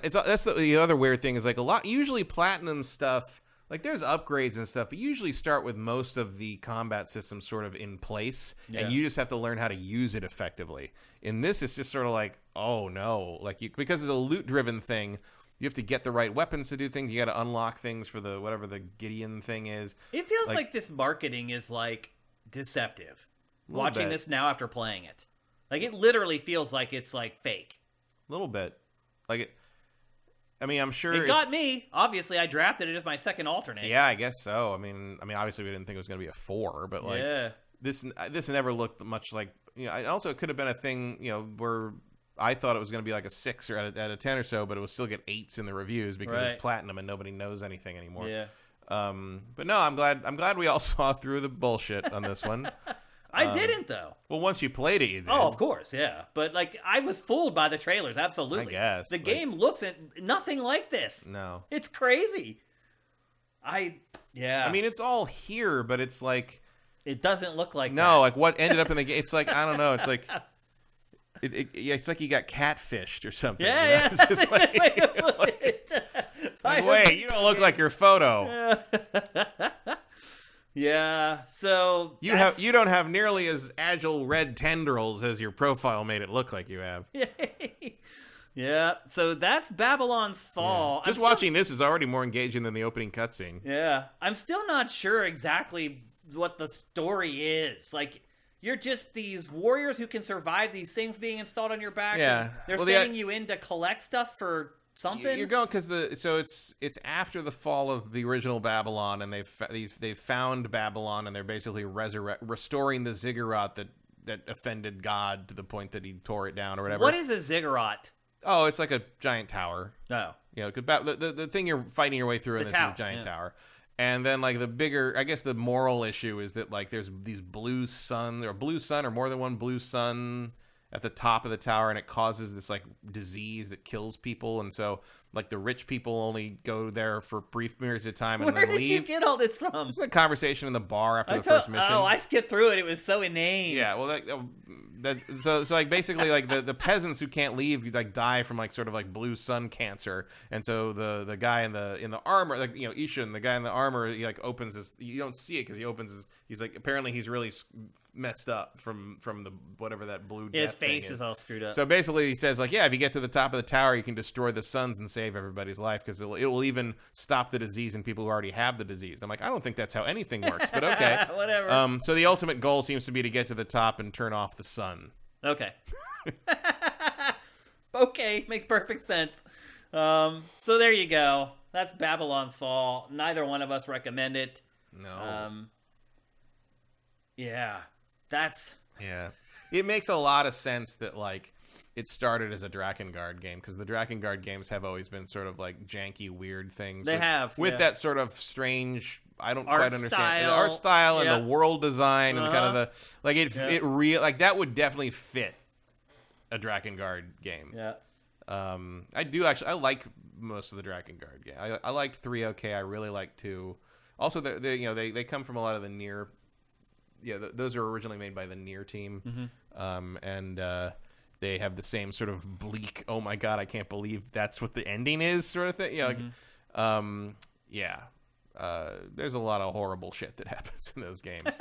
the other weird thing is, like, usually Platinum stuff, like, there's upgrades and stuff, but you usually start with most of the combat systems sort of in place, and you just have to learn how to use it effectively. In this, it's just sort of like, oh, no. Like, because it's a loot-driven thing, you have to get the right weapons to do things. You got to unlock things for whatever the Gideon thing is. It feels like this marketing is, like, deceptive. Watching this now after playing it, like, it literally feels like it's like fake. A little bit, like it. I mean, I'm sure it got me. Obviously, I drafted it as my second alternate. Yeah, I guess so. I mean, obviously, we didn't think it was going to be a 4, but like, this never looked much like. Also, it could have been a thing, where I thought it was going to be like a 6 or at a 10 or so, but it would still get 8s in the reviews because it's Platinum and nobody knows anything anymore. Yeah. But no, I'm glad we all saw through the bullshit on this one. I didn't, though. Well, once you played it, you did. Oh, of course, yeah. But, like, I was fooled by the trailers, absolutely. I guess. The game looks nothing like this. No. It's crazy. I mean, it's all here, but it's like, It doesn't look like no, that. like what ended up in the game. It's like, I don't know. It's like it's like you got catfished or something. Yeah, It's that's just a good way to put it. like, wait, you don't look like your photo. Yeah, so You don't have nearly as agile red tendrils as your profile made it look like you have. Yeah, so that's Babylon's Fall. Yeah. Just watching this is already more engaging than the opening cutscene. Yeah, I'm still not sure exactly what the story is. Like, you're just these warriors who can survive these things being installed on your back. Yeah, they're sending you in to collect stuff for something. You're going because it's after the fall of the original Babylon, and they've found Babylon, and they're basically restoring the ziggurat that offended God to the point that he tore it down or whatever. What is a ziggurat? Oh, it's like a giant tower. No. You know, the thing you're fighting your way through in this is a giant tower. And then, like, the bigger, I guess the moral issue is that, like, there's these blue sun or more than one blue sun at the top of the tower, and it causes this, like, disease that kills people. And so, like, the rich people only go there for brief periods of time and then leave. Where did you get all this from? It's a conversation in the bar after the first mission. Oh, I skipped through it. It was so inane. Yeah, well, so like basically like the peasants who can't leave like die from like sort of like blue sun cancer, and so the guy in the armor, like, you know, Ishan, the guy in the armor, he like opens his, you don't see it because he opens his, he's like, apparently he's really messed up from the whatever that blue his death face thing is all screwed up. So basically he says like, yeah, if you get to the top of the tower you can destroy the suns and save everybody's life because it will even stop the disease in people who already have the disease. I'm like, I don't think that's how anything works, but okay. Whatever. So the ultimate goal seems to be to get to the top and turn off the sun. Okay. Okay, makes perfect sense. So there you go. That's Babylon's Fall. Neither one of us recommend it. No. Yeah. Yeah. It makes a lot of sense that, like, it started as a Drakengard game, because the Drakengard games have always been sort of, like, janky, weird things. With that sort of strange, I don't quite understand. The art style and the world design and kind of the, like, like, that would definitely fit a Drakengard game. Yeah. I do actually, I like most of the Drakengard game. I liked 3 okay. I really like 2. Also, they come from a lot of the Nier. Yeah, those are originally made by the Nier team, and they have the same sort of bleak, oh my god, I can't believe that's what the ending is sort of thing. Yeah, there's a lot of horrible shit that happens in those games.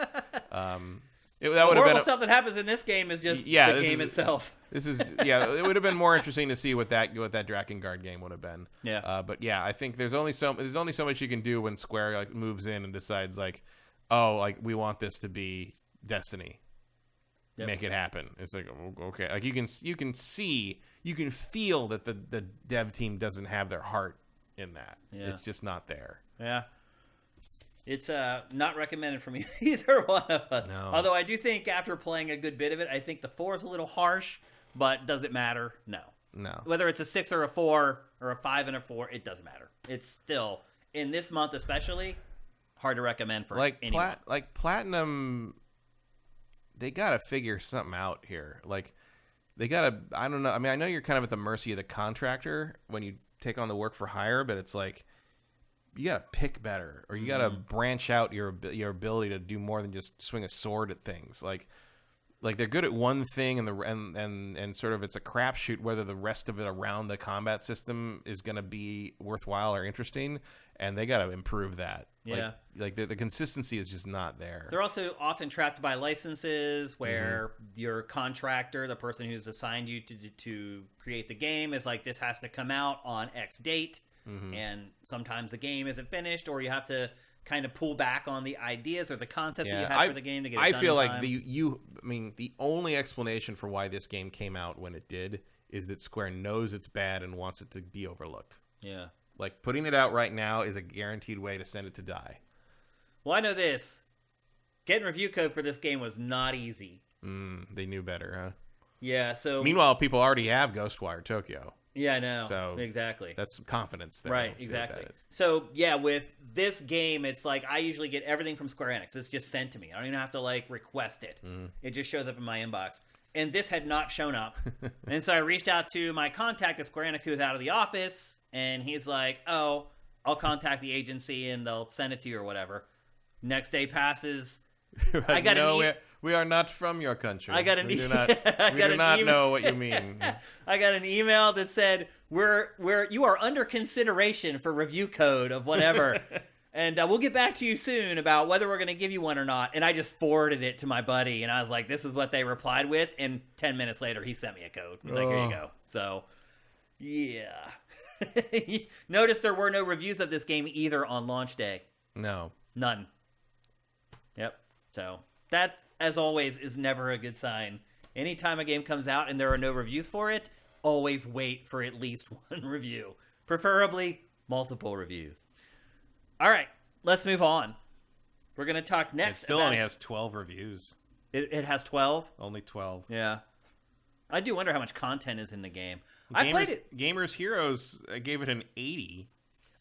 The horrible stuff that happens in this game is just the game itself. This is it would have been more interesting to see what that Drakengard game would have been. Yeah. But yeah, I think there's only so much you can do when Square like moves in and decides like, oh, like we want this to be Destiny. Yep. Make it happen. It's like, okay, like you can feel that the dev team doesn't have their heart in that. Yeah. It's just not there. Yeah. It's not recommended for me either one of us. No. Although I do think after playing a good bit of it, I think the 4 is a little harsh, but does it matter? No. Whether it's a 6 or a 4 or a 5 and a 4, it doesn't matter. It's still, in this month especially, hard to recommend for anyone. Platinum, they got to figure something out here. Like, they got to, I don't know. I mean, I know you're kind of at the mercy of the contractor when you take on the work for hire, but it's like, you got to pick better, or you got to branch out your ability to do more than just swing a sword at things. Like they're good at one thing, and sort of it's a crapshoot whether the rest of it around the combat system is going to be worthwhile or interesting, and they got to improve that. Yeah, like the consistency is just not there. They're also often trapped by licenses where your contractor, the person who's assigned you to create the game, is like, this has to come out on X date. And sometimes the game isn't finished, or you have to kind of pull back on the ideas or the concepts that you have for the game to get it done. I feel like the only explanation for why this game came out when it did is that Square knows it's bad and wants it to be overlooked. Yeah. Like, putting it out right now is a guaranteed way to send it to die. Well, I know this. Getting review code for this game was not easy. They knew better, huh? Yeah, so... Meanwhile, people already have Ghostwire Tokyo. Yeah, I know. So exactly. That's confidence there. Right, exactly. So, yeah, with this game, it's like I usually get everything from Square Enix. It's just sent to me. I don't even have to, like, request it. It just shows up in my inbox. And this had not shown up. And so I reached out to my contact at Square Enix who was out of the office, and he's like, oh, I'll contact the agency and they'll send it to you or whatever. Next day passes. I got we are not from your country. I got an we do not know what you mean. I got an email that said you are under consideration for review code of whatever. And we'll get back to you soon about whether we're going to give you one or not. And I just forwarded it to my buddy, and I was like, this is what they replied with. And 10 minutes later, he sent me a code. He's like, here you go. So, yeah. Notice there were no reviews of this game either on launch day. No. None. Yep. So, that, as always, is never a good sign. Anytime a game comes out and there are no reviews for it, always wait for at least one review. Preferably multiple reviews. All right, let's move on. We're going to talk next. It still only has 12 reviews. It has 12? Only 12. Yeah. I do wonder how much content is in the game. I played it. Gamers Heroes gave it an 80.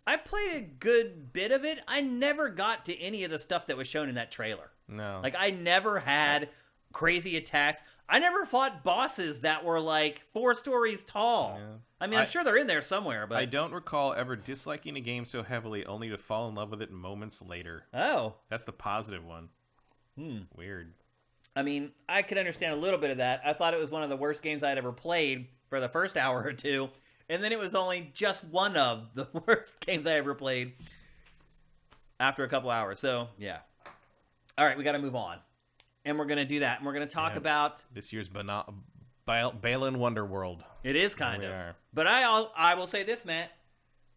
I played a good bit of it. I never got to any of the stuff that was shown in that trailer. No. Like, I never had crazy attacks. I never fought bosses that were like 4 stories tall. Yeah. I mean, I'm sure they're in there somewhere, but I don't recall ever disliking a game so heavily only to fall in love with it moments later. Oh. That's the positive one. Weird. I mean, I could understand a little bit of that. I thought it was one of the worst games I'd ever played for the first hour or two, and then it was only just one of the worst games I ever played after a couple hours. So, yeah. All right, we got to move on. And we're going to do that. And we're going to talk about this year's Balan Wonderworld. It is kind of. But I will say this, Matt.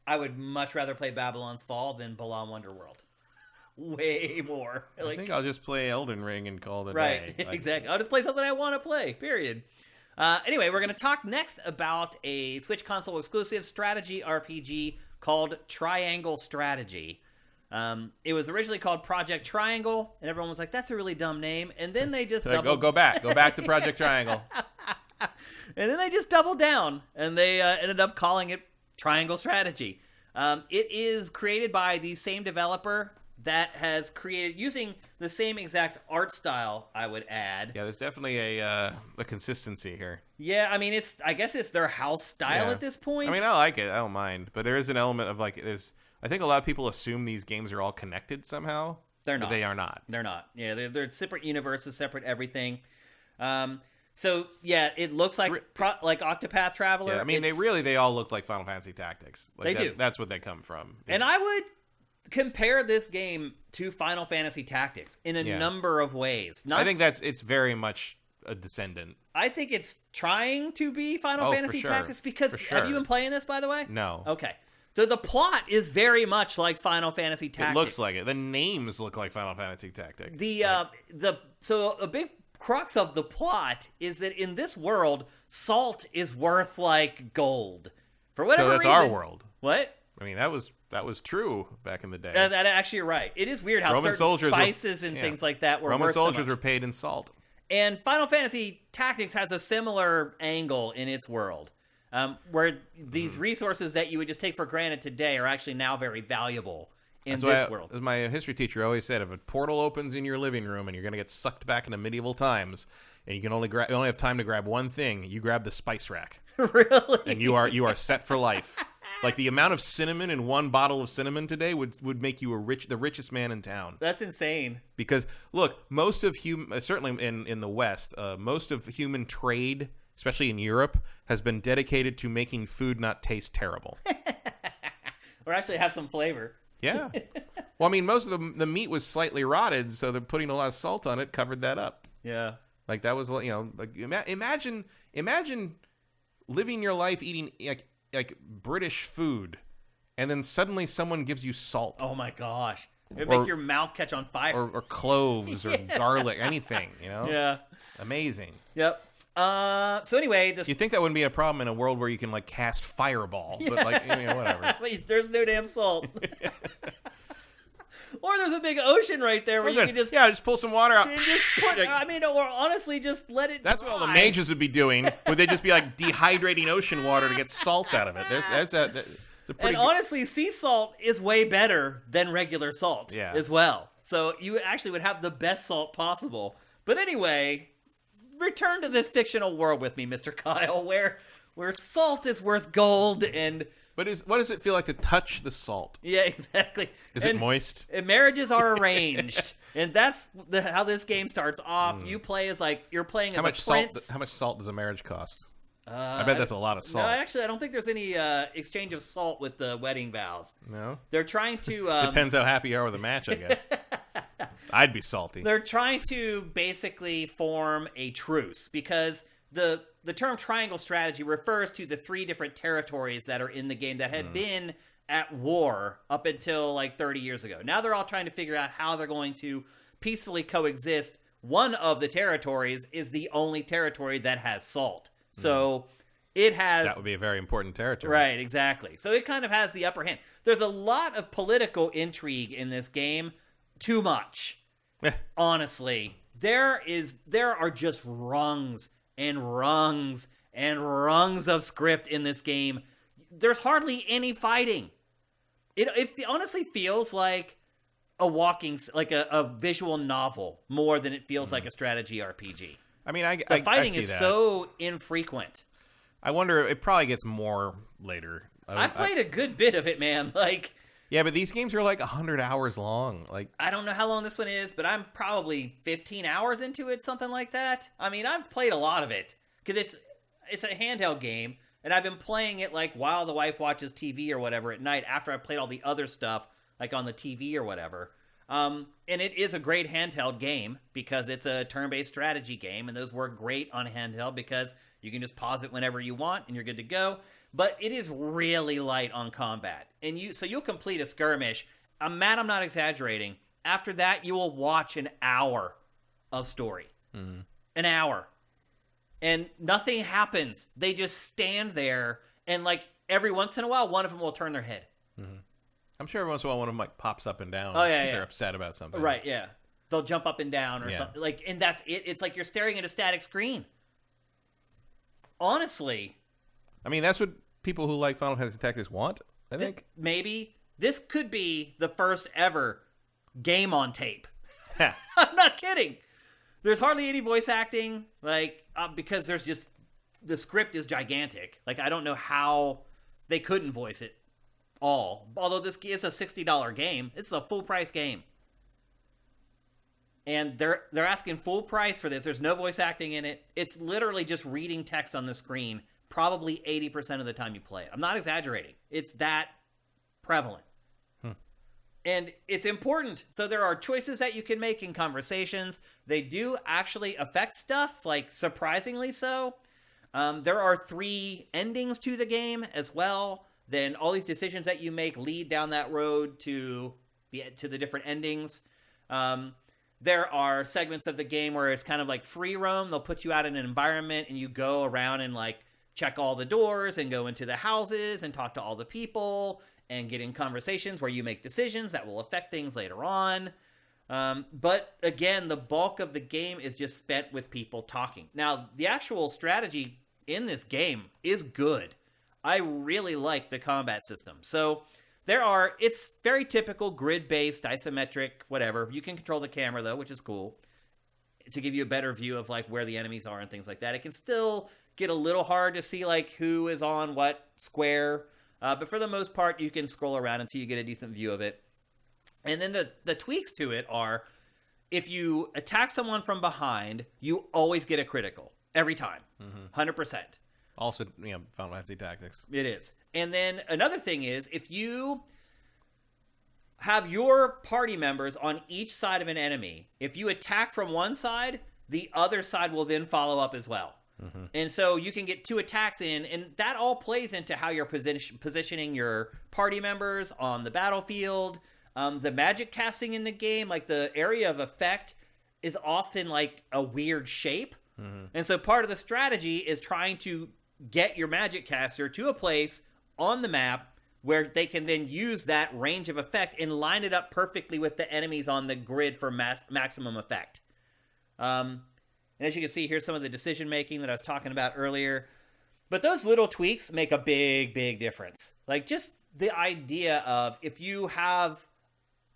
I would much rather play Babylon's Fall than Balan Wonderworld. Way more. I think I'll just play Elden Ring and call it a day. Right, exactly. I'll just play something I want to play, period. Anyway, we're going to talk next about a Switch console exclusive strategy RPG called Triangle Strategy. It was originally called Project Triangle, and everyone was like, that's a really dumb name. And then they just go back to Project Triangle. And then they just doubled down, and they ended up calling it Triangle Strategy. It is created by the same developer that has created, using the same exact art style, I would add. Yeah, there's definitely a consistency here. Yeah, I mean, I guess it's their house style at this point. I mean, I like it. I don't mind. But there is an element of, like, I think a lot of people assume these games are all connected somehow. They're not. But they are not. They're not. Yeah, they're separate universes, separate everything. So, yeah, it looks like Octopath Traveler. Yeah, I mean, they all look like Final Fantasy Tactics. Like, they do. That's what they come from. And I would compare this game to Final Fantasy Tactics in a number of ways. I think it's very much a descendant. I think it's trying to be Final Fantasy Tactics because have you been playing this, by the way? No. Okay. So the plot is very much like Final Fantasy Tactics. It looks like it. The names look like Final Fantasy Tactics. So a big crux of the plot is that in this world, salt is worth like gold. For whatever reason. So that's our world. What? I mean, that was true back in the day. That actually, you're right. It is weird how certain spices and things like that were Roman worth soldiers so much. were paid in salt. And Final Fantasy Tactics has a similar angle in its world, where these resources that you would just take for granted today are actually now very valuable in this world. As my history teacher always said, if a portal opens in your living room and you're going to get sucked back into medieval times, and you can only have time to grab one thing, you grab the spice rack. Really? And you are set for life. Like, the amount of cinnamon in one bottle of cinnamon today would make you the richest man in town. That's insane. Because look, most of certainly in the West, most of human trade, especially in Europe, has been dedicated to making food not taste terrible, or actually have some flavor. Yeah. Well, I mean, most of the meat was slightly rotted, so they're putting a lot of salt on it covered that up. Yeah. Like, that was, like, imagine living your life eating like British food, and then suddenly someone gives you salt. Oh my gosh. It'd make your mouth catch on fire. Or cloves or garlic, anything, Yeah. Amazing. Yep. So anyway, you think that wouldn't be a problem in a world where you can, like, cast fireball, but, like, whatever. Wait, there's no damn salt. Or there's a big ocean right there where you can just pull some water out. Or honestly, just let it That's dry. what all the mages would be doing. Would they just be, like, dehydrating ocean water to get salt out of it? And honestly, sea salt is way better than regular salt as well. So you actually would have the best salt possible. But anyway, return to this fictional world with me, Mr. Kyle, where salt is worth gold and... But what does it feel like to touch the salt? Yeah, exactly. Is it moist? And marriages are arranged. And that's how this game starts off. You play as you're playing as a prince. How much salt does a marriage cost? I bet that's a lot of salt. No, actually, I don't think there's any exchange of salt with the wedding vows. No? They're trying to... Depends how happy you are with the match, I guess. I'd be salty. They're trying to basically form a truce because the term triangle strategy refers to the 3 different territories that are in the game that had been at war up until 30 years ago. Now they're all trying to figure out how they're going to peacefully coexist. One of the territories is the only territory that has salt. So it has... That would be a very important territory. Right, exactly. So it kind of has the upper hand. There's a lot of political intrigue in this game. Too much. Honestly. There are just rungs and rungs and rungs of script in this game. There's hardly any fighting. It honestly feels like a visual novel more than it feels like a strategy RPG. I mean, the fighting I see is that. so infrequent. I wonder, it probably gets more later. I've played a good bit of it, man. Yeah, but these games are 100 hours long. I don't know how long this one is, but I'm probably 15 hours into it, something like that. I mean, I've played a lot of it because it's a handheld game. And I've been playing it while the wife watches TV or whatever at night after I've played all the other stuff on the TV or whatever. And it is a great handheld game because it's a turn-based strategy game, and those work great on handheld because you can just pause it whenever you want and you're good to go. But it is really light on combat. And you'll complete a skirmish. I'm not exaggerating. After that, you will watch an hour of story. Mm-hmm. An hour. And nothing happens. They just stand there, and every once in a while, one of them will turn their head. Mm-hmm. I'm sure every once in a while, one of them pops up and down. Oh, yeah, because they're upset about something. Right, yeah. They'll jump up and down or something. And that's it. It's like you're staring at a static screen. Honestly. I mean, that's what people who like Final Fantasy Tactics want, I think. Maybe. This could be the first ever game on tape. I'm not kidding. There's hardly any voice acting, because there's just... The script is gigantic. I don't know how they couldn't voice it all. Although this is a $60 game. It's a full-price game. And they're asking full price for this. There's no voice acting in it. It's literally just reading text on the screen probably 80% of the time you play it. I'm not exaggerating. It's that prevalent. And it's important. So there are choices that you can make in conversations. They do actually affect stuff, surprisingly so. There are 3 endings to the game as well. Then all these decisions that you make lead down that road to the different endings. There are segments of the game where it's kind of free roam. They'll put you out in an environment and you go around and check all the doors and go into the houses and talk to all the people and get in conversations where you make decisions that will affect things later on. But again, the bulk of the game is just spent with people talking. Now, the actual strategy in this game is good. I really like the combat system. So it's very typical grid-based, isometric, whatever. You can control the camera though, which is cool, to give you a better view of where the enemies are and things like that. It can still get a little hard to see who is on what square. But for the most part, you can scroll around until you get a decent view of it. And then the tweaks to it are, if you attack someone from behind, you always get a critical. Every time. 100%. Also, Final Fantasy Tactics. It is. And then another thing is, if you have your party members on each side of an enemy, if you attack from one side, the other side will then follow up as well. And so you can get 2 attacks in, and that all plays into how you're positioning your party members on the battlefield. The magic casting in the game, the area of effect is often a weird shape. And so part of the strategy is trying to get your magic caster to a place on the map where they can then use that range of effect and line it up perfectly with the enemies on the grid for maximum effect. And as you can see, here's some of the decision-making that I was talking about earlier. But those little tweaks make a big, big difference. Just the idea of if you have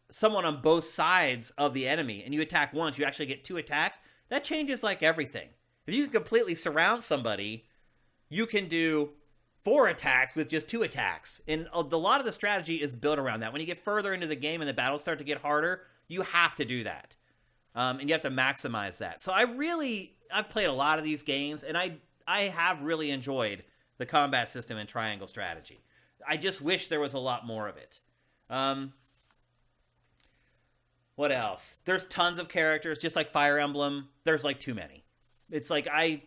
someone on both sides of the enemy and you attack once, you actually get 2 attacks. That changes everything. If you can completely surround somebody, you can do 4 attacks with just 2 attacks. And a lot of the strategy is built around that. When you get further into the game and the battles start to get harder, you have to do that. and you have to maximize that. So I've played a lot of these games, and I have really enjoyed the combat system and triangle strategy. I just wish there was a lot more of it. What else? There's tons of characters, just like Fire Emblem. There's like too many. It's like I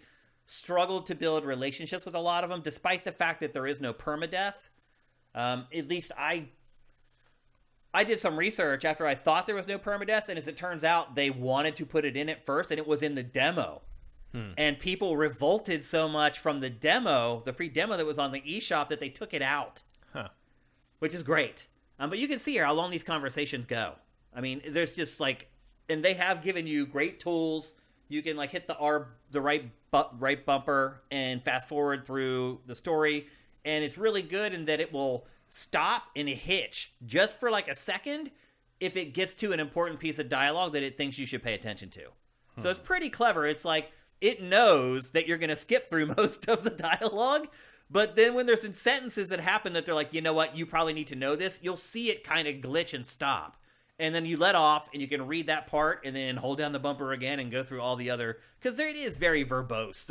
struggled to build relationships with a lot of them, despite the fact that there is no permadeath. At least I did some research after I thought there was no permadeath, and as it turns out, they wanted to put it in at first, and it was in the demo. And people revolted so much from the demo, the free demo that was on the eShop, that they took it out. Which is great. But you can see here how long these conversations go. I mean, there's just like, and they have given you great tools. You can like hit the right bumper and fast forward through the story, and it's really good in that it will stop and hitch just for like a second if it gets to an important piece of dialogue that it thinks you should pay attention to. So it's pretty clever. It's like it knows that you're going to skip through most of the dialogue, but then when there's sentences that happen that they're like, you know what, you probably need to know this, you'll see it kind of glitch and stop. And then you let off, and you can read that part, and then hold down the bumper again and go through all the other... Because it is very verbose.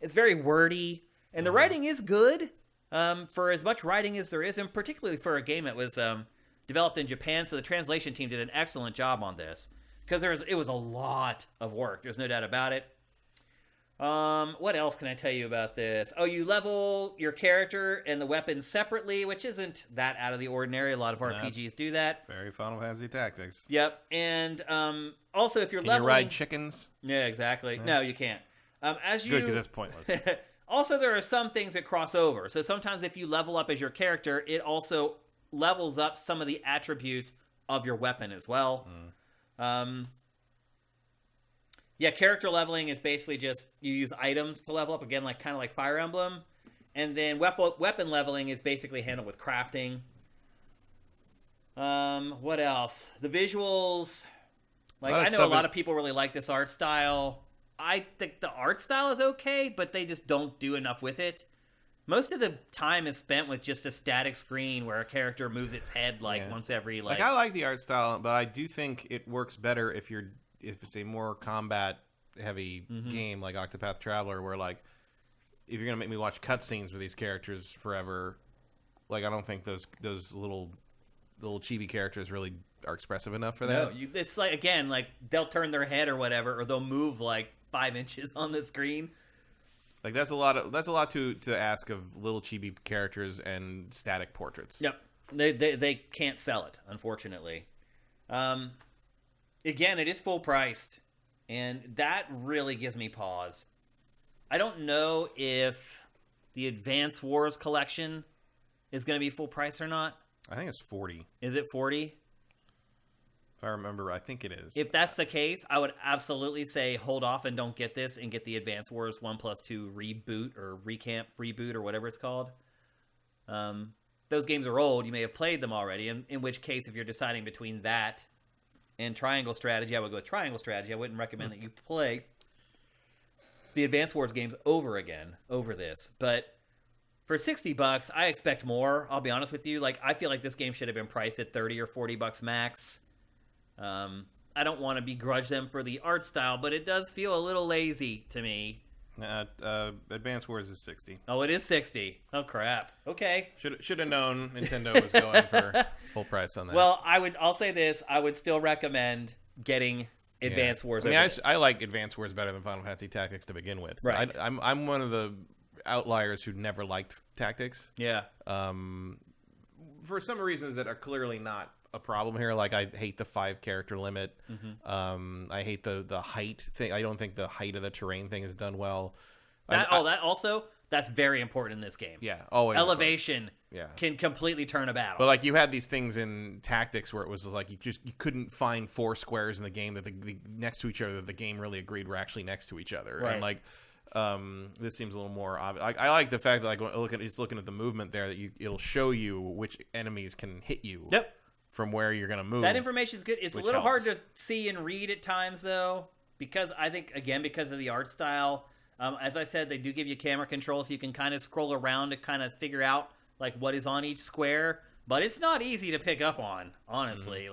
It's very wordy. And the writing is good, for as much writing as there is, and particularly for a game that was developed in Japan. So the translation team did an excellent job on this. Because it was a lot of work. There's no doubt about it. What else can I tell you about this? Oh, you level your character and the weapons separately, which isn't that out of the ordinary. A lot of RPGs do that. Very Final Fantasy Tactics. Yep. And also, if you're leveling... Can you ride chickens? Yeah, exactly. Yeah. No, you can't. Good, because that's pointless. Also, there are some things that cross over. So sometimes if you level up as your character, it also levels up some of the attributes of your weapon as well. Yeah, character leveling is basically just you use items to level up, again, kind of like Fire Emblem. And then weapon leveling is basically handled with crafting. What else? The visuals. I know a lot of people really like this art style. I think the art style is okay, but they just don't do enough with it. Most of the time is spent with just a static screen where a character moves its head once every... I like the art style, but I do think it works better if it's a more combat heavy game like Octopath Traveler, where if you're gonna make me watch cutscenes with these characters forever, I don't think those little chibi characters really are expressive enough for that. No, it's they'll turn their head or whatever, or they'll move 5 inches on the screen. That's a lot to ask of little chibi characters and static portraits. Yep, they can't sell it, unfortunately. Again, it is full priced, and that really gives me pause. I don't know if the Advance Wars collection is going to be full price or not. I think it's 40. Is it 40? If I remember, I think it is. If that's the case, I would absolutely say hold off and don't get this and get the Advance Wars 1+2 reboot or recamp reboot or whatever it's called. Those games are old. You may have played them already, in which case, if you're deciding between that and Triangle Strategy, I would go with Triangle Strategy. I wouldn't recommend that you play the Advance Wars games over this. But for $60, I expect more. I'll be honest with you. I feel like this game should have been priced at $30 or $40 max. I don't want to begrudge them for the art style, but it does feel a little lazy to me. Advance Wars is 60. Oh, it is 60. Oh, crap. Okay. Should have known Nintendo was going for full price on that. Well, I'll say this. I would still recommend getting Advance Wars. I like Advance Wars better than Final Fantasy Tactics to begin with. So right. I'm one of the outliers who never liked Tactics. Yeah. For some reasons that are clearly not a problem here. I hate the 5 character limit. I hate the height thing. I don't think the height of the terrain thing is done well. That's very important in this game. Yeah, always. Elevation can completely turn a battle. But you had these things in Tactics where it was you couldn't find 4 squares in the game that the next to each other that the game really agreed were actually next to each other. Right. And this seems a little more obvious. I like the fact that looking at the movement there, that it'll show you which enemies can hit you. Yep. From where you're going to move. That information is good. It's a little hard to see and read at times, though, because I think, again, because of the art style. As I said, they do give you camera control, so you can kind of scroll around to kind of figure out what is on each square. But it's not easy to pick up on, honestly.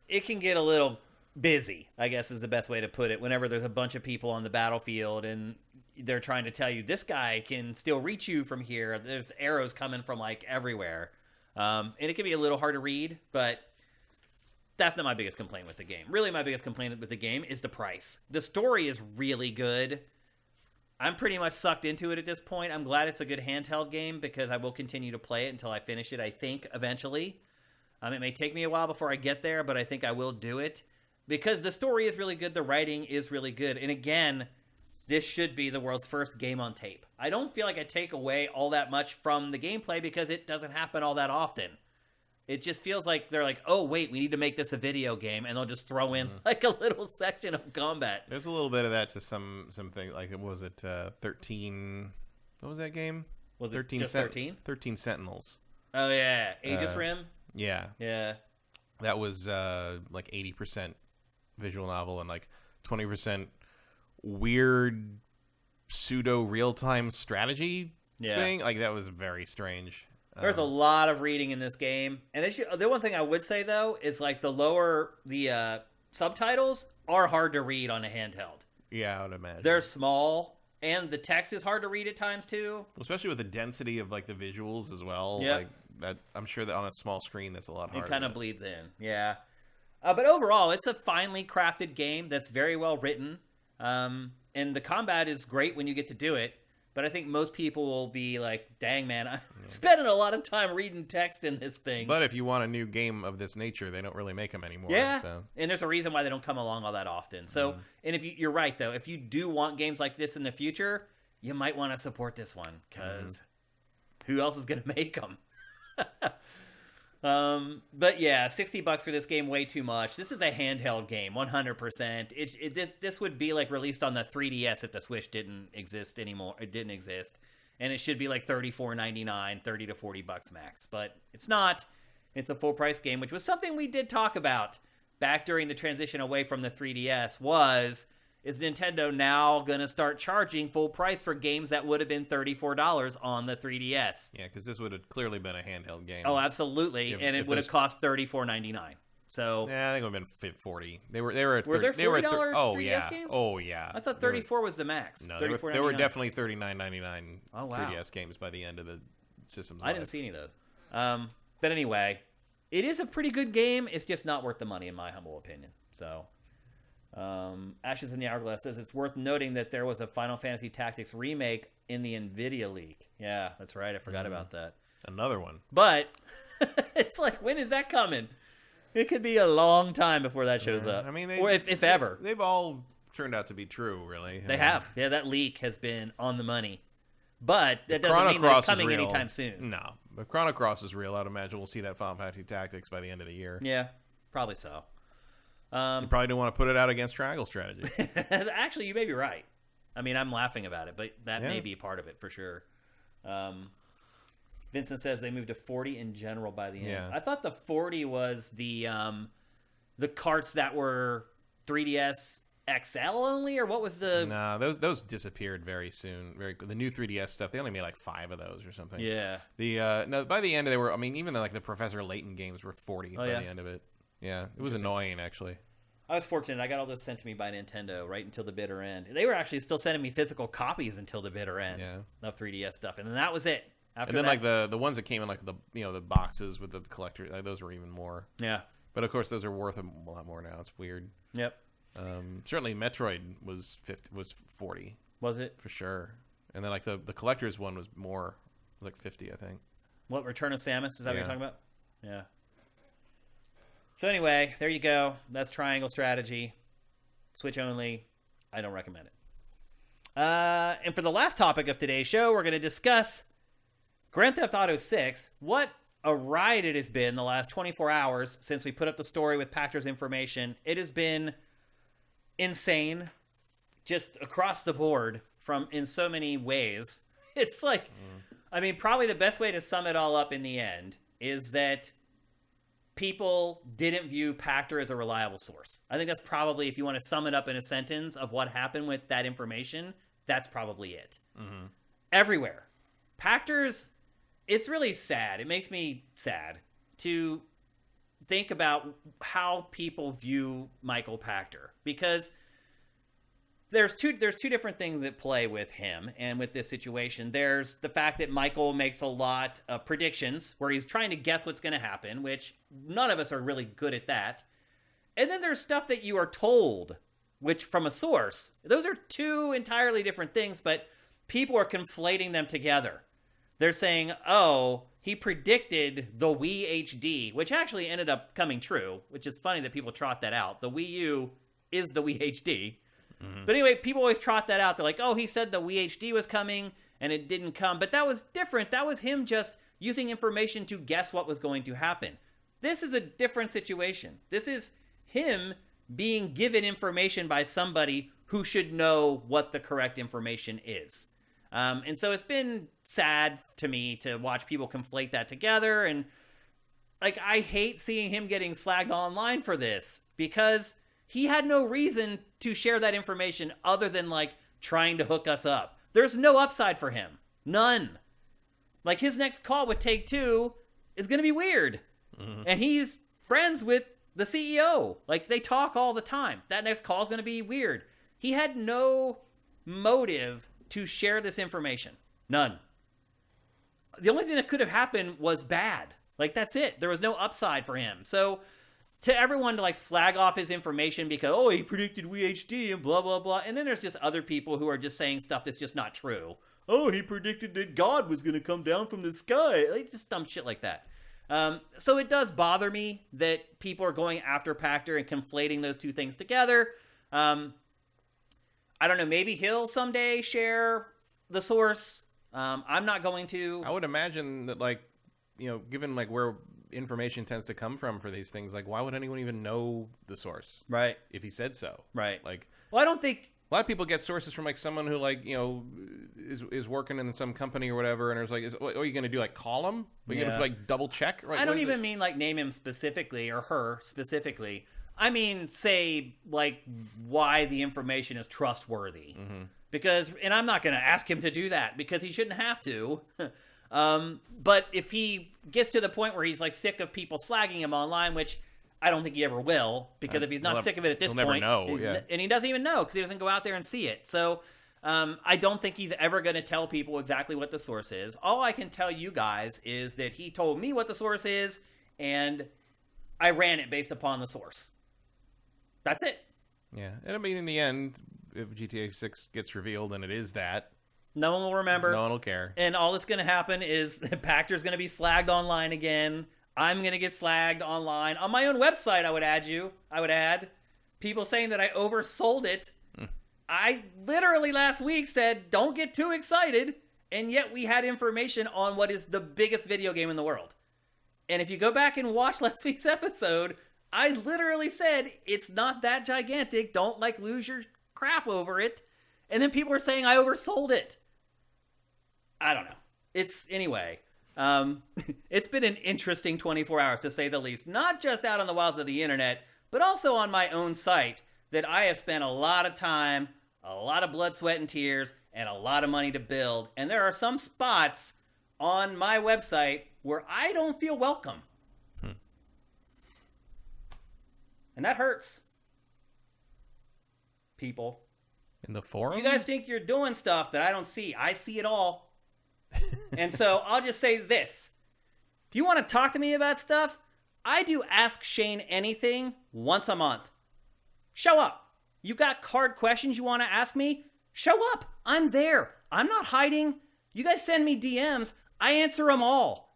It can get a little busy, I guess is the best way to put it. Whenever there's a bunch of people on the battlefield and they're trying to tell you this guy can still reach you from here, there's arrows coming from like everywhere. And it can be a little hard to read, but that's not my biggest complaint with the game. Really, my biggest complaint with the game is the price. The story is really good. I'm pretty much sucked into it at this point. I'm glad it's a good handheld game because I will continue to play it until I finish it, I think, eventually. It may take me a while before I get there, but I think I will do it because the story is really good. The writing is really good. And again, this should be the world's first game on tape. I don't feel like I take away all that much from the gameplay because it doesn't happen all that often. It just feels like they're like, oh, wait, we need to make this a video game, and they'll just throw in like a little section of combat. There's a little bit of that to some things. Like, was it 13? What was that game? Was 13 it just 13? 13 Sentinels. Oh, yeah. Aegis Rim? Yeah. Yeah. That was like 80% visual novel and like 20% weird pseudo real-time strategy thing. Like, that was very strange. There's a lot of reading in this game. And the one thing I would say, though, is like the subtitles are hard to read on a handheld. Yeah, I would imagine. They're small, and the text is hard to read at times, too. Especially with the density of like the visuals as well. Yep. Like that, I'm sure that on a small screen, that's a lot harder. It kind of bleeds in, yeah. But overall, it's a finely crafted game that's very well written. And the combat is great when you get to do it. But I think most people will be like, dang, man, I'm spending a lot of time reading text in this thing. But if you want a new game of this nature, they don't really make them anymore. Yeah, so. And there's a reason why they don't come along all that often. So, and if you're right, though, if you do want games like this in the future, you might want to support this one, because who else is going to make them? But yeah, $60 for this game, way too much. This is a handheld game, 100%. This would be like released on the 3DS if the Switch didn't exist anymore. It didn't exist, and it should be like $34.99, $30 to $40 max. But it's not. It's a full price game, which was something we did talk about back during the transition away from the 3DS. Is Nintendo now going to start charging full price for games that would have been $34 on the 3DS? Yeah, because this would have clearly been a handheld game. Oh, absolutely, and it would have cost $34.99. So yeah, I think it would have been $40. They were at were there $40 3DS games? Oh yeah. I thought 34 was the max. No, there were definitely $39.99 3DS games by the end of the system's life. I didn't see any of those. But anyway, it is a pretty good game. It's just not worth the money, in my humble opinion. So. Ashes in the Hourglass says it's worth noting that there was a Final Fantasy Tactics remake in the NVIDIA leak. Yeah, that's right. I forgot about that. Another one. But it's like, when is that coming? It could be a long time before that shows up. I mean, or if ever. They've all turned out to be true, really. They have. Yeah, that leak has been on the money. But that doesn't mean that it's coming anytime soon. No. If Chrono Cross is real, I'd imagine we'll see that Final Fantasy Tactics by the end of the year. Yeah, probably so. You probably don't want to put it out against Triangle Strategy. Actually, you may be right. I mean, I'm laughing about it, but that may be part of it for sure. Vincent says they moved to 40 in general by the end. Yeah. I thought the 40 was the carts that were 3DS XL only, or what was the? No, those disappeared very soon. The new 3DS stuff, they only made like 5 of those or something. Yeah. No, by the end they were. I mean, even the Professor Layton games were 40 by the end of it. Yeah, it was annoying, actually. I was fortunate. I got all those sent to me by Nintendo right until the bitter end. They were actually still sending me physical copies until the bitter end of 3DS stuff, and then that was it. After and then that, the ones that came in like the boxes with the collector, those were even more. Yeah. But of course, those are worth a lot more now. It's weird. Yep. Certainly, Metroid was 40. Was it? For sure. And then like the collector's one was more, like 50, I think. What, Return of Samus? Is that what you're talking about? Yeah. So anyway, there you go. That's Triangle Strategy. Switch only. I don't recommend it. And for the last topic of today's show, we're going to discuss Grand Theft Auto 6. What a ride it has been the last 24 hours since we put up the story with Pachter's information. It has been insane, just across the board in so many ways. It's like, I mean, probably the best way to sum it all up in the end is that people didn't view Pachter as a reliable source. I think that's probably, if you want to sum it up in a sentence of what happened with that information, that's probably it. Mm-hmm. Everywhere. Pachter's, it's really sad. It makes me sad to think about how people view Michael Pachter, because there's two different things at play with him and with this situation. There's the fact that Michael makes a lot of predictions where he's trying to guess what's going to happen, which none of us are really good at that. And then there's stuff that you are told, which from a source. Those are two entirely different things, but people are conflating them together. They're saying, oh, he predicted the Wii HD, which actually ended up coming true, which is funny that people trot that out. The Wii U is the Wii HD. Mm-hmm. But anyway, people always trot that out. They're like, oh, he said the Wii HD was coming, and it didn't come. But that was different. That was him just using information to guess what was going to happen. This is a different situation. This is him being given information by somebody who should know what the correct information is. And so it's been sad to me to watch people conflate that together. And like, I hate seeing him getting slagged online for this, because he had no reason to share that information other than like trying to hook us up. There's no upside for him. None. Like, his next call with Take-Two is going to be weird. Mm-hmm. And he's friends with the CEO. Like, they talk all the time. That next call is going to be weird. He had no motive to share this information. None. The only thing that could have happened was bad. Like, that's it. There was no upside for him. So to everyone to like slag off his information because, oh, he predicted Wii HD and blah, blah, blah. And then there's just other people who are just saying stuff that's just not true. Oh, he predicted that God was going to come down from the sky. Like, just dumb shit like that. So it does bother me that people are going after Pachter and conflating those two things together. I don't know. Maybe he'll someday share the source. I'm not going to. I would imagine that, like, you know, given like where information tends to come from for these things, like, why would anyone even know the source? Right. If he said so. Right. Like, well, I don't think a lot of people get sources from like someone who, like, you know, is working in some company or whatever, and there's like, what are you going to do? Like, call him? Are you going to like double check? Right? I don't even mean like name him specifically or her specifically. I mean, say like why the information is trustworthy. Mm-hmm. Because, and I'm not going to ask him to do that because he shouldn't have to. But if he gets to the point where he's like sick of people slagging him online, which I don't think he ever will, because if he's not sick of it at this point, never know. Yeah. And he doesn't even know because he doesn't go out there and see it. So I don't think he's ever going to tell people exactly what the source is. All I can tell you guys is that he told me what the source is, and I ran it based upon the source. That's it. Yeah. And I mean, in the end, if GTA 6 gets revealed and it is that, no one will remember. No one will care. And all that's going to happen is Pachter's going to be slagged online again. I'm going to get slagged online. On my own website, I would add people saying that I oversold it. I literally last week said, don't get too excited. And yet we had information on what is the biggest video game in the world. And if you go back and watch last week's episode, I literally said, it's not that gigantic. Don't like lose your crap over it. And then people were saying I oversold it. I don't know. Anyway, it's been an interesting 24 hours to say the least. Not just out on the wilds of the internet, but also on my own site that I have spent a lot of time, a lot of blood, sweat, and tears, and a lot of money to build. And there are some spots on my website where I don't feel welcome. And that hurts. People. In the forums? You guys think you're doing stuff that I don't see. I see it all. And so I'll just say this. If you want to talk to me about stuff, I do Ask Shane Anything once a month. Show up. You got hard questions you want to ask me? Show up. I'm there. I'm not hiding. You guys send me DMs. I answer them all.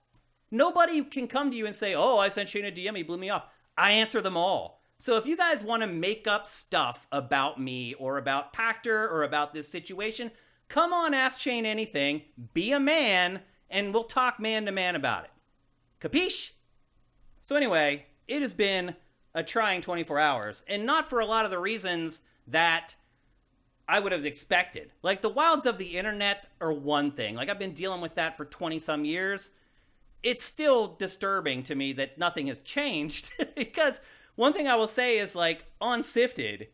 Nobody can come to you and say, oh, I sent Shane a DM. He blew me off. I answer them all. So if you guys want to make up stuff about me or about Pachter or about this situation, come on, Ask Shane Anything, be a man, and we'll talk man to man about it. Capiche? So anyway, it has been a trying 24 hours, and not for a lot of the reasons that I would have expected. Like, the wilds of the internet are one thing. Like, I've been dealing with that for 20-some years. It's still disturbing to me that nothing has changed, because one thing I will say is, like, on Sifted,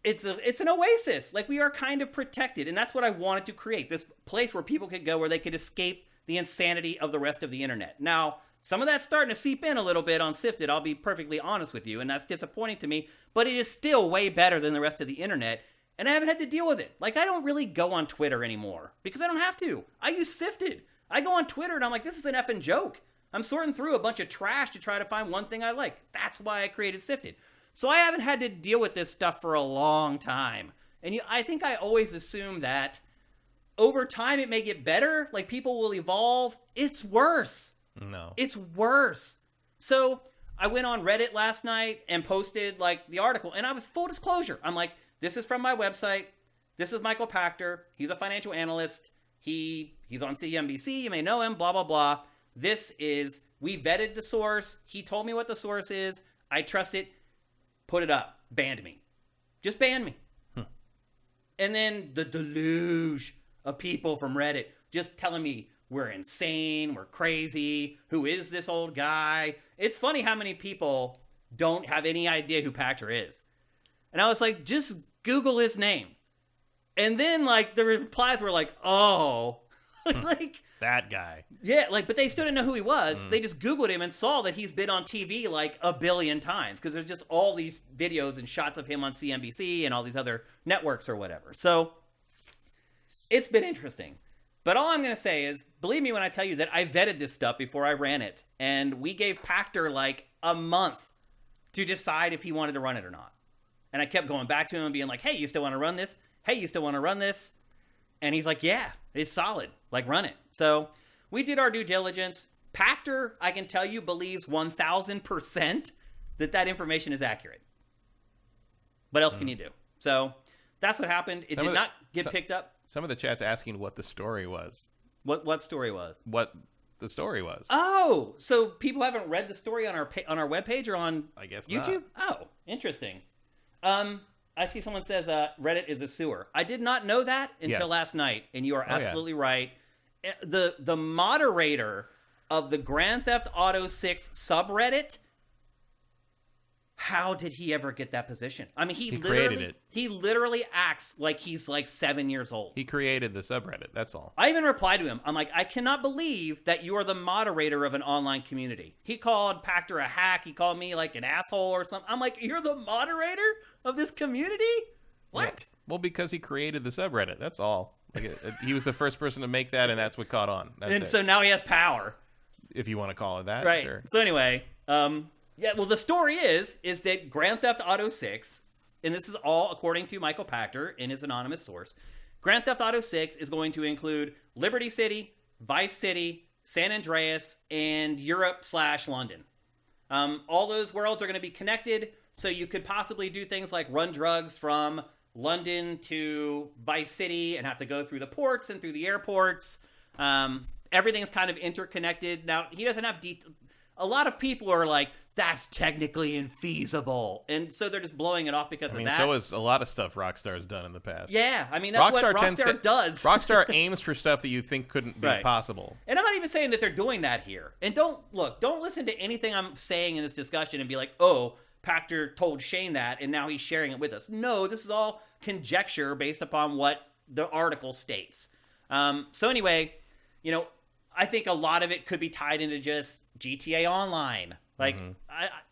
it's an oasis. Like, we are kind of protected, and that's what I wanted to create. This place where people could go where they could escape the insanity of the rest of the internet. Now, Some of that's starting to seep in a little bit on Sifted, I'll be perfectly honest with you, and that's disappointing to me, but it is still way better than the rest of the internet, and I haven't had to deal with it. Like, I don't really go on Twitter anymore, because I don't have to. I use Sifted. I go on Twitter, and I'm like, this is an effing joke. I'm sorting through a bunch of trash to try to find one thing I like. That's why I created Sifted. So I haven't had to deal with this stuff for a long time. And I think I always assume that over time it may get better, like people will evolve. It's worse. No. It's worse. So I went on Reddit last night and posted like the article, and I was full disclosure. I'm like, this is from my website. This is Michael Pachter. He's a financial analyst. He's on CNBC. You may know him, blah, blah, blah. We vetted the source. He told me what the source is. I trust it. Put it up. Banned me. Just banned me. And then the deluge of people from Reddit just telling me we're insane, we're crazy, who is this old guy? It's funny how many people don't have any idea who Pachter is. And I was like, just Google his name. And then, like, the replies were like, oh. Like, that guy. Yeah, like, but they still didn't know who he was. They just Googled him and saw that he's been on TV like a billion times because there's just all these videos and shots of him on CNBC and all these other networks or whatever. So it's been interesting. But all I'm going to say is, believe me when I tell you that I vetted this stuff before I ran it. And we gave Pachter like a month to decide if he wanted to run it or not. And I kept going back to him and being like, hey, you still want to run this? Hey, you still want to run this? And he's like, yeah, it's solid. Like, run it. So we did our due diligence. Pachter, I can tell you, believes 1,000% that information is accurate. What else can you do? So that's what happened. It did not get picked up. Some of the chat's asking what the story was. What story was? What the story was. Oh, so people haven't read the story on our webpage or on I guess YouTube? Not. Oh, interesting. I see someone says Reddit is a sewer. I did not know that until last night, and you are absolutely right. The moderator of the Grand Theft Auto 6 subreddit, how did he ever get that position? I mean, he created it. He literally acts like he's like 7 years old. He created the subreddit, that's all. I even replied to him. I'm like, I cannot believe that you are the moderator of an online community. He called Pachter a hack. He called me like an asshole or something. I'm like, you're the moderator of this community? What? Yeah. Well, because he created the subreddit, that's all. Like, he was the first person to make that, and that's what caught on. So now he has power. If you want to call it that. Right. Sure. So anyway, yeah, well, the story is that Grand Theft Auto 6, and this is all according to Michael Pachter in his anonymous source, Grand Theft Auto 6 is going to include Liberty City, Vice City, San Andreas, and Europe/London. All those worlds are going to be connected, so you could possibly do things like run drugs from London to Vice City and have to go through the ports and through the airports. Everything's kind of interconnected. Now, he doesn't have a lot of people are like, that's technically infeasible. And so they're just blowing it off because of that. So is a lot of stuff Rockstar's done in the past. Yeah, I mean, that's what Rockstar does. Rockstar aims for stuff that you think couldn't be possible. And I'm not even saying that they're doing that here. And don't listen to anything I'm saying in this discussion and be like, oh, Pachter told Shane that, and now he's sharing it with us. No, this is all conjecture based upon what the article states. So anyway, I think a lot of it could be tied into just GTA Online. Like,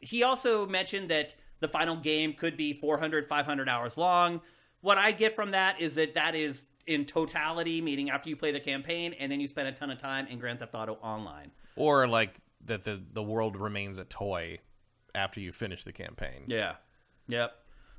he also mentioned that the final game could be 400, 500 hours long. What I get from that is that is in totality, meaning after you play the campaign and then you spend a ton of time in Grand Theft Auto Online. Or like that the world remains a toy after you finish the campaign. Yeah. Yep.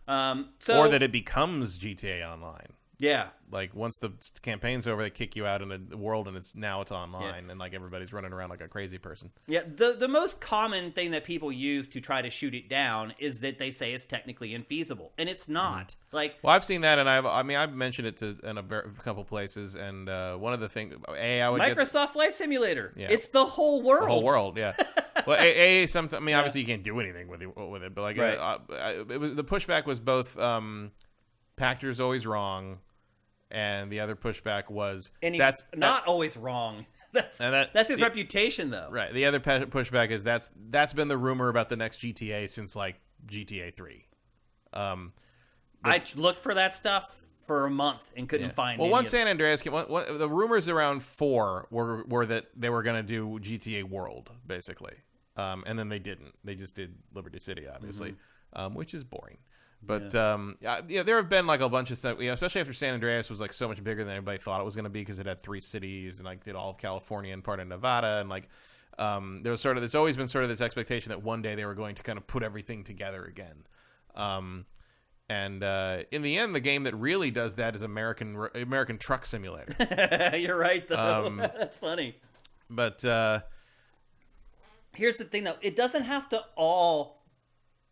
Or that it becomes GTA Online. Yeah. Like, once the campaign's over, they kick you out in the world, and it's online, and like everybody's running around like a crazy person. Yeah, the most common thing that people use to try to shoot it down is that they say it's technically infeasible, and it's not. Like, well, I've seen that, and I've mentioned it in a couple places, and one of the things, Microsoft Flight Simulator. Yeah. It's the whole world. The whole world, yeah. Well, sometimes, I mean, obviously you can't do anything with it, but like, the pushback was both Pachter's always wrong. And the other pushback was that's not always wrong. That's his reputation, though. Right. The other pushback is that's been the rumor about the next GTA since like GTA 3. I looked for that stuff for a month and couldn't find. Well, once San Andreas came, the rumors around 4 were that they were going to do GTA World basically, and then they didn't. They just did Liberty City, obviously, which is boring. But there have been like a bunch of stuff, especially after San Andreas was like so much bigger than everybody thought it was going to be because it had 3 cities and like did all of California and part of Nevada, and like there's always been sort of this expectation that one day they were going to kind of put everything together again. And in the end, the game that really does that is American Truck Simulator. You're right, though. That's funny. But here's the thing, though: it doesn't have to all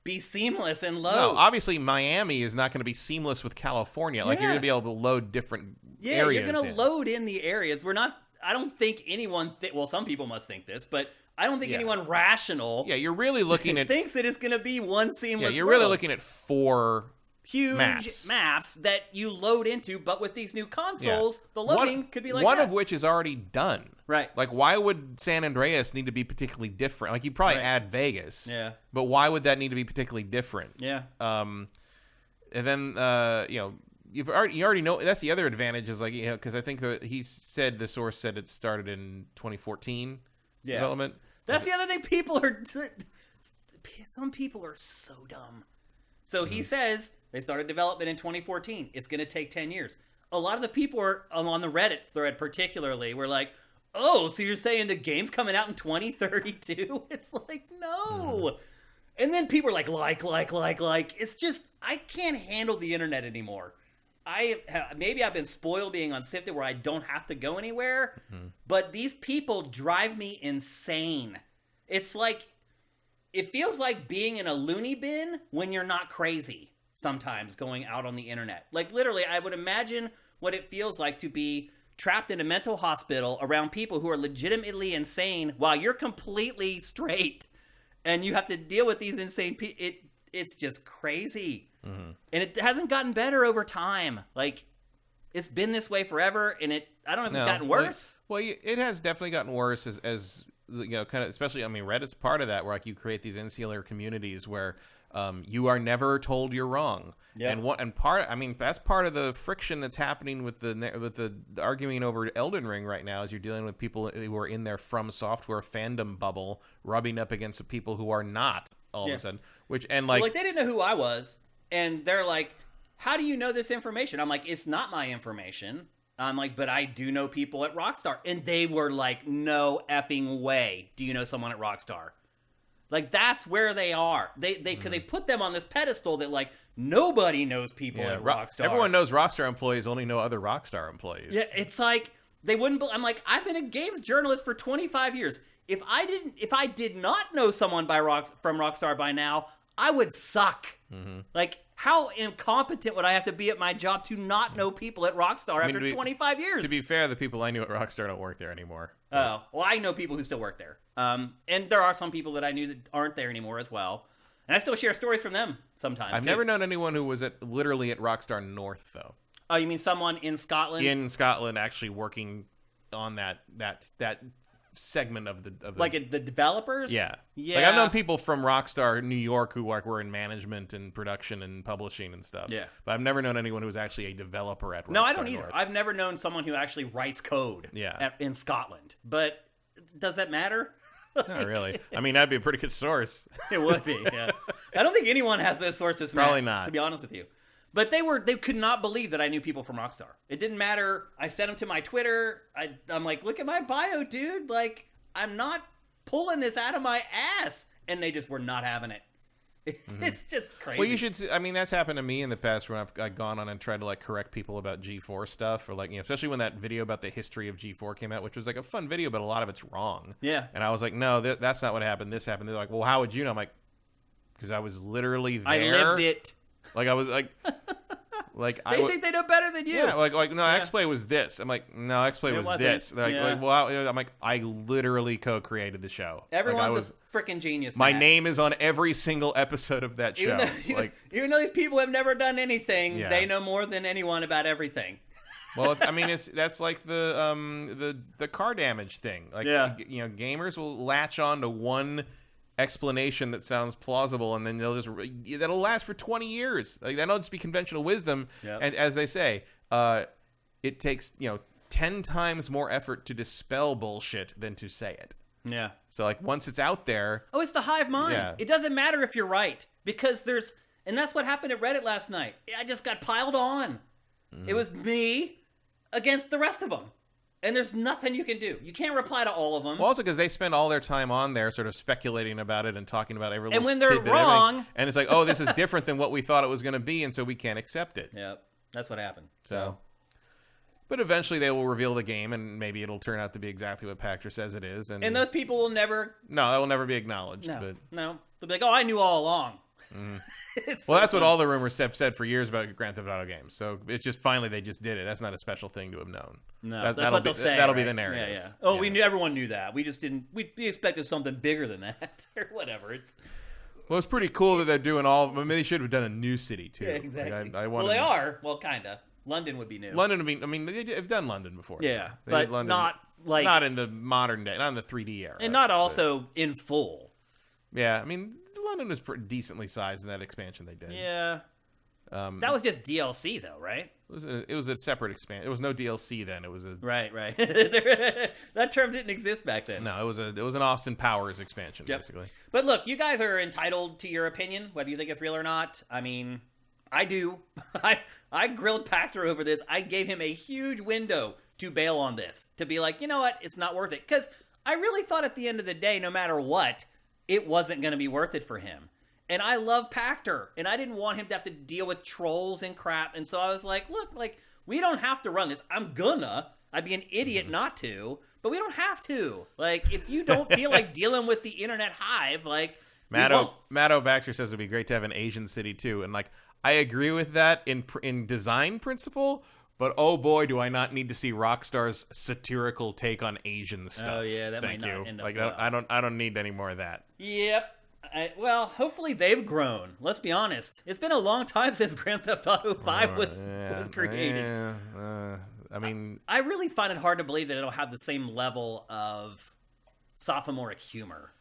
be seamless and load. No, obviously Miami is not going to be seamless with California. Like you're going to be able to load different areas. You're going to load in the areas. I don't think anyone well, some people must think this, but I don't think anyone rational you're really looking at thinks it is going to be one seamless you're world. really looking at 4 huge maps that you load into, but with these new consoles, the loading could be like one of which is already done. Right. Like, why would San Andreas need to be particularly different? Like, you probably add Vegas. Yeah. But why would that need to be particularly different? Yeah. And then, you already know, that's the other advantage is like, because I think the source said it started in 2014 development. That's the other thing. Some people are so dumb. So he says they started development in 2014. It's going to take 10 years. A lot of the people are on the Reddit thread particularly were like, oh, so you're saying the game's coming out in 2032? It's like, no. And then people are like. It's just, I can't handle the internet anymore. Maybe I've been spoiled being on Sifted where I don't have to go anywhere, but these people drive me insane. It's like, it feels like being in a loony bin when you're not crazy sometimes going out on the internet. Like, literally, I would imagine what it feels like to be trapped in a mental hospital around people who are legitimately insane while you're completely straight and you have to deal with these insane people. It's just crazy. And it hasn't gotten better over time. Like, it's been this way forever, and I don't know if it's gotten worse. Well, it has definitely gotten worse as kind of, especially, I mean, Reddit's part of that, where like you create these insular communities where you are never told you're wrong. Yeah. That's part of the friction that's happening with the arguing over Elden Ring right now, is you're dealing with people who are in their From Software fandom bubble rubbing up against the people who are not all of a sudden. They didn't know who I was, and they're like, how do you know this information? I'm like, it's not my information. I'm like, but I do know people at Rockstar. And they were like, no effing way do you know someone at Rockstar. Like, that's where they are. Because they put them on this pedestal that, like, nobody knows people at Rockstar. Everyone knows Rockstar employees only know other Rockstar employees. Yeah, it's like, they wouldn't... I'm like, I've been a games journalist for 25 years. If I did not know someone from Rockstar by now, I would suck. Like, how incompetent would I have to be at my job to not know people at Rockstar after 25 years? To be fair, the people I knew at Rockstar don't work there anymore. Oh, well, I know people who still work there. And there are some people that I knew that aren't there anymore as well. And I still share stories from them sometimes. I've never known anyone who was literally at Rockstar North, though. Oh, you mean someone in Scotland? In Scotland, actually working on that segment of the like the developers. Yeah. Like, I've known people from Rockstar New York who were in management and production and publishing and stuff. Yeah, but I've never known anyone who was actually a developer at Rockstar. No, I don't either. North. I've never known someone who actually writes code. In Scotland. But does that matter? Not really. I mean, that'd be a pretty good source. It would be. Yeah. I don't think anyone has those sources. Probably not. To be honest with you. But they could not believe that I knew people from Rockstar. It didn't matter. I sent them to my Twitter. I'm like, look at my bio, dude. Like, I'm not pulling this out of my ass. And they just were not having it. It's just crazy. Well, you should. I mean, that's happened to me in the past when I've gone on and tried to like correct people about G4 stuff, or like, especially when that video about the history of G4 came out, which was like a fun video, but a lot of it's wrong. Yeah. And I was like, no, that's not what happened. This happened. They're like, well, how would you know? I'm like, because I was literally there. I lived it. Like, I was like. They think they know better than you. Yeah, like no, X-Play was this. I'm like, no, X-Play was this. Like, well, I'm like, I literally co-created the show. Everyone's a freaking genius. My name is on every single episode of that show. Even though these people have never done anything, they know more than anyone about everything. Well, I mean, that's like the car damage thing. Like, gamers will latch on to one explanation that sounds plausible, and then that'll last for 20 years. Like, that'll just be conventional wisdom. Yep. And as they say, it takes 10 times more effort to dispel bullshit than to say it. Yeah. So like once it's out there, it's the hive mind. Yeah. It doesn't matter if you're right, because and that's what happened at Reddit last night. I just got piled on. It was me against the rest of them. And there's nothing you can do. You can't reply to all of them. Well, also because they spend all their time on there sort of speculating about it and talking about every little And when they're wrong... And it's like, oh, this is different than what we thought it was going to be, and so we can't accept it. Yep. That's what happened. So... But eventually they will reveal the game, and maybe it'll turn out to be exactly what Pachter says it is. And those people will never... No, that will never be acknowledged. No. They'll be like, oh, I knew all along. Well, that's what all the rumors have said for years about Grand Theft Auto games. So it's just finally they just did it. That's not a special thing to have known. No, that's what they'll say. That'll be the narrative. Yeah. Oh, we knew. Everyone knew that. We just didn't... We expected something bigger than that. Or whatever. Well, it's pretty cool that they're doing all... I mean, they should have done a new city, too. Yeah, exactly. Like, well, they are. Well, kind of. London would be new. London would be... I mean, they've done London before. Yeah, but London, not like... Not in the modern day. Not in the 3D era. And not also in full. Yeah, I mean, London was pretty decently sized in that expansion they did. Yeah. That was just DLC, though, right? It was a separate expansion. It was no DLC then. It was a... Right. That term didn't exist back then. No, it was an Austin Powers expansion, basically. But look, you guys are entitled to your opinion, whether you think it's real or not. I mean, I do. I grilled Pachter over this. I gave him a huge window to bail on this, to be like, you know what, it's not worth it. Because I really thought at the end of the day, no matter what, it wasn't going to be worth it for him. And I love Pachter, and I didn't want him to have to deal with trolls and crap. And so I was like, look, like, we don't have to run this. I'd be an idiot not to, but we don't have to. Like, if you don't feel like dealing with the internet hive, like, Matto Baxter says it'd be great to have an Asian city too, and like, I agree with that in design principle, but oh boy, do I not need to see Rockstar's satirical take on Asian stuff. Oh yeah, that Thank might you. not end up like well. I don't need any more of that. Yep. Well, hopefully they've grown. Let's be honest. It's been a long time since Grand Theft Auto 5 was created. I mean, I really find it hard to believe that it'll have the same level of sophomoric humor.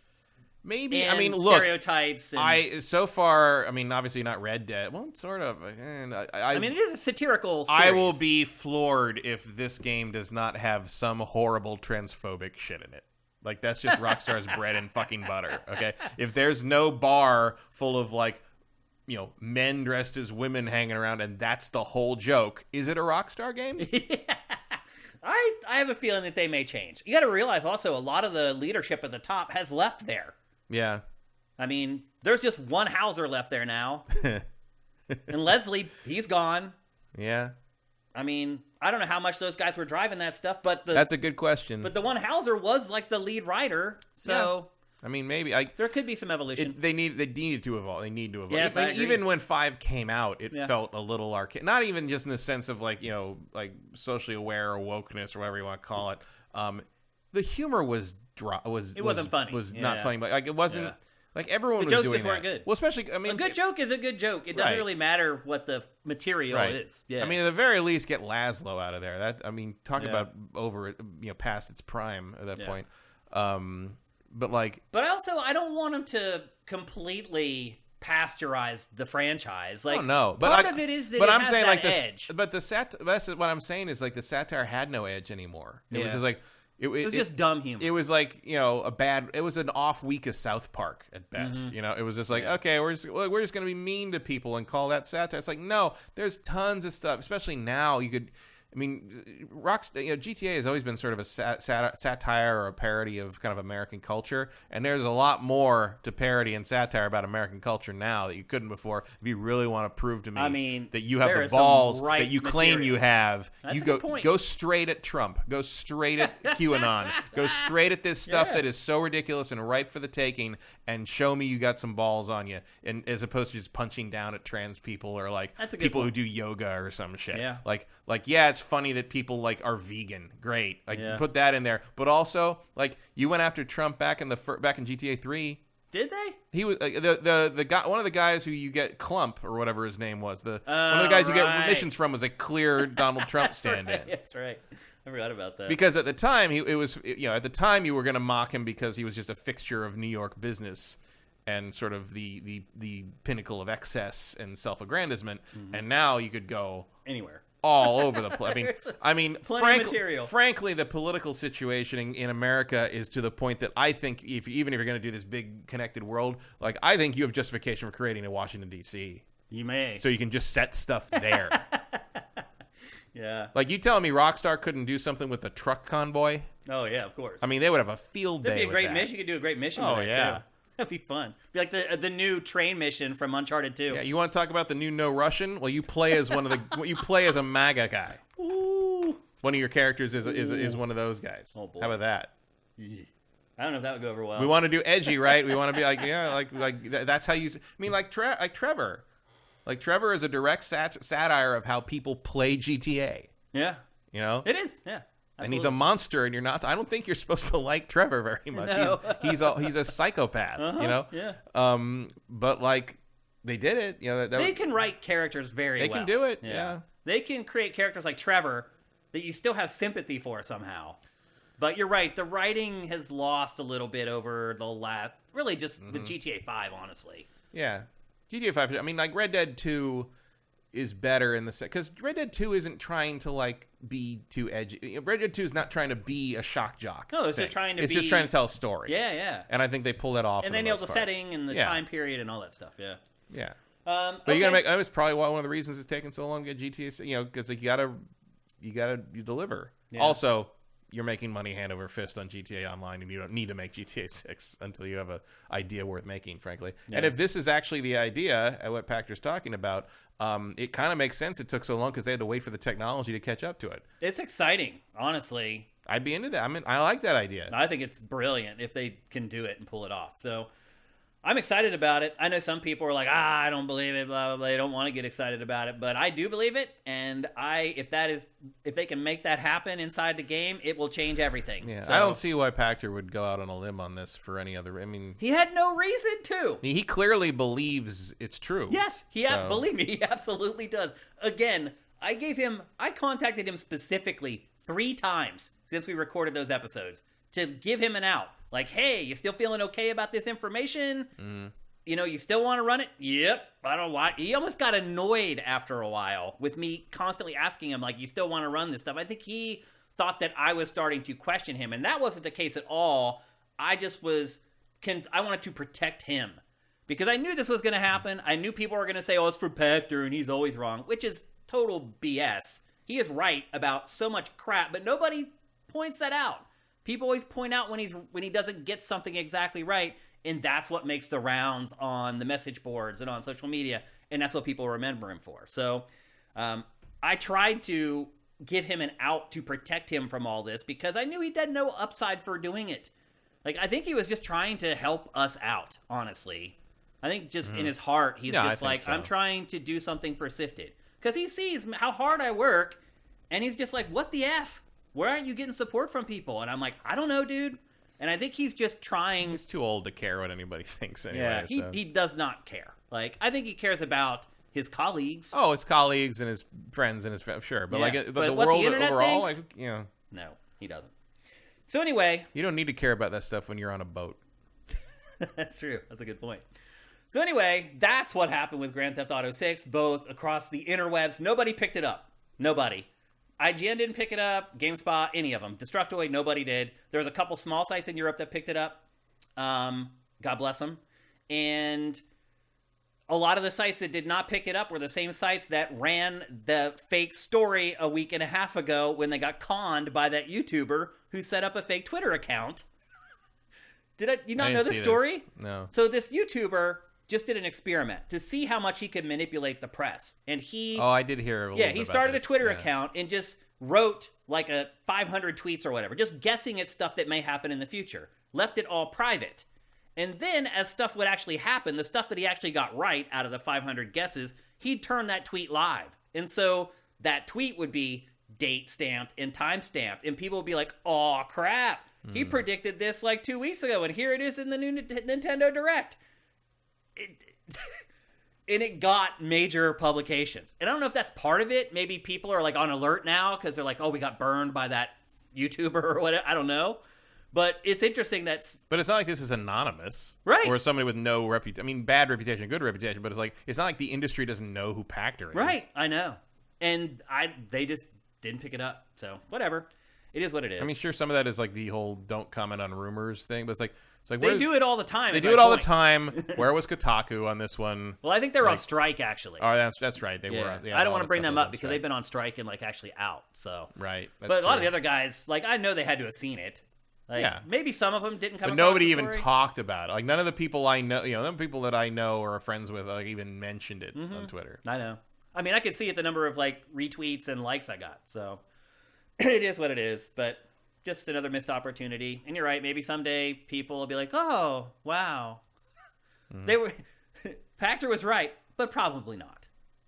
Maybe. And I mean, look, stereotypes. And, so far, I mean, obviously not Red Dead. Well, sort of. I mean, it is a satirical series. I will be floored if this game does not have some horrible transphobic shit in it. Like, that's just Rockstar's bread and fucking butter, okay? If there's no bar full of, like, men dressed as women hanging around and that's the whole joke, is it a Rockstar game? Yeah. I have a feeling that they may change. You got to realize also a lot of the leadership at the top has left there. Yeah. I mean, there's just one Hauser left there now. And Leslie, he's gone. Yeah. I mean, I don't know how much those guys were driving that stuff, but that's a good question. But the one Hauser was like the lead writer, so I mean, maybe there could be some evolution. They needed to evolve. They need to evolve. Yes, even when 5 came out, it felt a little archaic. Not even just in the sense of like like socially aware or wokeness or whatever you want to call it. The humor was wasn't funny. Was not funny, but like it wasn't. Like everyone was doing that. The jokes just weren't good. Well, especially, I mean, a good joke is a good joke. It doesn't really matter what the material is. Yeah. I mean, at the very least, get Laszlo out of there. Talk about past its prime at that point. But I don't want him to completely pasteurize the franchise. Like, no, but part of it is that it has that edge. But that's what I'm saying is like the satire had no edge anymore. It was just like. It was just dumb humor. It was like it was an off week of South Park at best. It was just like okay, we're just gonna be mean to people and call that satire. It's like no, there's tons of stuff, especially now. GTA has always been sort of a satire or a parody of kind of American culture, and there's a lot more to parody and satire about American culture now that you couldn't before. If you really want to prove to me that you have the balls that you claim you have, you go straight at Trump, go straight at QAnon, go straight at this stuff that is so ridiculous and ripe for the taking, and show me you got some balls on you, and as opposed to just punching down at trans people or like people who do yoga or some shit. Yeah. Like it's funny that people like are vegan. Great. Put that in there. But also, like, you went after Trump back in GTA 3. Did they? He was the guy, one of the guys who you get Clump or whatever his name was. One of the guys you get missions from was a clear Donald Trump stand-in. That's right. I forgot about that. Because at the time at the time you were going to mock him because he was just a fixture of New York business. and sort of the pinnacle of excess and self-aggrandizement, and now you could go anywhere, all over the place. I mean, frankly, the political situation in America is to the point that I think even if you're going to do this big connected world, like I think you have justification for creating a Washington D.C. You may, so you can just set stuff there. Yeah. Like, you telling me Rockstar couldn't do something with the truck convoy? Oh, yeah, of course. I mean, they would have a field day. That'd be a great mission. You could do a great mission with that, too. That'd be fun. Be like the new train mission from Uncharted 2. Yeah, you want to talk about the new No Russian? Well, you play as you play as a MAGA guy. Ooh. One of your characters is one of those guys. Oh, boy. How about that? I don't know if that would go over well. We want to do edgy, right? We want to be like, that's how you... I mean, like Trevor. Like, Trevor is a direct satire of how people play GTA. Yeah. You know? It is, yeah. Absolutely. And he's a monster, and you're not... I don't think you're supposed to like Trevor very much. No. He's a psychopath, you know? Yeah. But, like, they did it. You know, they can write characters very well. They can do it, yeah. They can create characters like Trevor that you still have sympathy for somehow. But you're right. The writing has lost a little bit over the last... Really just with GTA 5, honestly. Yeah. GTA 5, I mean, like, Red Dead 2 is better in the sense, because Red Dead 2 isn't trying to, like, be too edgy. Red Dead 2 is not trying to be a shock jock. No, it's just trying to It's just trying to tell a story. Yeah, yeah. And I think they pull that off. And they nail the setting and the time period and all that stuff, yeah. Yeah. But you gotta make, that was probably one of the reasons it's taken so long to get GTA, you know, because like, you deliver. Yeah. Also, you're making money hand over fist on GTA Online, and you don't need to make GTA 6 until you have an idea worth making, frankly. Yeah. And if this is actually the idea, what Pachter's talking about, it kind of makes sense it took so long because they had to wait for the technology to catch up to it. It's exciting, honestly. I'd be into that. I mean, I like that idea. I think it's brilliant if they can do it and pull it off. So I'm excited about it. I know some people are like, I don't believe it, blah, blah, blah. They don't want to get excited about it, but I do believe it. And if they can make that happen inside the game, it will change everything. Yeah, so, I don't see why Pachter would go out on a limb on this for any other. I mean, he had no reason to. He clearly believes it's true. Yes, believe me, he absolutely does. Again, I contacted him specifically 3 times since we recorded those episodes to give him an out. Like, hey, you still feeling okay about this information? Mm. You know, you still want to run it? Yep. I don't know why. He almost got annoyed after a while with me constantly asking him, like, you still want to run this stuff? I think he thought that I was starting to question him, and that wasn't the case at all. I just I wanted to protect him because I knew this was going to happen. I knew people were going to say, oh, it's for Pachter, and he's always wrong, which is total BS. He is right about so much crap, but nobody points that out. People always point out when he doesn't get something exactly right, and that's what makes the rounds on the message boards and on social media, and that's what people remember him for. So I tried to give him an out to protect him from all this because I knew he had no upside for doing it. Like, I think he was just trying to help us out, honestly. I think just in his heart, he's just like, so. I'm trying to do something for Sifted. Because he sees how hard I work, and he's just like, what the F? Where aren't you getting support from people? And I'm like, I don't know, dude. And I think he's just trying... He's too old to care what anybody thinks anyway. Yeah, he does not care. Like, I think he cares about his colleagues. Oh, his colleagues and his friends and his... Sure, but, yeah. but the world the overall, thinks, like, you know... No, he doesn't. So anyway... You don't need to care about that stuff when you're on a boat. That's true. That's a good point. So anyway, that's what happened with Grand Theft Auto 6, both across the interwebs. Nobody picked it up. Nobody. IGN didn't pick it up, GameSpot, any of them. Destructoid, nobody did. There was a couple small sites in Europe that picked it up. God bless them. And a lot of the sites that did not pick it up were the same sites that ran the fake story a week and a half ago when they got conned by that YouTuber who set up a fake Twitter account. Did you not know this story? No. So this YouTuber just did an experiment to see how much he could manipulate the press. And he... Oh, I did hear a little bit he started a Twitter account and just wrote like 500 tweets or whatever, just guessing at stuff that may happen in the future. Left it all private. And then as stuff would actually happen, the stuff that he actually got right out of the 500 guesses, he'd turn that tweet live. And so that tweet would be date stamped and time stamped. And people would be like, oh, crap. He predicted this like 2 weeks ago, and here it is in the new Nintendo Direct. And it got major publications. And I don't know if that's part of it. Maybe people are like on alert now because they're like, oh, we got burned by that YouTuber or whatever. I don't know. But it's interesting But it's not like this is anonymous. Right. Or somebody with no reputation. I mean, bad reputation, good reputation, but it's not like the industry doesn't know who Pachter is. Right, I know. And they just didn't pick it up. So, whatever. It is what it is. I mean, sure, some of that is like the whole don't comment on rumors thing, but it's like they do it all the time. They do it all the time. Where was Kotaku on this one? Well, I think they're on strike, actually. Oh, that's right. They were. I don't want to bring them up because they've been on strike and like actually out. So right. But a lot of the other guys, like I know they had to have seen it. Like, yeah. Maybe some of them didn't come. But nobody even talked about it. Like none of the people I know, none of the people that I know or are friends with, like even mentioned it on Twitter. I know. I mean, I could see it the number of like retweets and likes I got. So it is what it is. But just another missed opportunity. And you're right. Maybe someday people will be like, "Oh, wow, they were." Pachter was right, but probably not.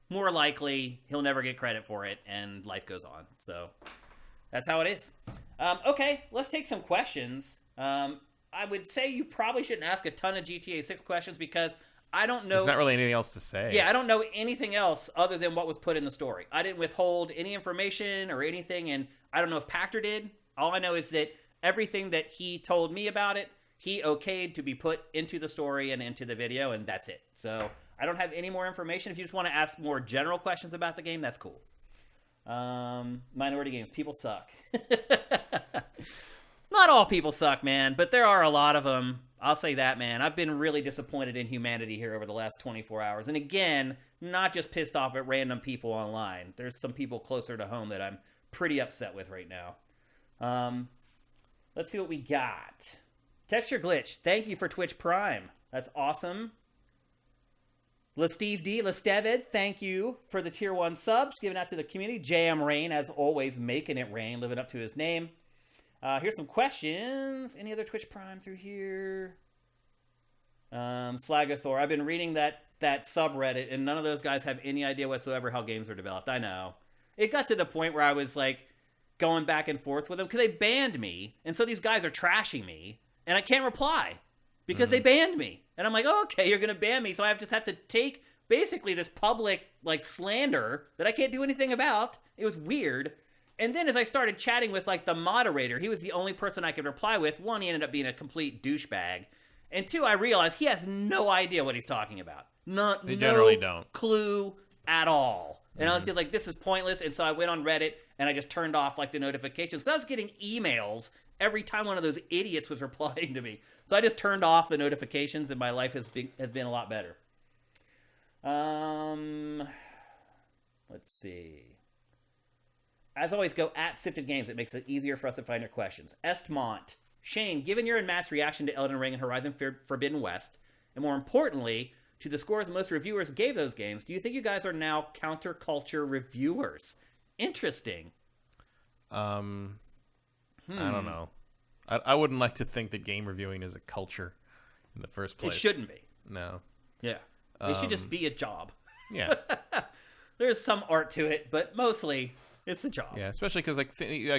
More likely, he'll never get credit for it, and life goes on. So that's how it is. Okay, let's take some questions. I would say you probably shouldn't ask a ton of GTA 6 questions because I don't know. There's not really anything else to say. Yeah, I don't know anything else other than what was put in the story. I didn't withhold any information or anything, and I don't know if Pachter did. All I know is that everything that he told me about it, he okayed to be put into the story and into the video, and that's it. So I don't have any more information. If you just want to ask more general questions about the game, that's cool. Minority games, people suck. Not all people suck, man, but there are a lot of them. I'll say that, man. I've been really disappointed in humanity here over the last 24 hours. And again, not just pissed off at random people online. There's some people closer to home that I'm pretty upset with right now. Let's see what we got. Texture Glitch, thank you for Twitch Prime. That's awesome. LeSteve D, LeStevid, thank you for the Tier 1 subs, giving out to the community. JM Rain, as always, making it rain, living up to his name. Here's some questions. Any other Twitch Prime through here? Slagathor, I've been reading that subreddit, and none of those guys have any idea whatsoever how games are developed. I know. It got to the point where I was, like, going back and forth with them, because they banned me, and so these guys are trashing me, and I can't reply, because they banned me. And I'm like, oh, okay, you're going to ban me, so I just have to take, basically, this public, like, slander that I can't do anything about. It was weird. And then as I started chatting with, like, the moderator, he was the only person I could reply with. One, he ended up being a complete douchebag. And two, I realized he has no idea what he's talking about. They generally don't. Clue at all. And I was just like, this is pointless. And so I went on Reddit, and I just turned off, like, the notifications. So I was getting emails every time one of those idiots was replying to me. So I just turned off the notifications, and my life has been a lot better. Let's see. As always, go at Sifted Games. It makes it easier for us to find your questions. Estmont. Shane, given your and Matt's reaction to Elden Ring and Horizon Forbidden West, and more importantly, to the scores most reviewers gave those games, do you think you guys are now counterculture reviewers? Interesting. I don't know. I wouldn't like to think that game reviewing is a culture in the first place. It shouldn't be. No. Yeah. It should just be a job. Yeah. There's some art to it, but mostly it's a job. Yeah, especially because like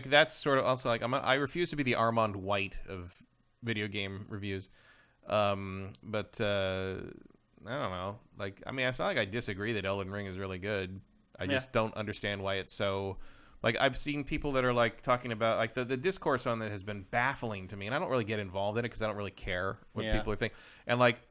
that's sort of also like I refuse to be the Armand White of video game reviews. But I don't know. Like, I mean, it's not like I disagree that Elden Ring is really good. I just don't understand why it's so. Like, I've seen people that are, like, talking about, like, the discourse on that has been baffling to me, and I don't really get involved in it because I don't really care what people are thinking. And, like,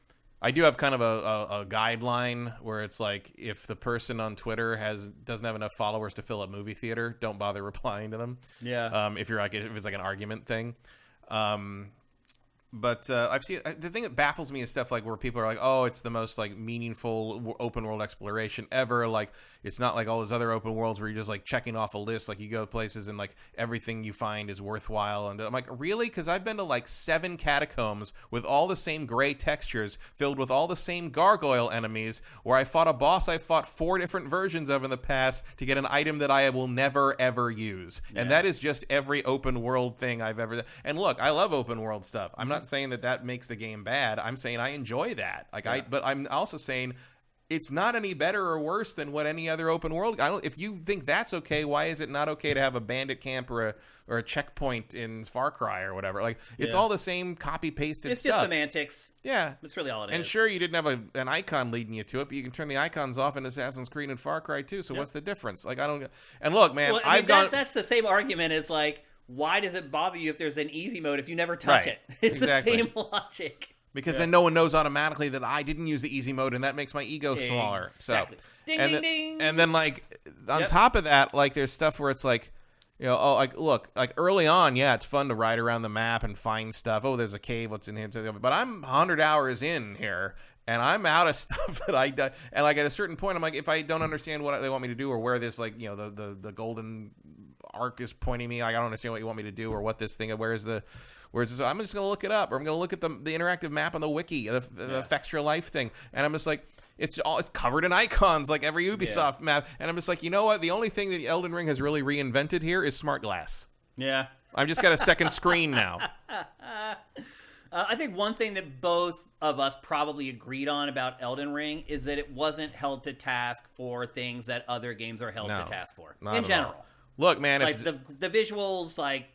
I do have kind of a guideline where it's like, if the person on Twitter doesn't have enough followers to fill a movie theater, don't bother replying to them. Yeah. If it's like an argument thing. But I've seen the thing that baffles me is stuff like where people are like, "Oh, it's the most like meaningful open world exploration ever." Like, it's not like all those other open worlds where you're just like checking off a list. Like, you go places and like everything you find is worthwhile. And I'm like, really? Because I've been to like 7 catacombs with all the same gray textures, filled with all the same gargoyle enemies, where I fought a boss I fought 4 different versions of in the past to get an item that I will never ever use. Yeah. And that is just every open world thing I've ever done. And look, I love open world stuff. I'm not saying that makes the game bad. I'm saying I enjoy that. But I'm also saying it's not any better or worse than what any other open world. If you think that's okay, why is it not okay to have a bandit camp or a checkpoint in Far Cry or whatever? Like, it's all the same copy pasted stuff. It's just semantics. Yeah, that's really all it is. And sure, you didn't have an icon leading you to it, but you can turn the icons off in Assassin's Creed and Far Cry too. So what's the difference? Like, I don't. And look, man, that's the same argument as like, why does it bother you if there's an easy mode if you never touch it? It's exactly. the same logic. Because then no one knows automatically that I didn't use the easy mode, and that makes my ego smaller. Exactly. So, ding, and ding, then, ding. And then, like, on top of that, like, there's stuff where it's like, you know, oh, like, look, like, early on, yeah, it's fun to ride around the map and find stuff. Oh, there's a cave, what's in here? But I'm 100 hours in here, and I'm out of stuff that I do. And, like, at a certain point, I'm like, if I don't understand what they want me to do or where this, like, you know, the golden arc is pointing me, like, I don't understand what you want me to do or what this thing, where's this? I'm just going to look it up, or I'm going to look at the interactive map on the wiki, the affects your life thing. And I'm just like, it's covered in icons like every Ubisoft map. And I'm just like, you know what? The only thing that Elden Ring has really reinvented here is smart glass. Yeah. I've just got a second screen now. I think one thing that both of us probably agreed on about Elden Ring is that it wasn't held to task for things that other games are held to task for. In general. All. Look, man. Like the visuals, like...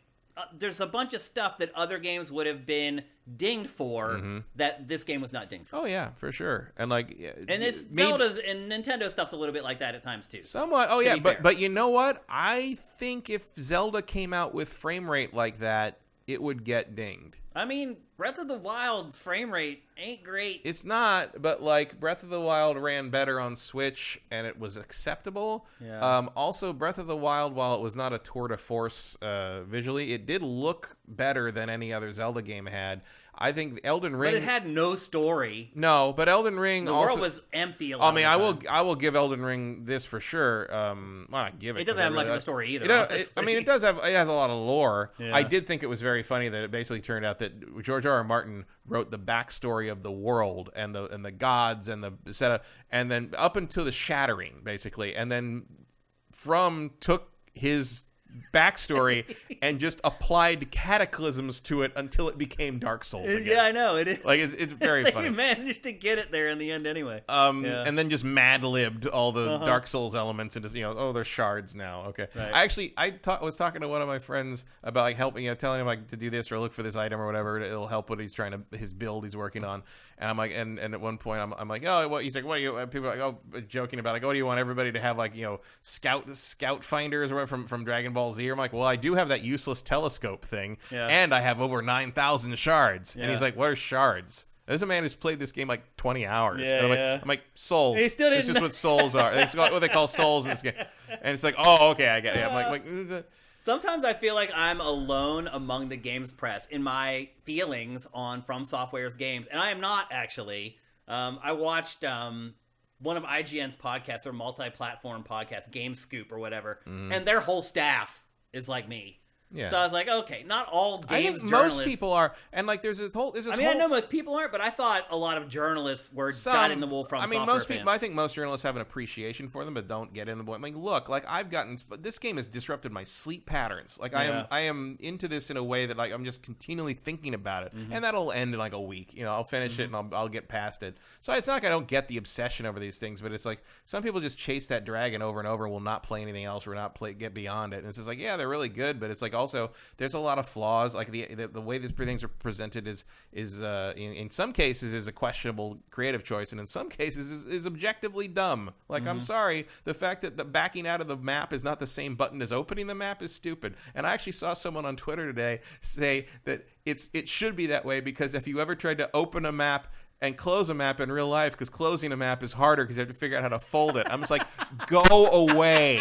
there's a bunch of stuff that other games would have been dinged for that this game was not dinged for. Oh yeah, for sure. And like, and this Zelda's and Nintendo stuff's a little bit like that at times too. Somewhat. Oh yeah, but you know what? I think if Zelda came out with frame rate like that, it would get dinged. I mean, Breath of the Wild's frame rate ain't great. It's not, but like Breath of the Wild ran better on Switch and it was acceptable. Yeah. Also, Breath of the Wild, while it was not a tour de force visually, it did look better than any other Zelda game had. I think Elden Ring... But it had no story. No, but Elden Ring the also... world was empty a lot of the time. I will give Elden Ring this for sure. Well, not give it. It doesn't have much of a story either. I mean, it has a lot of lore. Yeah. I did think it was very funny that it basically turned out that George R.R. Martin wrote the backstory of the world and the gods and the setup, and then up until the Shattering, basically, and then took his backstory and just applied cataclysms to it until it became Dark Souls again. Yeah, I know it is. Like it's very funny. They managed to get it there in the end anyway. And then just mad-libbed all the Dark Souls elements into, they're shards now. Okay. Right. I was talking to one of my friends about like helping, telling him like to do this or look for this item or whatever. It'll help what he's his build he's working on. And I'm like, and at one point I'm like, oh, what? He's like, what do you? People are like, oh, joking about like, oh, do you want everybody to have like, scout finders or whatever from Dragon Ball Z? I'm like, well, I do have that useless telescope thing, and I have over 9,000 shards. And he's like, what are shards? This is a man who's played this game like 20 hours. Yeah, and I'm like, souls. He still didn't. It's just what souls are. It's what they call souls in this game. And it's like, oh, okay, I get it. I'm like. Sometimes I feel like I'm alone among the games press in my feelings on From Software's games, and I am not actually. I watched one of IGN's podcasts, or multi-platform podcast, Game Scoop or whatever, and their whole staff is like me. Yeah. So I was like, okay, not all games I think journalists... most people are, and like there's this whole... I know most people aren't, but I thought a lot of journalists were got in the wool from software most fans. people, I think most journalists have an appreciation for them, but don't get in the wool. I mean, look, like this game has disrupted my sleep patterns. Like I am into this in a way that like I'm just continually thinking about it, and that'll end in like a week. I'll finish it and I'll get past it. So it's not like I don't get the obsession over these things, but it's like some people just chase that dragon over and over, will not play anything else, or not get beyond it. And it's just like, yeah, they're really good, but it's like also there's a lot of flaws. Like the way these things are presented is in some cases is a questionable creative choice, and in some cases is objectively dumb. Like I'm sorry, the fact that the backing out of the map is not the same button as opening the map is stupid. And I actually saw someone on Twitter today say that it should be that way, because if you ever tried to open a map and close a map in real life, because closing a map is harder because you have to figure out how to fold it. I'm just like, go away.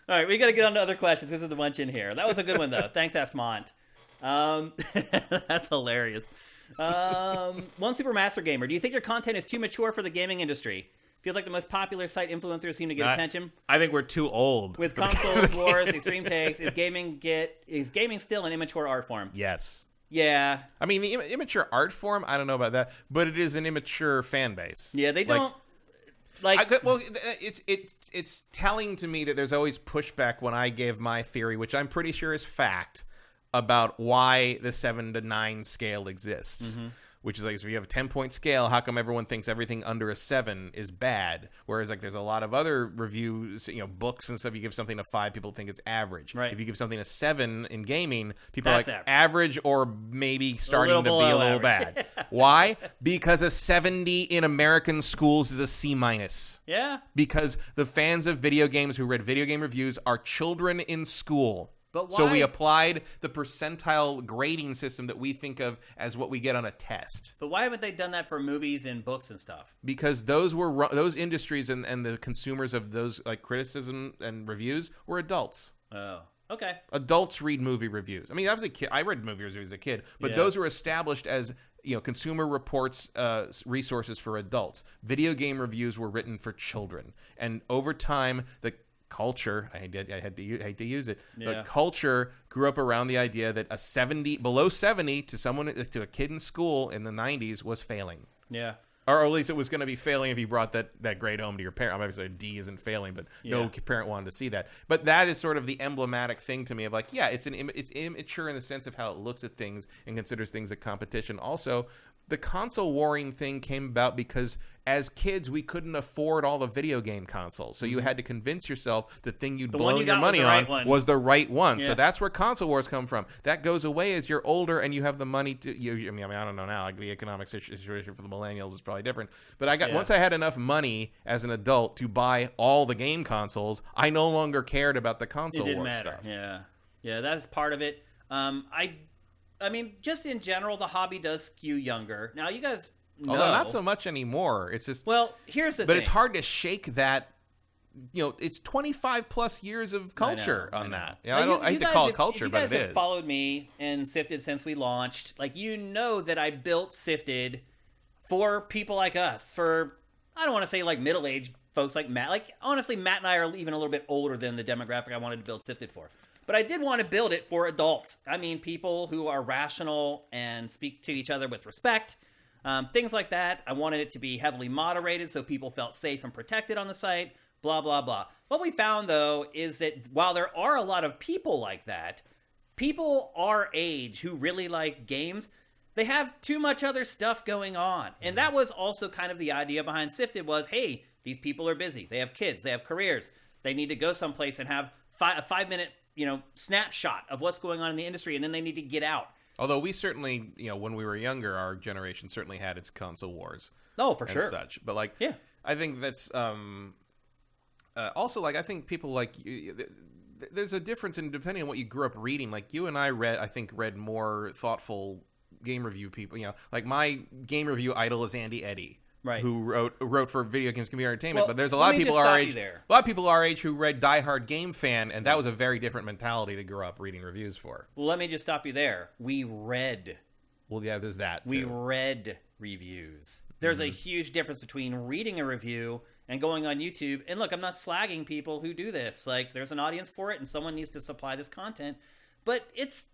All right, we got to get on to other questions because there's a bunch in here. That was a good one, though. Thanks, Ask Mont. That's hilarious. One Supermaster Gamer, do you think your content is too mature for the gaming industry? Feels like the most popular site influencers seem to get attention. I think we're too old. With consoles, wars, extreme takes, is gaming still an immature art form? Yes. Yeah. I mean, the immature art form, I don't know about that, but it is an immature fan base. Yeah, they don't... it's telling to me that there's always pushback when I give my theory, which I'm pretty sure is fact, about why the 7 to 9 scale exists. which is like, so if you have a 10-point scale, how come everyone thinks everything under a 7 is bad? Whereas like there's a lot of other reviews, books and stuff, you give something a 5, people think it's average. Right. If you give something a 7 in gaming, people That's are like average. or maybe starting to be a little average. bad. Why? Because a 70 in American schools is a C-. Yeah. Because the fans of video games who read video game reviews are children in school. But why? So we applied the percentile grading system that we think of as what we get on a test. But why haven't they done that for movies and books and stuff? Because those industries and the consumers of those like criticism and reviews were adults. Oh, okay. Adults read movie reviews. I mean, I was a kid. I read movie reviews as a kid, but those were established as Consumer Reports resources for adults. Video game reviews were written for children, and over time, the culture, I hate to use it, but culture grew up around the idea that below 70 to a kid in school in the 90s was failing. Yeah. Or at least it was going to be failing if you brought that grade home to your parent. I'm going to say D isn't failing, but no parent wanted to see that. But that is sort of the emblematic thing to me of like, it's immature in the sense of how it looks at things and considers things a competition. Also, the console warring thing came about because as kids, we couldn't afford all the video game consoles. So you had to convince yourself the thing you'd blown your money on was the right one. Yeah. So that's where console wars come from. That goes away as you're older and you have the money to, I don't know now, like the economic situation for the millennials is probably different. But once I had enough money as an adult to buy all the game consoles, I no longer cared about the console war stuff. Yeah. Yeah, that's part of it. I mean, just in general, the hobby does skew younger. Now, you guys know. Although not so much anymore. It's just... Well, here's the thing. But it's hard to shake that... it's 25 plus years of culture on that. I hate to call it culture, but it is. You guys have followed me and Sifted since we launched. Like, you know that I built Sifted for people like us. For, I don't want to say like middle-aged folks like Matt. Like, honestly, Matt and I are even a little bit older than the demographic I wanted to build Sifted for. But I did want to build it for adults. I mean, people who are rational and speak to each other with respect. Things like that. I wanted it to be heavily moderated so people felt safe and protected on the site. Blah, blah, blah. What we found, though, is that while there are a lot of people like that, people our age who really like games, they have too much other stuff going on. And that was also kind of the idea behind Sifted was, hey, these people are busy. They have kids. They have careers. They need to go someplace and have a 5-minute snapshot of what's going on in the industry, and then they need to get out. Although we certainly, when we were younger, our generation certainly had its console wars. Oh, for sure. Such. But, I think that's also, I think people like there's a difference in depending on what you grew up reading. Like, you and I read more thoughtful game review people. Like, my game review idol is Andy Eddy. Right. Who wrote for Video Games Computer Entertainment, but there's a lot of people our age. A lot of people our age who read Die Hard Game Fan, and that was a very different mentality to grow up reading reviews for. Well, let me just stop you there. We read. Well, yeah, there's that too. We read reviews. There's a huge difference between reading a review and going on YouTube. And look, I'm not slagging people who do this. Like, there's an audience for it, and someone needs to supply this content. But it's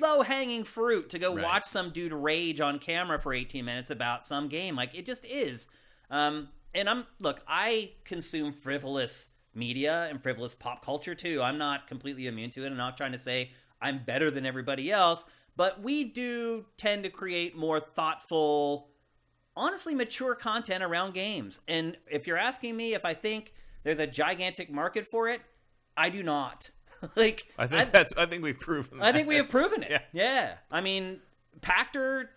low-hanging fruit to go watch some dude rage on camera for 18 minutes about some game. Like, it just is. And I consume frivolous media and frivolous pop culture too. I'm not completely immune to it. I'm not trying to say I'm better than everybody else, but we do tend to create more thoughtful, honestly mature content around games. And if you're asking me if I think there's a gigantic market for it, I do not. I think we've proven that. I think we have proven it. Yeah. I mean, Pachter,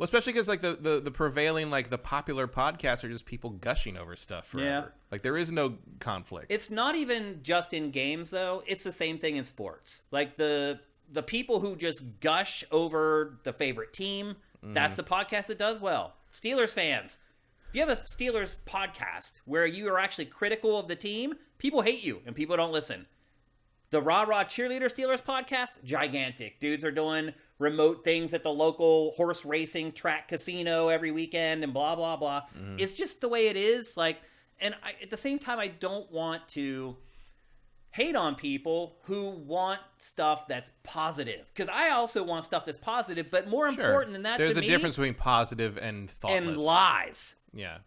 especially because the prevailing, the popular podcasts are just people gushing over stuff forever. Yeah. Like, there is no conflict. It's not even just in games, though. It's the same thing in sports. Like, the people who just gush over the favorite team, that's the podcast that does well. Steelers fans. If you have a Steelers podcast where you are actually critical of the team, people hate you and people don't listen. The Rah Rah Cheerleader Steelers podcast, gigantic. Dudes are doing remote things at the local horse racing track casino every weekend and blah, blah, blah. It's just the way it is. At the same time, I don't want to hate on people who want stuff that's positive. Because I also want stuff that's positive, but more important than that, there's a difference between positive and thoughtless. And lies. Yeah.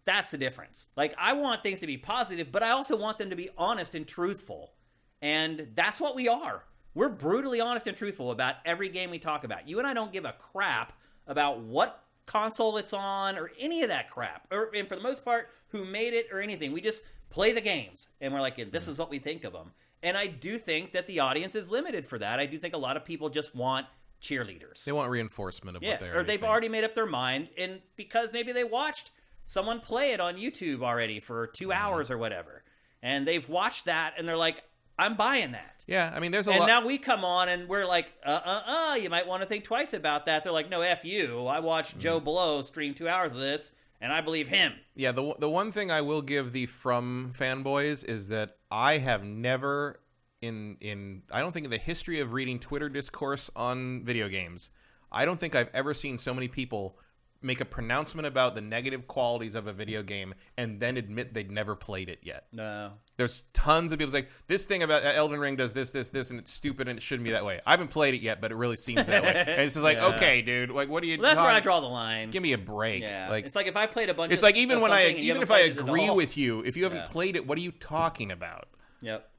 That's the difference. I want things to be positive, but I also want them to be honest and truthful. And that's what we are. We're brutally honest and truthful about every game we talk about. You and I don't give a crap about what console it's on or any of that crap. And for the most part, who made it or anything. We just play the games, and we're like, this is what we think of them. And I do think that the audience is limited for that. I do think a lot of people just want cheerleaders. They want reinforcement of what they or they've think. already made up their mind, and because maybe they watched someone play it on YouTube already for 2 hours or whatever, and they've watched that, and they're like, I'm buying that. Yeah, I mean, there's a lot. And now we come on, and we're like, you might want to think twice about that. They're like, no, F you. I watched Joe Blow stream 2 hours of this, and I believe him. Yeah, the one thing I will give the From fanboys is that I have never, I don't think in the history of reading Twitter discourse on video games, I don't think I've ever seen so many people make a pronouncement about the negative qualities of a video game and then admit they'd never played it yet. No. There's tons of people like, this thing about Elden Ring does this, and it's stupid and it shouldn't be that way. I haven't played it yet, but it really seems that way. And it's just like, okay, dude, like, what do you? Well, that's where I draw the line. Give me a break. Yeah. Like, it's like if I played a bunch. It's of like even if I agree with you, if you haven't Yeah. played it, what are you talking about? Yep.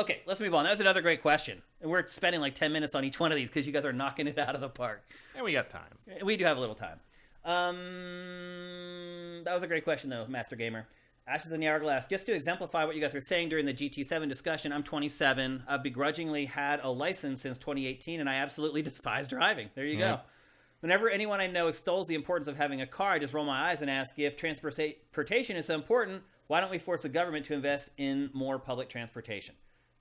Okay, let's move on. That was another great question. And we're spending like 10 minutes on each one of these because you guys are knocking it out of the park. And we got time. We do have a little time. That was a great question, though, Master Gamer. Ashes in the Hourglass. Just to exemplify what you guys were saying during the GT7 discussion, I'm 27. I've begrudgingly had a license since 2018, and I absolutely despise driving. There you go. Whenever anyone I know extols the importance of having a car, I just roll my eyes and ask, if transportation is so important, why don't we force the government to invest in more public transportation?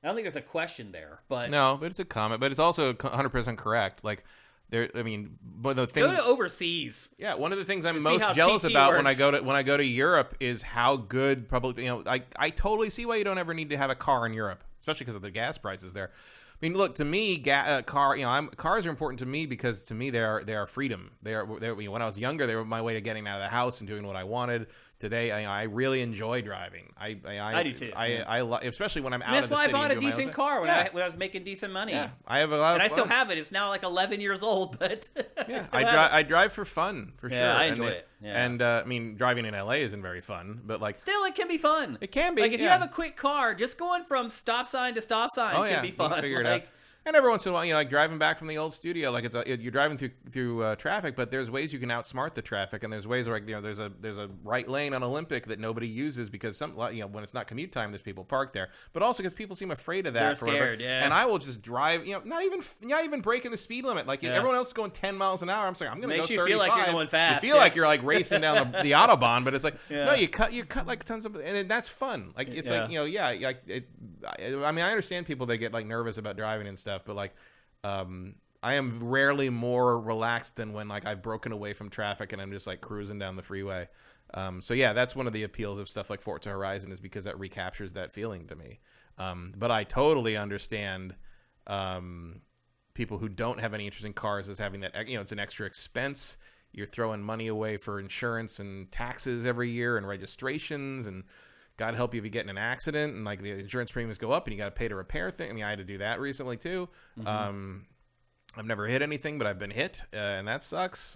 I don't think there's a question there, but No, but it's a comment. But it's also 100% correct. Like, there, I mean, one of the things. go to overseas. Yeah, one of the things I'm And see most how jealous PT about works. when I go to Europe is how good public. I totally see why you don't ever need to have a car in Europe, especially because of the gas prices there. I mean, look, to me, cars are important to me because to me they are freedom. They're when I was younger, they were my way to getting out of the house and doing what I wanted. Today, I really enjoy driving. I do too. Especially when I'm out And of that's the city. why I bought a and doing my own decent thing. car when Yeah. I was making decent money. Yeah, I have a lot of And I fun. still have it. It's now like 11 years old, but Yeah, I drive for fun, for sure. I enjoy it. Yeah. And I mean, driving in LA isn't very fun, but like, Still, it can be fun. it can be. Like if you yeah. have a quick car, just going from stop sign to stop sign can be you fun. can figure it Like, out. And every once in a while, like driving back from the old studio, like you're driving through traffic, but there's ways you can outsmart the traffic, and there's ways where there's a right lane on Olympic that nobody uses because when it's not commute time, there's people parked there, but also because people seem afraid of that. They're for whatever. scared, yeah. And I will just drive, not even breaking the speed limit. Like everyone else is going 10 miles an hour. I'm saying I'm going to go Makes 35. you feel like you're going fast. You feel like you're like racing down the autobahn, but it's like Yeah. no, you cut like tons of, and that's fun. Like it's like I mean, I understand people that get like nervous about driving and stuff, but like. I am rarely more relaxed than when like I've broken away from traffic and I'm just like cruising down the freeway. So yeah, that's one of the appeals of stuff like Forza Horizon is because that recaptures that feeling to me. But I totally understand people who don't have any interest in cars as having that, it's an extra expense. You're throwing money away for insurance and taxes every year and registrations, and God help you if you get in an accident and like the insurance premiums go up and you got to pay to repair things. I mean, I had to do that recently too. Mm-hmm. I've never hit anything, but I've been hit, and that sucks.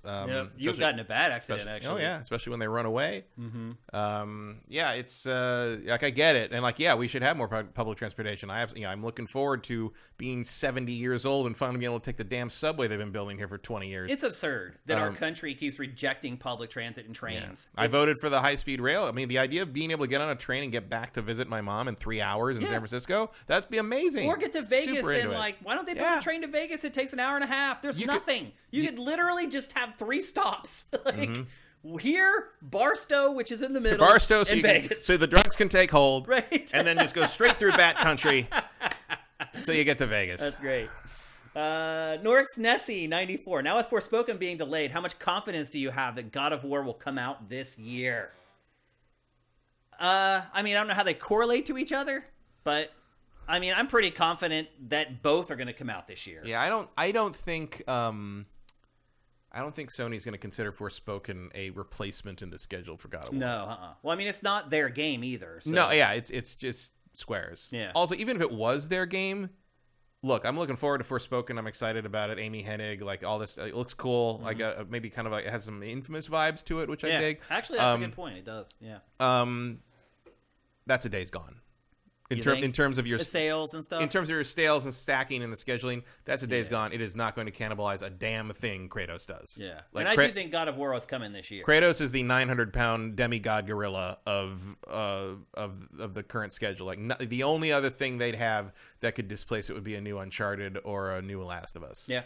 You've gotten a bad accident, actually. Oh yeah, especially when they run away. Mm-hmm. Yeah, it's like I get it, and like we should have more public transportation. I'm looking forward to being 70 years old and finally being able to take the damn subway they've been building here for 20 years. It's absurd that our country keeps rejecting public transit and trains. I voted for the high-speed rail. I mean, the idea of being able to get on a train and get back to visit my mom in 3 hours in San Francisco, that'd be amazing. Or get to Vegas Super into and it. why don't they build a train to Vegas? It takes an hour and a half. There's nothing. You could literally just have 3 stops. Here, Barstow, which is in the middle, Barstow, and Vegas. So the drugs can take hold, Right. and then just go straight through Bat Country until you get to Vegas. That's great. Norix Nessie 94. Now with Forspoken being delayed, how much confidence do you have that God of War will come out this year? I mean, I don't know how they correlate to each other, but I mean, I'm pretty confident that both are going to come out this year. Yeah, I don't think Sony's going to consider Forspoken a replacement in the schedule for God of War. No, Well, I mean, it's not their game either. So. No, yeah, it's just Square's. Yeah. Also, even if it was their game, look, I'm looking forward to Forspoken. I'm excited about it. Amy Hennig, like all this, it looks cool. Mm-hmm. Like maybe kind of like it has some Infamous vibes to it, which I dig. Actually, that's a good point. It does. Yeah. That's a Days Gone. In terms of your the sales and stuff. In terms of your sales and stacking and the scheduling, that's a days gone. It is not going to cannibalize a damn thing Kratos does. Yeah, and I do think God of War is coming this year. Kratos is the 900-pound demigod gorilla of the current schedule. Like the only other thing they'd have that could displace it would be a new Uncharted or a new Last of Us. Yeah,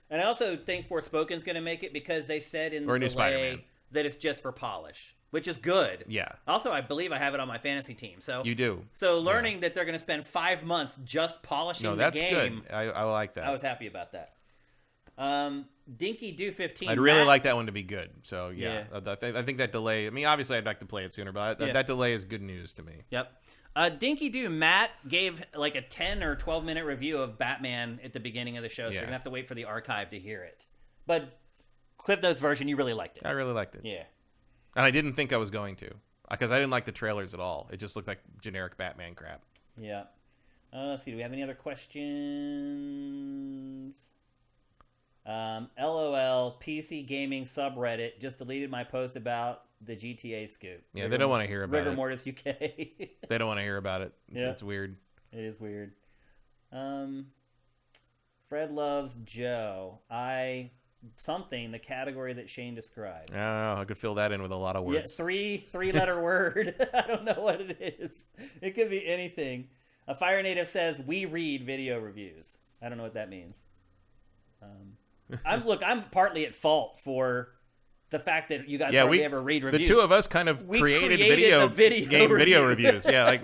and I also think Forspoken's going to make it because they said in the delay Spider-Man that it's just for polish, which is good. Yeah. Also, I believe I have it on my fantasy team. So you do. So learning that they're going to spend 5 months just polishing the game. Good. I like that. I was happy about that. Dinky Do 15. I'd really like that one to be good. So yeah. I think that delay. I mean, obviously, I'd like to play it sooner, but that delay is good news to me. Yep. Dinky Do Matt gave like a 10 or 12-minute review of Batman at the beginning of the show, so you're gonna have to wait for the archive to hear it. But Cliff Notes version, you really liked it. I really liked it. Yeah. And I didn't think I was going to, because I didn't like the trailers at all. It just looked like generic Batman crap. Yeah. Let's see. Do we have any other questions? LOL, PC gaming subreddit just deleted my post about the GTA scoop. Yeah, they don't want to hear about Rigor it. Mortis UK. They don't want to hear about it. It's weird. It is weird. Fred loves Joe. The category that Shane described. I don't know. I could fill that in with a lot of words. Yeah, three-letter word. I don't know what it is. It could be anything. A Fire Native says, we read video reviews. I don't know what that means. I'm partly at fault for the fact that you guys hardly ever read reviews. The two of us kind of created video reviews. Yeah, like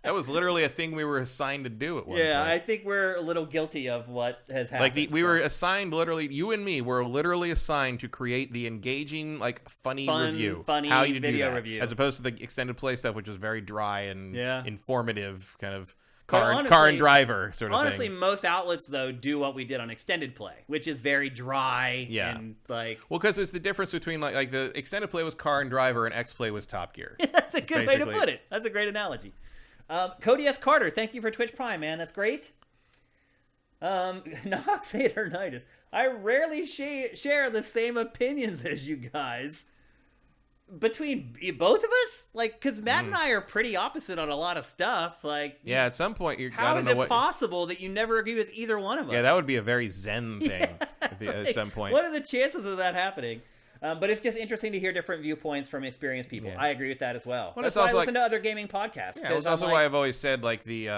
that was literally a thing we were assigned to do at one point. I think we're a little guilty of what has happened. Like we were assigned, literally, you and me were literally assigned to create the engaging, like funny review, how you video do that, review, as opposed to the extended play stuff, which was very dry and informative, kind of car and driver sort of thing. Honestly, most outlets though do what we did on extended play, which is very dry and like. Well, because there's the difference between like the extended play was car and driver, and X play was Top Gear. That's a good way to put it. That's a great analogy. Cody S. Carter, thank you for Twitch Prime, man. That's great. Noxatornitis. I rarely share the same opinions as you guys. Between both of us? Like, because Matt and I are pretty opposite on a lot of stuff. Like, at some point, how is it possible that you never agree with either one of us? Yeah, that would be a very zen thing at some point. What are the chances of that happening? But it's just interesting to hear different viewpoints from experienced people. I agree with that as well. That's why I listen to other gaming podcasts. Yeah, it's also why I've always said, like, the,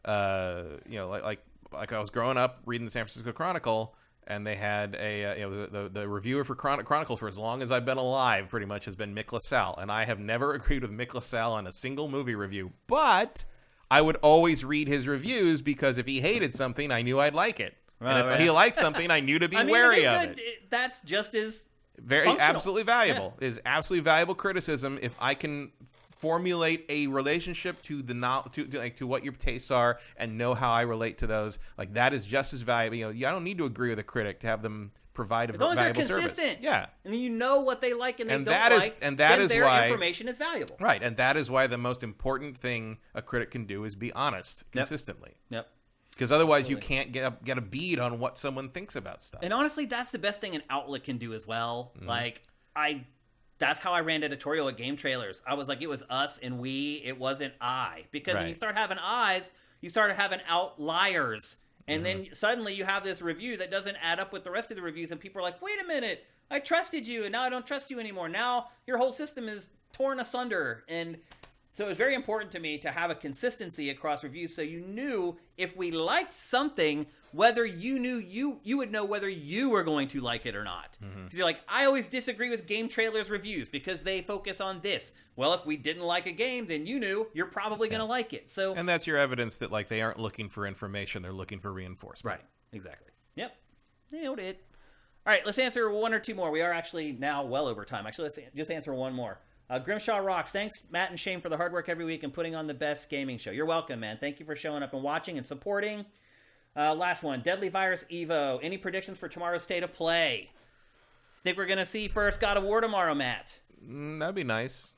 like I was growing up reading the San Francisco Chronicle, and they had the reviewer for Chronicle for as long as I've been alive pretty much has been Mick LaSalle, and I have never agreed with Mick LaSalle on a single movie review, but I would always read his reviews because if he hated something, I knew I'd like it. And if he liked something, I knew to be wary of it. That's just as absolutely valuable. It is absolutely valuable criticism if I can formulate a relationship to what your tastes are and know how I relate to those. Like, that is just as valuable. I don't need to agree with a critic to have them provide a valuable service. Yeah, and you know what they like and they don't like. And that is why information is valuable. Right, and that is why the most important thing a critic can do is be honest consistently. Yep. Because otherwise you can't get a bead on what someone thinks about stuff. And honestly, that's the best thing an outlet can do as well. Mm-hmm. That's how I ran editorial at Game Trailers. I was like, it was us and we, it wasn't I. Because when you start having I's, you start having outliers. And then suddenly you have this review that doesn't add up with the rest of the reviews, and people are like, wait a minute, I trusted you, and now I don't trust you anymore. Now your whole system is torn asunder. And so it was very important to me to have a consistency across reviews, so you knew if we liked something, whether you would know whether you were going to like it or not. Because you're like, I always disagree with Game Trailers reviews because they focus on this. Well, if we didn't like a game, then you knew you're probably going to like it. And that's your evidence that they aren't looking for information; they're looking for reinforcement. Right? Exactly. Yep. Nailed it. All right, let's answer one or two more. We are actually now well over time. Actually, let's just answer one more. Grimshaw Rocks, thanks Matt and Shane for the hard work every week and putting on the best gaming show. You're welcome, man. Thank you for showing up and watching and supporting. Last one, Deadly Virus Evo. Any predictions for tomorrow's State of Play? Think we're going to see first God of War tomorrow, Matt? That'd be nice.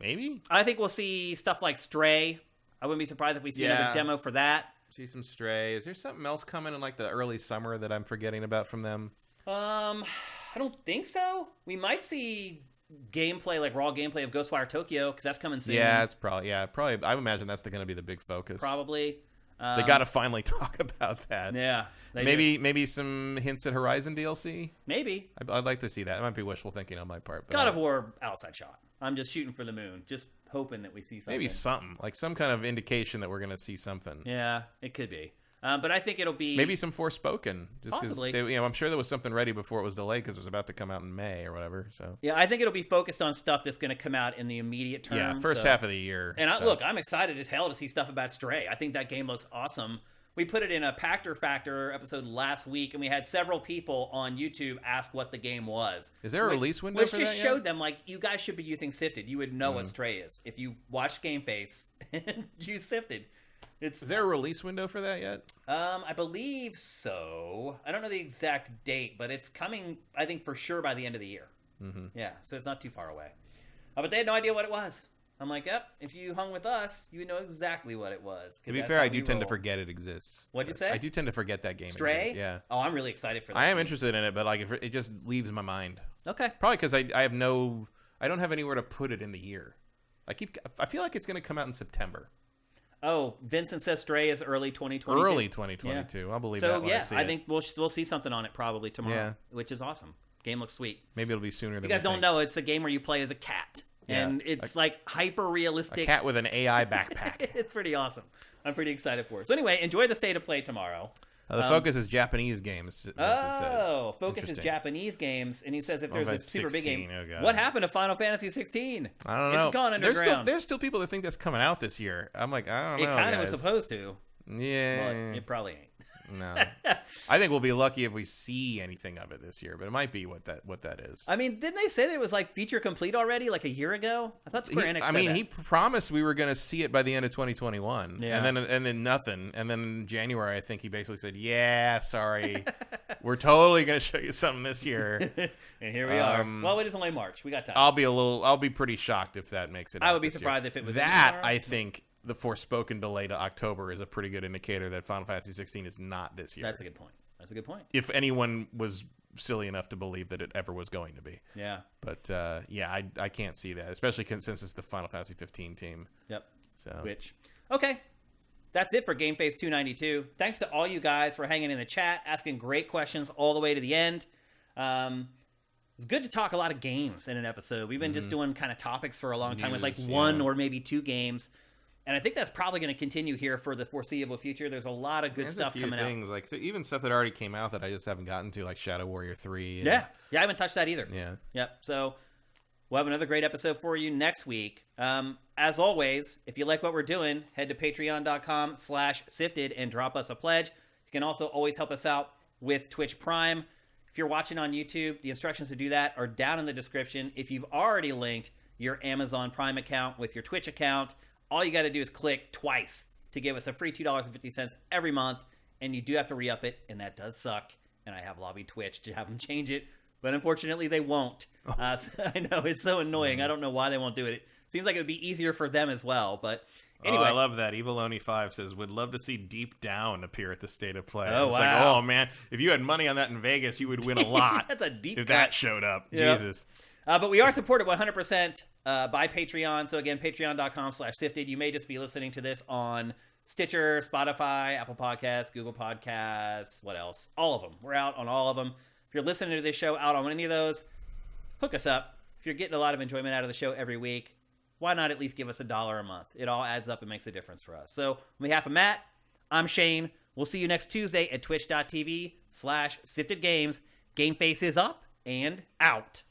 Maybe. I think we'll see stuff like Stray. I wouldn't be surprised if we see another demo for that. See some Stray. Is there something else coming in the early summer that I'm forgetting about from them? I don't think so. We might see gameplay, like raw gameplay of Ghostwire Tokyo, because that's coming soon. Yeah, it's probably. I would imagine that's going to be the big focus. Probably. They got to finally talk about that. Yeah. Maybe some hints at Horizon DLC. Maybe. I'd like to see that. It might be wishful thinking on my part. But God of War outside shot. I'm just shooting for the moon, just hoping that we see something. Maybe something, like some kind of indication that we're going to see something. Yeah, it could be. But I think it'll be... Maybe some Forspoken. Just possibly. Because I'm sure there was something ready before it was delayed because it was about to come out in May or whatever. So yeah, I think it'll be focused on stuff that's going to come out in the immediate term. Yeah, first half of the year. And look, I'm excited as hell to see stuff about Stray. I think that game looks awesome. We put it in a Pachter Factor episode last week, and we had several people on YouTube ask what the game was. Is there a release window for that Which just yet? showed them, like, you guys should be using Sifted. You would know what Stray is if you watched GameFace and use Sifted. Is there a release window for that yet? I believe so. I don't know the exact date, but it's coming, I think, for sure by the end of the year. Mm-hmm. Yeah, so it's not too far away. But they had no idea what it was. I'm like, yep, if you hung with us, you would know exactly what it was. To be fair, I do tend to forget it exists. What'd you say? I do tend to forget that game Stray? exists. Yeah. Oh, I'm really excited for that. I am interested in it, but like it just leaves my mind. Okay. Probably because I don't have anywhere to put it in the year. I feel like it's going to come out in September. Oh, Vincent says Stray is early 2022. Early 2022. Yeah. I'll believe that. So when yeah, I think we'll see something on it probably tomorrow, which is awesome. Game looks sweet. Maybe it'll be sooner than you guys don't know. It's a game where you play as a cat. Yeah. And it's like hyper realistic. A cat with an AI backpack. It's pretty awesome. I'm pretty excited for it. So anyway, enjoy the state of play tomorrow. The focus is Japanese games. Focus is Japanese games, and he says if there's a super big game, oh what happened to Final Fantasy 16? I don't know. It's gone underground. There's still people that think that's coming out this year. I'm like, I don't know. It kind of was supposed to. Yeah, but it probably ain't. No, I think we'll be lucky if we see anything of it this year, but it might be what that is. I mean, didn't they say that it was like feature complete already, like a year ago? I thought Square Enix said that. He promised we were going to see it by the end of 2021, yeah. and then nothing, and then in January, I think he basically said, "Yeah, sorry, we're totally going to show you something this year." And here we are. Well, it is only March. We got time. I'll be pretty shocked if that makes it. I would be surprised if it was that. I think the Forspoken delay to October is a pretty good indicator that Final Fantasy 16 is not this year. That's a good point. If anyone was silly enough to believe that it ever was going to be. Yeah. But I can't see that, especially since it's the Final Fantasy 15 team. Yep. So. Okay. That's it for GameFace 292. Thanks to all you guys for hanging in the chat, asking great questions all the way to the end. It's good to talk a lot of games in an episode. We've been just doing kind of topics for a long time with like one or maybe two games. And I think that's probably going to continue here for the foreseeable future. There's a lot of good stuff coming out. Like even stuff that already came out that I just haven't gotten to, like Shadow Warrior 3. Yeah, I haven't touched that either. Yeah. Yep. So we'll have another great episode for you next week. As always, if you like what we're doing, head to patreon.com/sifted and drop us a pledge. You can also always help us out with Twitch Prime. If you're watching on YouTube, the instructions to do that are down in the description. If you've already linked your Amazon Prime account with your Twitch account, all you got to do is click twice to give us a free $2.50 every month, and you do have to re-up it, and that does suck. And I have lobbied Twitch to have them change it, but unfortunately they won't. So I know, it's so annoying. I don't know why they won't do it. It seems like it would be easier for them as well, but anyway. I love that. Eviloni5 says, would love to see Deep Down appear at the State of Play. Oh, it's wow. like, oh, man, if you had money on that in Vegas, you would win a lot. That's a deep if cut. that showed up. Yep. Jesus. But we are supported 100% by Patreon. So again, patreon.com/sifted. You may just be listening to this on Stitcher, Spotify, Apple Podcasts, Google Podcasts, what else? All of them. We're out on all of them. If you're listening to this show out on any of those, hook us up. If you're getting a lot of enjoyment out of the show every week, why not at least give us $1 a month? It all adds up and makes a difference for us. So on behalf of Matt, I'm Shane. We'll see you next Tuesday at twitch.tv/siftedgames. GameFace is up and out.